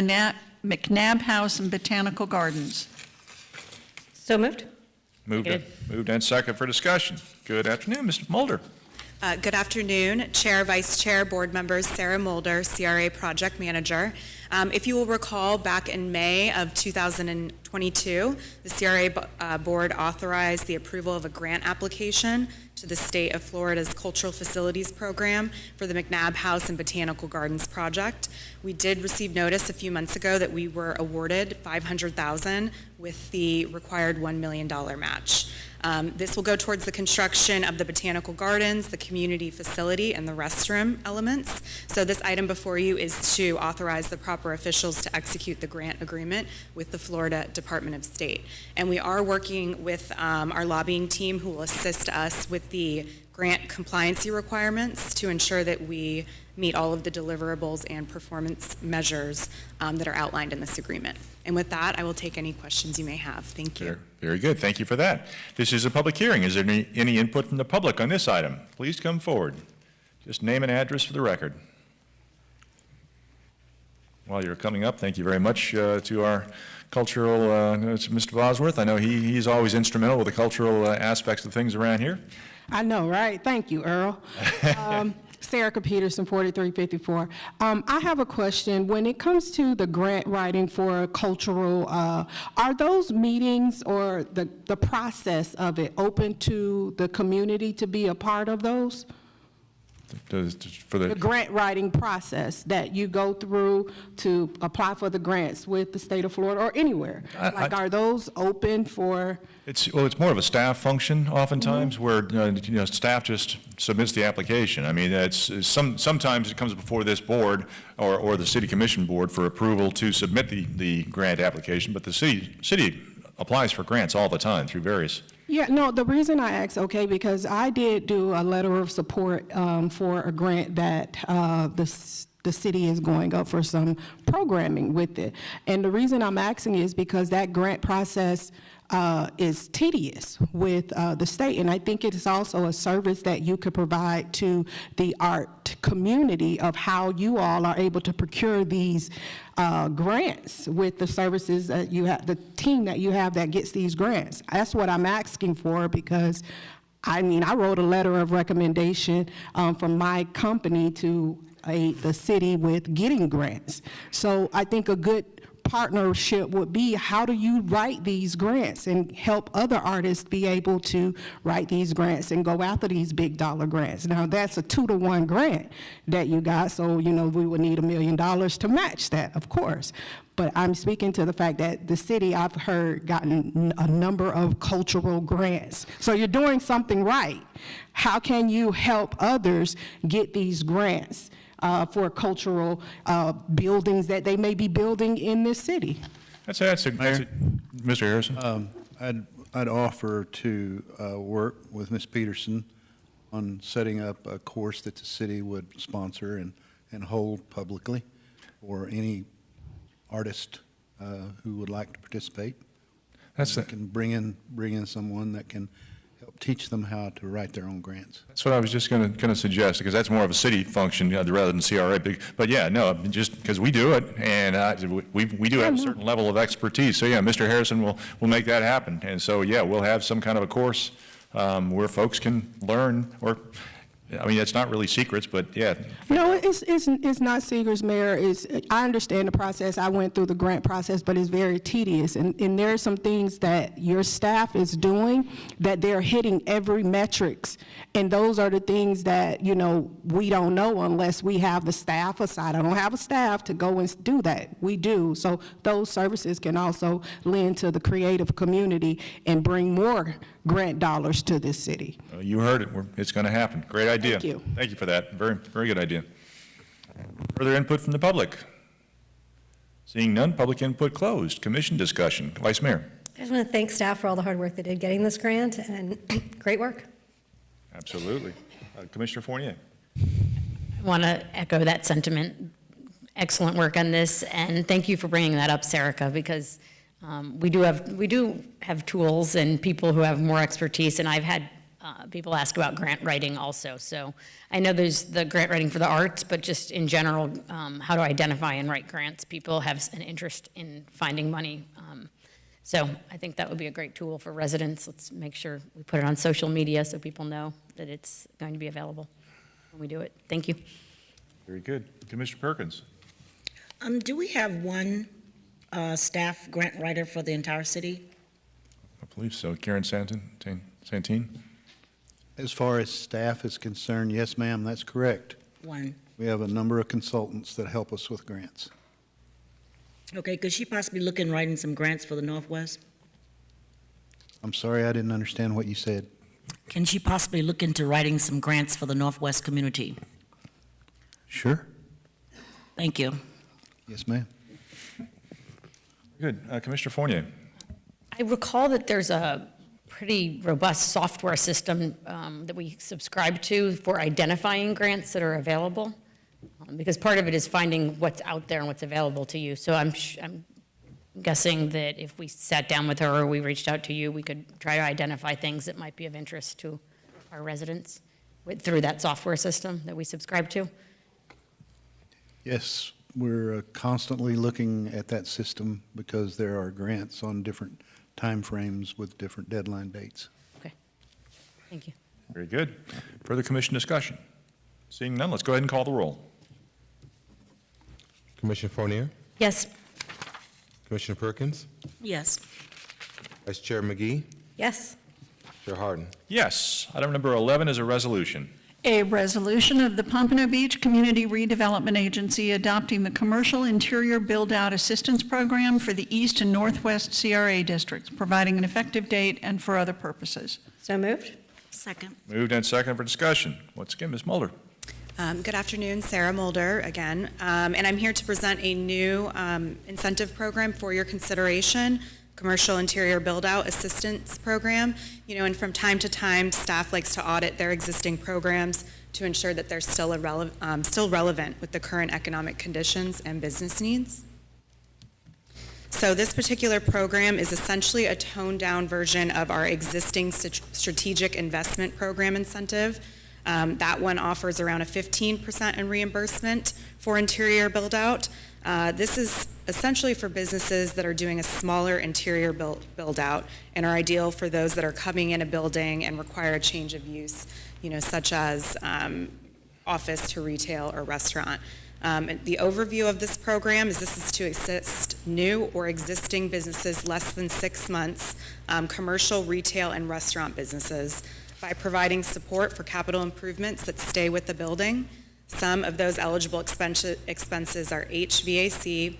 McNabb House and Botanical Gardens. So moved. Moved and second for discussion. Good afternoon, Mr. Mulder. Good afternoon, Chair, Vice Chair, Board members. Sarah Mulder, CRA Project Manager. If you will recall, back in May of 2022, the CRA Board authorized the approval of a grant application to the State of Florida's Cultural Facilities Program for the McNabb House and Botanical Gardens project. We did receive notice a few months ago that we were awarded $500,000 with the required $1 million match. This will go towards the construction of the botanical gardens, the community facility, and the restroom elements. So this item before you is to authorize the proper officials to execute the grant agreement with the Florida Department of State. And we are working with our lobbying team who will assist us with the grant compliancy requirements to ensure that we meet all of the deliverables and performance measures that are outlined in this agreement. And with that, I will take any questions you may have. Thank you. Very good. Thank you for that. This is a public hearing. Is there any input from the public on this item? Please come forward. Just name and address for the record. While you're coming up, thank you very much to our cultural, Mr. Bosworth. I know he's always instrumental with the cultural aspects of things around here. I know, right? Thank you, Earl. Sarah Peterson, 4354. I have a question. When it comes to the grant writing for cultural, are those meetings or the process of it open to the community to be a part of those? For The grant writing process that you go through to apply for the grants with the state of Florida or anywhere? Are those open for? It's more of a staff function oftentimes where, staff just submits the application. I mean, sometimes it comes before this board or the city commission board for approval to submit the grant application, but the city applies for grants all the time through various. Yeah, no, the reason I asked, because I did do a letter of support for a grant that the city is going up for some programming with it. And the reason I'm asking is because that grant process is tedious with the state, and I think it is also a service that you could provide to the art community of how you all are able to procure these grants with the services that you have, the team that you have that gets these grants. That's what I'm asking for, because I wrote a letter of recommendation from my company to the city with getting grants. So I think a good partnership would be, how do you write these grants and help other artists be able to write these grants and go after these big dollar grants? Now, that's a 2-to-1 grant that you got, so we would need $1 million to match that, of course. But I'm speaking to the fact that the city, I've heard, gotten a number of cultural grants. So you're doing something right. How can you help others get these grants for cultural buildings that they may be building in this city? That's Mr. Harrison. I'd offer to work with Ms. Peterson on setting up a course that the city would sponsor and hold publicly for any artist who would like to participate. Can bring in someone that can help teach them how to write their own grants. That's what I was just going to suggest, because that's more of a city function rather than CRA. But yeah, no, just because we do it, and we do have a certain level of expertise. So yeah, Mr. Harrison will make that happen. And so yeah, we'll have some kind of a course where folks can learn, or I mean, it's not really secrets, but yeah. No, it's not secrets, Mayor. I understand the process. I went through the grant process, but it's very tedious. And there are some things that your staff is doing that they're hitting every metrics. And those are the things that, we don't know unless we have the staff aside. I don't have a staff to go and do that. We do. So those services can also lend to the creative community and bring more grant dollars to this city. You heard it. It's going to happen. Great idea. Thank you. Thank you for that. Very, very good idea. Further input from the public? Seeing none, public input closed. Commission discussion. Vice Mayor. I just want to thank staff for all the hard work they did getting this grant, and great work. Absolutely. Commissioner Fournier. I want to echo that sentiment. Excellent work on this, and thank you for bringing that up, Sarika, because we do have tools and people who have more expertise, and I've had people ask about grant writing also. So I know there's the grant writing for the arts, but just in general, how to identify and write grants. People have an interest in finding money. So I think that would be a great tool for residents. Let's make sure we put it on social media so people know that it's going to be available when we do it. Thank you. Very good. Commissioner Perkins. Do we have one staff grant writer for the entire city? I believe so. Karen Santine? As far as staff is concerned, yes, ma'am, that's correct. One. We have a number of consultants that help us with grants. Okay, could she possibly look in writing some grants for the Northwest? I'm sorry, I didn't understand what you said. Can she possibly look into writing some grants for the Northwest community? Sure. Thank you. Yes, ma'am. Good. Commissioner Fournier. I recall that there's a pretty robust software system that we subscribe to for identifying grants that are available, because part of it is finding what's out there and what's available to you. So I'm guessing that if we sat down with her or we reached out to you, we could try to identify things that might be of interest to our residents through that software system that we subscribe to. Yes, we're constantly looking at that system because there are grants on different timeframes with different deadline dates. Okay. Thank you. Very good. Further commission discussion? Seeing none, let's go ahead and call the roll. Commissioner Fournier, Yes. Commissioner Perkins, Yes. Vice Chair McGee, Yes. Chair Harden. Yes. Item number 11 is a resolution. A resolution of the Pompano Beach Community Redevelopment Agency adopting the Commercial Interior Build-Out Assistance Program for the East and Northwest CRA districts, providing an effective date and for other purposes. So moved. Second. Moved and second for discussion. Once again, Ms. Mulder. Good afternoon, Sarah Mulder again, and I'm here to present a new incentive program for your consideration, Commercial Interior Build-Out Assistance Program. And from time to time, staff likes to audit their existing programs to ensure that they're still relevant with the current economic conditions and business needs. So this particular program is essentially a toned-down version of our existing strategic investment program incentive. That one offers around a 15% in reimbursement for interior build-out. This is essentially for businesses that are doing a smaller interior build-out and are ideal for those that are coming in a building and require a change of use, such as office to retail or restaurant. The overview of this program is this is to assist new or existing businesses less than 6 months, commercial, retail, and restaurant businesses, by providing support for capital improvements that stay with the building. Some of those eligible expenses are HVAC,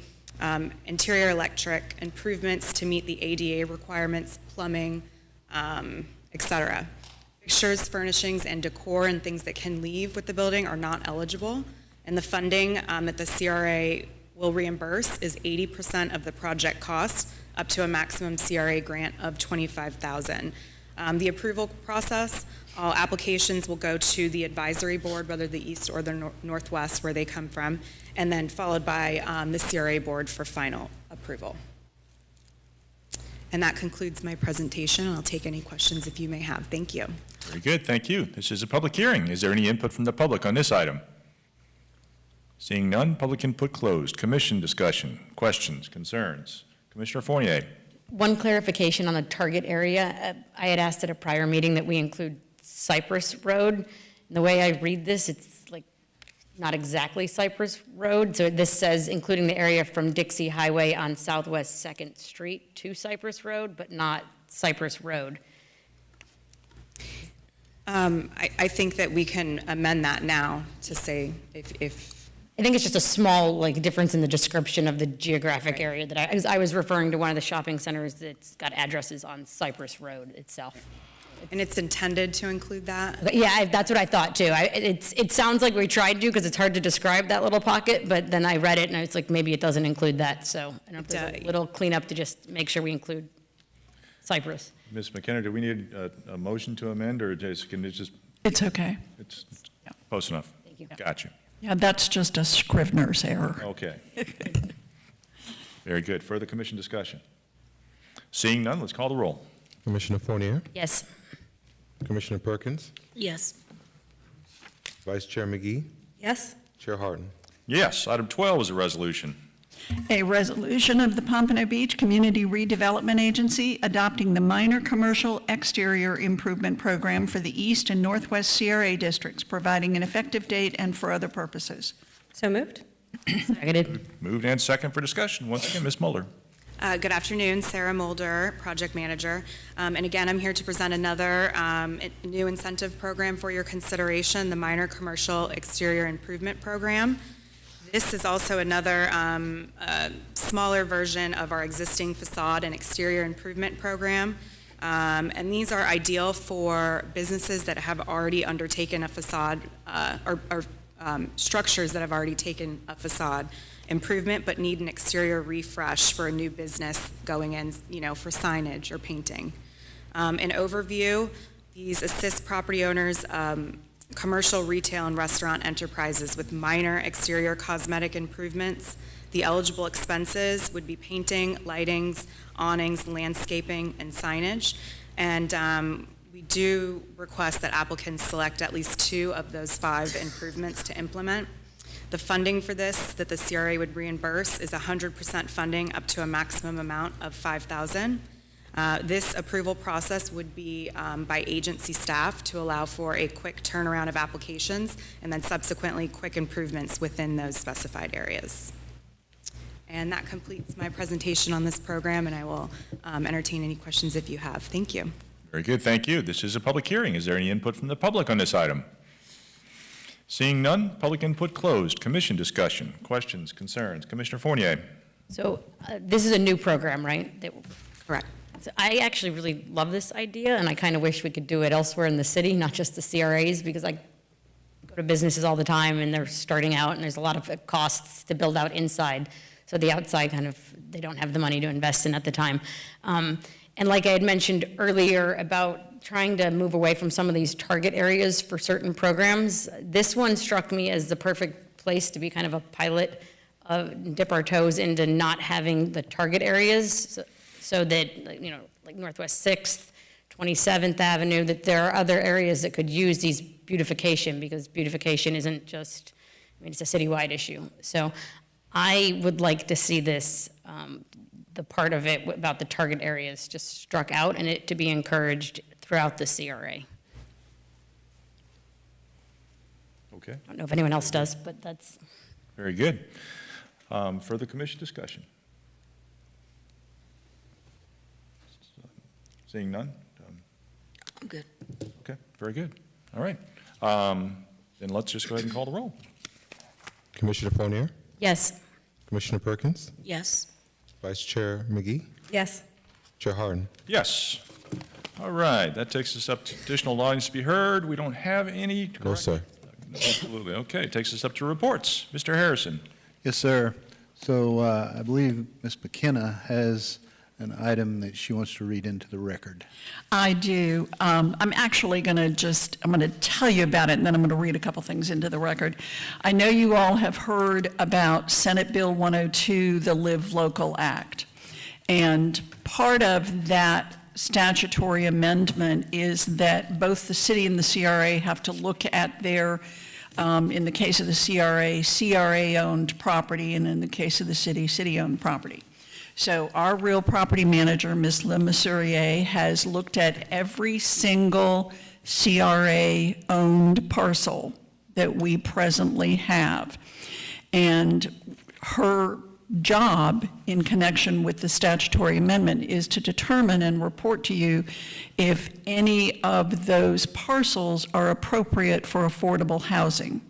interior electric, improvements to meet the ADA requirements, plumbing, etc. Fixtures, furnishings, and decor and things that can leave with the building are not eligible. And the funding that the CRA will reimburse is 80% of the project cost, up to a maximum CRA grant of $25,000. The approval process, all applications will go to the advisory board, whether the East or the Northwest, where they come from, and then followed by the CRA board for final approval. And that concludes my presentation. I'll take any questions if you may have. Thank you. Very good. Thank you. This is a public hearing. Is there any input from the public on this item? Seeing none, public input closed. Commission discussion, questions, concerns. Commissioner Fournier. One clarification on the target area. I had asked at a prior meeting that we include Cypress Road, And the way I read this, it's like not exactly Cypress Road. So this says including the area from Dixie Highway on Southwest 2nd Street to Cypress Road, but not Cypress Road. I think that we can amend that now to say if I think it's just a small, like, difference in the description of the geographic area that I was referring to one of the shopping centers that's got addresses on Cypress Road itself. and it's intended to include that. But yeah, that's what I thought too. It sounds like we tried to, because it's hard to describe that little pocket, but then I read it and I was like, maybe it doesn't include that. So I don't know if there's a little cleanup to just make sure we include Cypress. Ms. McKenna, do we need a motion to amend, or can it just, It's okay. it's close enough? Thank you. Gotcha. Yeah, that's just a Scrivener's error. Okay. Very good. Further commission discussion? Seeing none, let's call the roll. Commissioner Fournier, Yes. Commissioner Perkins, Yes. Vice Chair McGee, Yes? Chair Harden. Yes, item 12 is a resolution. A resolution of the Pompano Beach Community Redevelopment Agency adopting the minor commercial exterior improvement program for the East and Northwest CRA districts, providing an effective date and for other purposes. So moved? Seconded. Moved and second for discussion. Once again, Ms. Muller. Good afternoon, Sarah Mulder, Project Manager. And again, I'm here to present another new incentive program for your consideration, the Minor Commercial Exterior Improvement Program. This is also another smaller version of our existing facade and exterior improvement program. And these are ideal for businesses that have already undertaken a facade or structures that have already taken a facade improvement but need an exterior refresh for a new business going in, for signage or painting. An overview, these assist property owners, commercial, retail, and restaurant enterprises with minor exterior cosmetic improvements. The eligible expenses would be painting, lightings, awnings, landscaping, and signage. And we do request that applicants select at least 2 of those 5 improvements to implement. The funding for this that the CRA would reimburse is 100% funding up to a maximum amount of $5,000. This approval process would be by agency staff to allow for a quick turnaround of applications and then subsequently quick improvements within those specified areas. And that completes my presentation on this program, and I will entertain any questions if you have. Thank you. Very good, thank you. This is a public hearing. Is there any input from the public on this item? Seeing none, public input closed. Commission discussion, questions, concerns. Commissioner Fournier. So this is a new program, right? Correct. So I actually really love this idea, and I kind of wish we could do it elsewhere in the city, not just the CRAs, because I go to businesses all the time, and they're starting out, and there's a lot of costs to build out inside. So the outside they don't have the money to invest in at the time. And like I had mentioned earlier about trying to move away from some of these target areas for certain programs, this one struck me as the perfect place to be kind of a pilot, dip our toes into not having the target areas, so that, like Northwest 6th, 27th Avenue, that there are other areas that could use these beautification, because beautification isn't just, it's a citywide issue. So I would like to see this, the part of it about the target areas just struck out, and it to be encouraged throughout the CRA. Okay. I don't know if anyone else does, but that's. Very good. Further commission discussion? Seeing none? I'm good. Okay, very good. All right. Then let's just go ahead and call the roll. Commissioner Fournier, Yes. Commissioner Perkins, Yes. Vice Chair McGee, Yes. Chair Harden. Yes. All right, that takes us up to additional lines to be heard. We don't have any. No, correct? sir. Absolutely. Okay, takes us up to reports. Mr. Harrison. Yes, sir. So I believe Ms. McKenna has an item that she wants to read into the record. I do. I'm actually going to tell you about it, and then I'm going to read a couple things into the record. I know you all have heard about Senate Bill 102, the Live Local Act. And part of that statutory amendment is that both the city and the CRA have to look at their, in the case of the CRA, CRA-owned property, and in the case of the city, city-owned property. So our real property manager, Ms. Le Mesurier, has looked at every single CRA-owned parcel that we presently have. And her job in connection with the statutory amendment is to determine and report to you if any of those parcels are appropriate for affordable housing.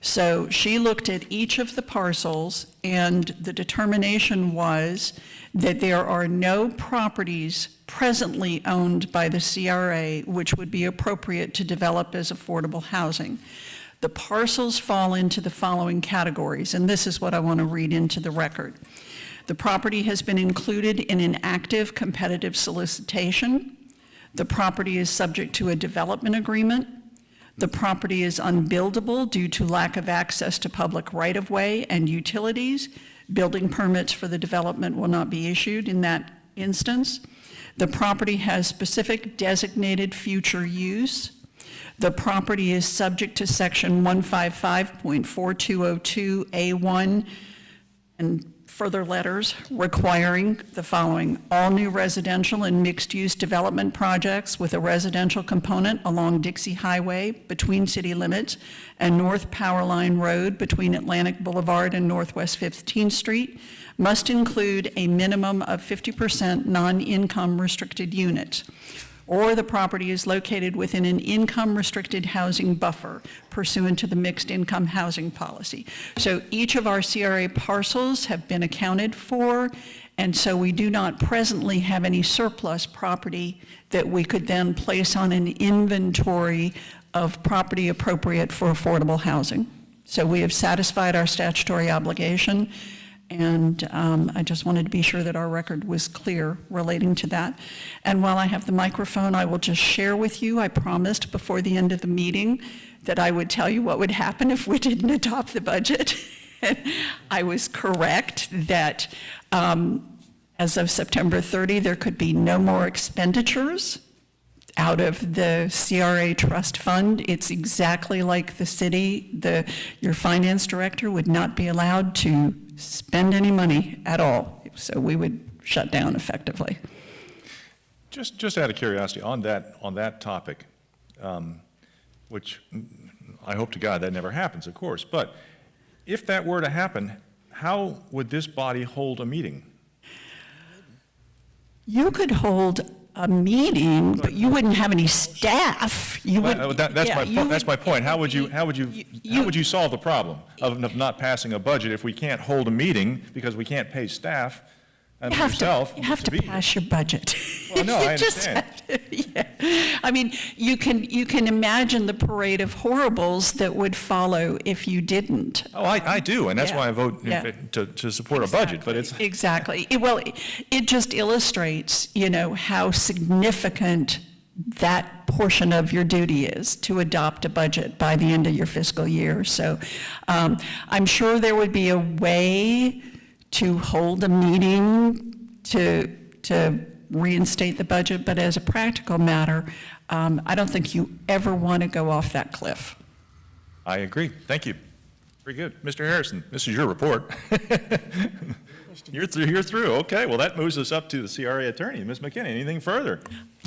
So she looked at each of the parcels, and the determination was that there are no properties presently owned by the CRA which would be appropriate to develop as affordable housing. The parcels fall into the following categories, and this is what I want to read into the record. The property has been included in an active competitive solicitation. The property is subject to a development agreement. The property is unbuildable due to lack of access to public right-of-way and utilities. Building permits for the development will not be issued in that instance. The property has specific designated future use. The property is subject to section 155.4202A1 and further letters requiring the following: all new residential and mixed-use development projects with a residential component along Dixie Highway between city limits and North Powerline Road between Atlantic Boulevard and Northwest 15th Street must include a minimum of 50% non-income restricted units, or the property is located within an income-restricted housing buffer pursuant to the mixed income housing policy. So each of our CRA parcels have been accounted for, and so we do not presently have any surplus property that we could then place on an inventory of property appropriate for affordable housing. So we have satisfied our statutory obligation, and I just wanted to be sure that our record was clear relating to that. And while I have the microphone, I will just share with you, I promised before the end of the meeting that I would tell you what would happen if we didn't adopt the budget. I was correct that as of September 30, there could be no more expenditures out of the CRA trust fund. It's exactly like the city. Your finance director would not be allowed to spend any money at all. So we would shut down effectively. Just out of curiosity, on that topic, which I hope to God that never happens, of course, but if that were to happen, how would this body hold a meeting? You could hold a meeting, but you wouldn't have any staff. That's my point. How would you solve the problem of not passing a budget if we can't hold a meeting because we can't pay staff and yourself? You have to pass your budget. Well, no, I understand. Yeah. I mean, you can imagine the parade of horribles that would follow if you didn't. Oh, I do, and that's why I vote to support a budget. But it's exactly. It just illustrates, how significant that portion of your duty is to adopt a budget by the end of your fiscal year. So I'm sure there would be a way to hold a meeting to reinstate the budget, but as a practical matter, I don't think you ever want to go off that cliff. I agree. Thank you. Very good. Mr. Harrison, this is your report. You're through. Okay, well, that moves us up to the CRA attorney. Ms. McKinney, anything further?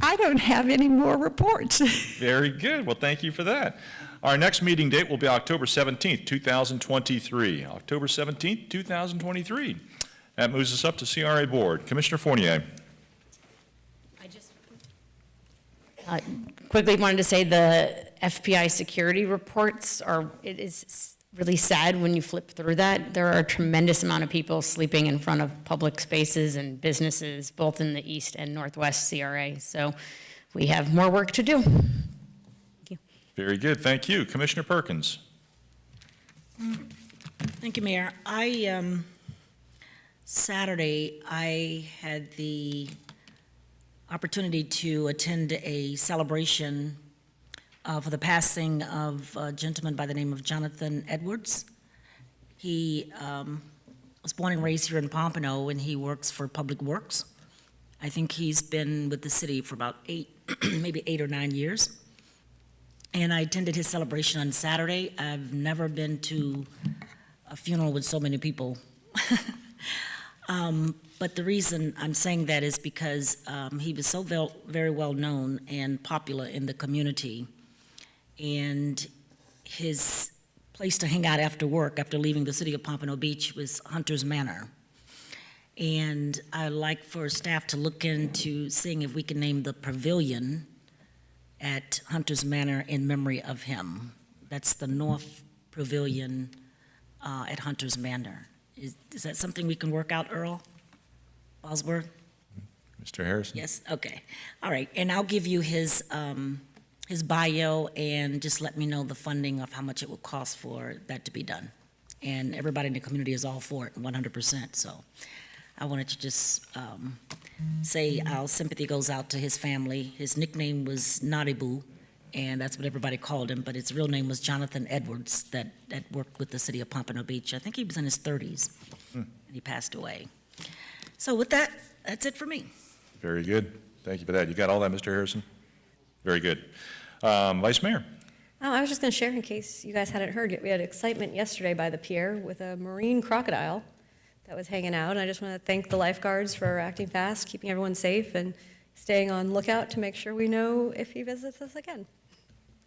I don't have any more reports. Very good. Well, thank you for that. Our next meeting date will be October 17th, 2023. October 17th, 2023. That moves us up to CRA Board. Commissioner Fournier. I just quickly wanted to say the FPI security reports it is really sad when you flip through that. There are a tremendous amount of people sleeping in front of public spaces and businesses, both in the East and Northwest CRA. So we have more work to do. Thank you. Very good. Thank you. Commissioner Perkins. Thank you, Mayor. Saturday, I had the opportunity to attend a celebration for the passing of a gentleman by the name of Jonathan Edwards. He was born and raised here in Pompano, and he works for Public Works. I think he's been with the city for about maybe 8 or 9 years. And I attended his celebration on Saturday. I've never been to a funeral with so many people. But the reason I'm saying that is because he was so very well known and popular in the community, and his place to hang out after work, after leaving the city of Pompano Beach, was Hunter's Manor. And I'd like for staff to look into seeing if we can name the pavilion at Hunter's Manor in memory of him. That's the North Pavilion at Hunter's Manor. Is that something we can work out, Earl Bosworth? Mr. Harrison? Yes, okay. All right, and I'll give you his bio, and just let me know the funding of how much it will cost for that to be done. And everybody in the community is all for it, 100%, so I wanted to just say our sympathy goes out to his family. His nickname was Naughty Boo, and that's what everybody called him, but his real name was Jonathan Edwards, that worked with the city of Pompano Beach. I think he was in his 30s, and he passed away. So with that, that's it for me. Very good. Thank you for that. You got all that, Mr. Harrison? Very good. Vice Mayor? Oh, I was just going to share in case you guys hadn't heard. We had excitement yesterday by the pier with a marine crocodile that was hanging out. And I just want to thank the lifeguards for acting fast, keeping everyone safe, and staying on lookout to make sure we know if he visits us again.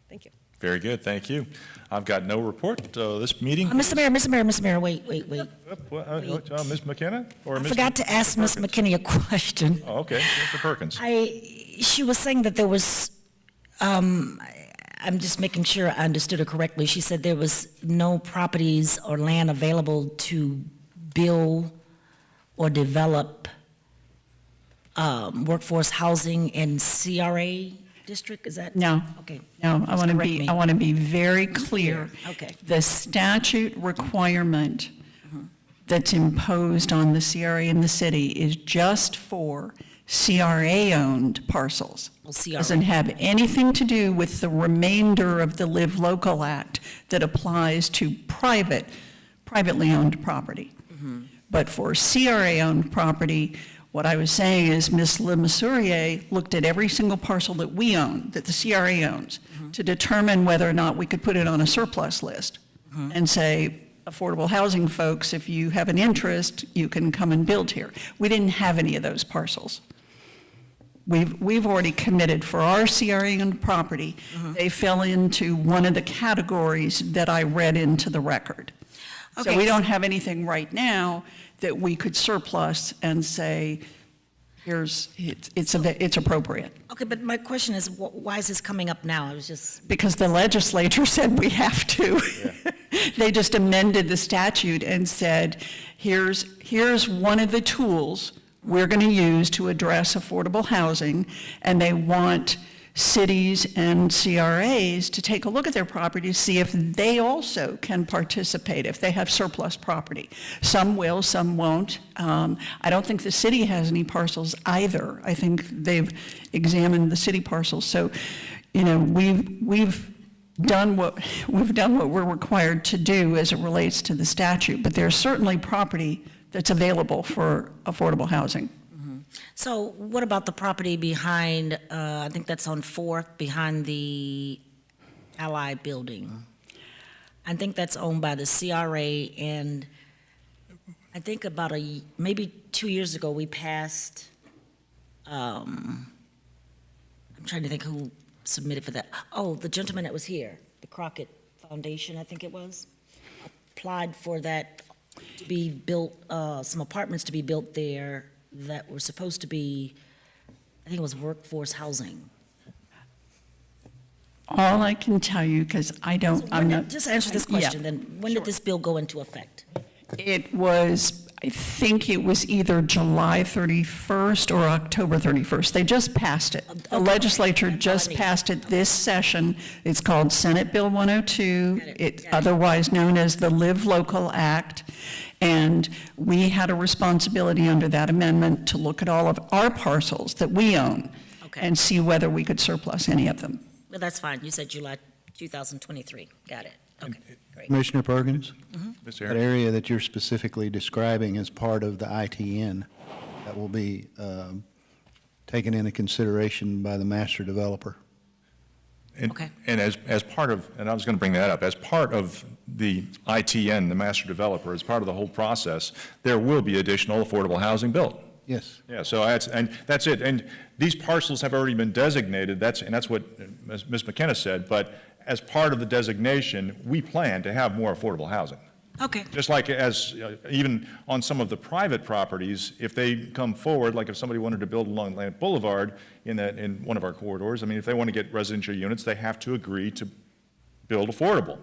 Thank you. Very good. Thank you. I've got no report. This meeting. Mr. Mayor, wait. Ms. McKenna? Or I Ms. forgot to ask Ms. McKinney a question. Oh, okay. Mr. Perkins. She was saying that there was, I'm just making sure I understood her correctly. She said there was no properties or land available to build or develop workforce housing in CRA district, is that? No. Okay. No, I Just want to correct be, me. I want to be very clear. Okay. The statute requirement that's imposed on the CRA in the city is just for CRA-owned parcels. Well, CRA. Doesn't have anything to do with the remainder of the Live Local Act that applies to privately owned property. But for CRA-owned property, what I was saying is Ms. Lemasurier looked at every single parcel that we own, that the CRA owns, to determine whether or not we could put it on a surplus list and say, affordable housing folks, if you have an interest, you can come and build here. We didn't have any of those parcels. We've already committed for our CRA-owned property. They fell into one of the categories that I read into the record. So Okay. we don't have anything right now that we could surplus and say, it's appropriate. Okay, but my question is, why is this coming up now? I was just, Because the legislature said we have to. They just amended the statute and said, here's one of the tools we're going to use to address affordable housing, and they want cities and CRAs to take a look at their properties, see if they also can participate, if they have surplus property. Some will, some won't. I don't think the city has any parcels either. I think they've examined the city parcels. So, you know, we've done what we're required to do as it relates to the statute, but there's certainly property that's available for affordable housing. so what about the property behind, I think that's on 4th, behind the Ally Building? I think that's owned by the CRA, and I think about maybe 2 years ago, we passed, I'm trying to think who submitted for that. Oh, the gentleman that was here, the Crockett Foundation, I think it was, applied for that to be built, some apartments to be built there that were supposed to be, I think it was workforce housing. All I can tell you, because Just answer this question, Yeah. then, when did this bill go into effect? It was, I think it was either July 31st or October 31st. They just passed it. The Okay. legislature That's all I just need. passed it this session. It's called Senate Bill 102. Got it. It's Got it. otherwise known as the Live Local Act. And we had a responsibility under that amendment to look at all of our parcels that we own Okay. and see whether we could surplus any of them. Well, that's fine, you said July 2023, got it, okay, great. Commissioner Perkins, Mr. that Harrison? area that you're specifically describing as part of the ITN, that will be taken into consideration by the master developer. And- Okay. And as part of, and I was going to bring that up, as part of the ITN, the master developer, as part of the whole process, there will be additional affordable housing built. Yes. Yeah, so that's it. And these parcels have already been designated, and that's what Ms. McKenna said, but as part of the designation, we plan to have more affordable housing. Okay. Just like even on some of the private properties, if they come forward, like if somebody wanted to build along Atlantic Boulevard in one of our corridors, I mean, if they want to get residential units, they have to agree to build affordable.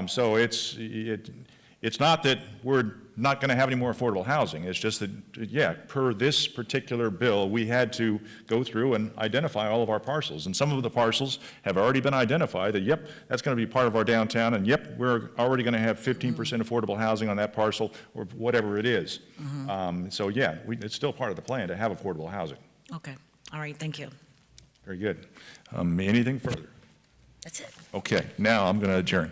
So it's not that we're not going to have any more affordable housing. It's just that, yeah, per this particular bill, we had to go through and identify all of our parcels. And some of the parcels have already been identified that, yep, that's going to be part of our downtown, and yep, we're already going to have 15% affordable housing on that parcel, or whatever it is. So yeah, it's still part of the plan to have affordable housing. Okay. All right, thank you. Very good. Anything further? That's it. Okay, now I'm going to adjourn.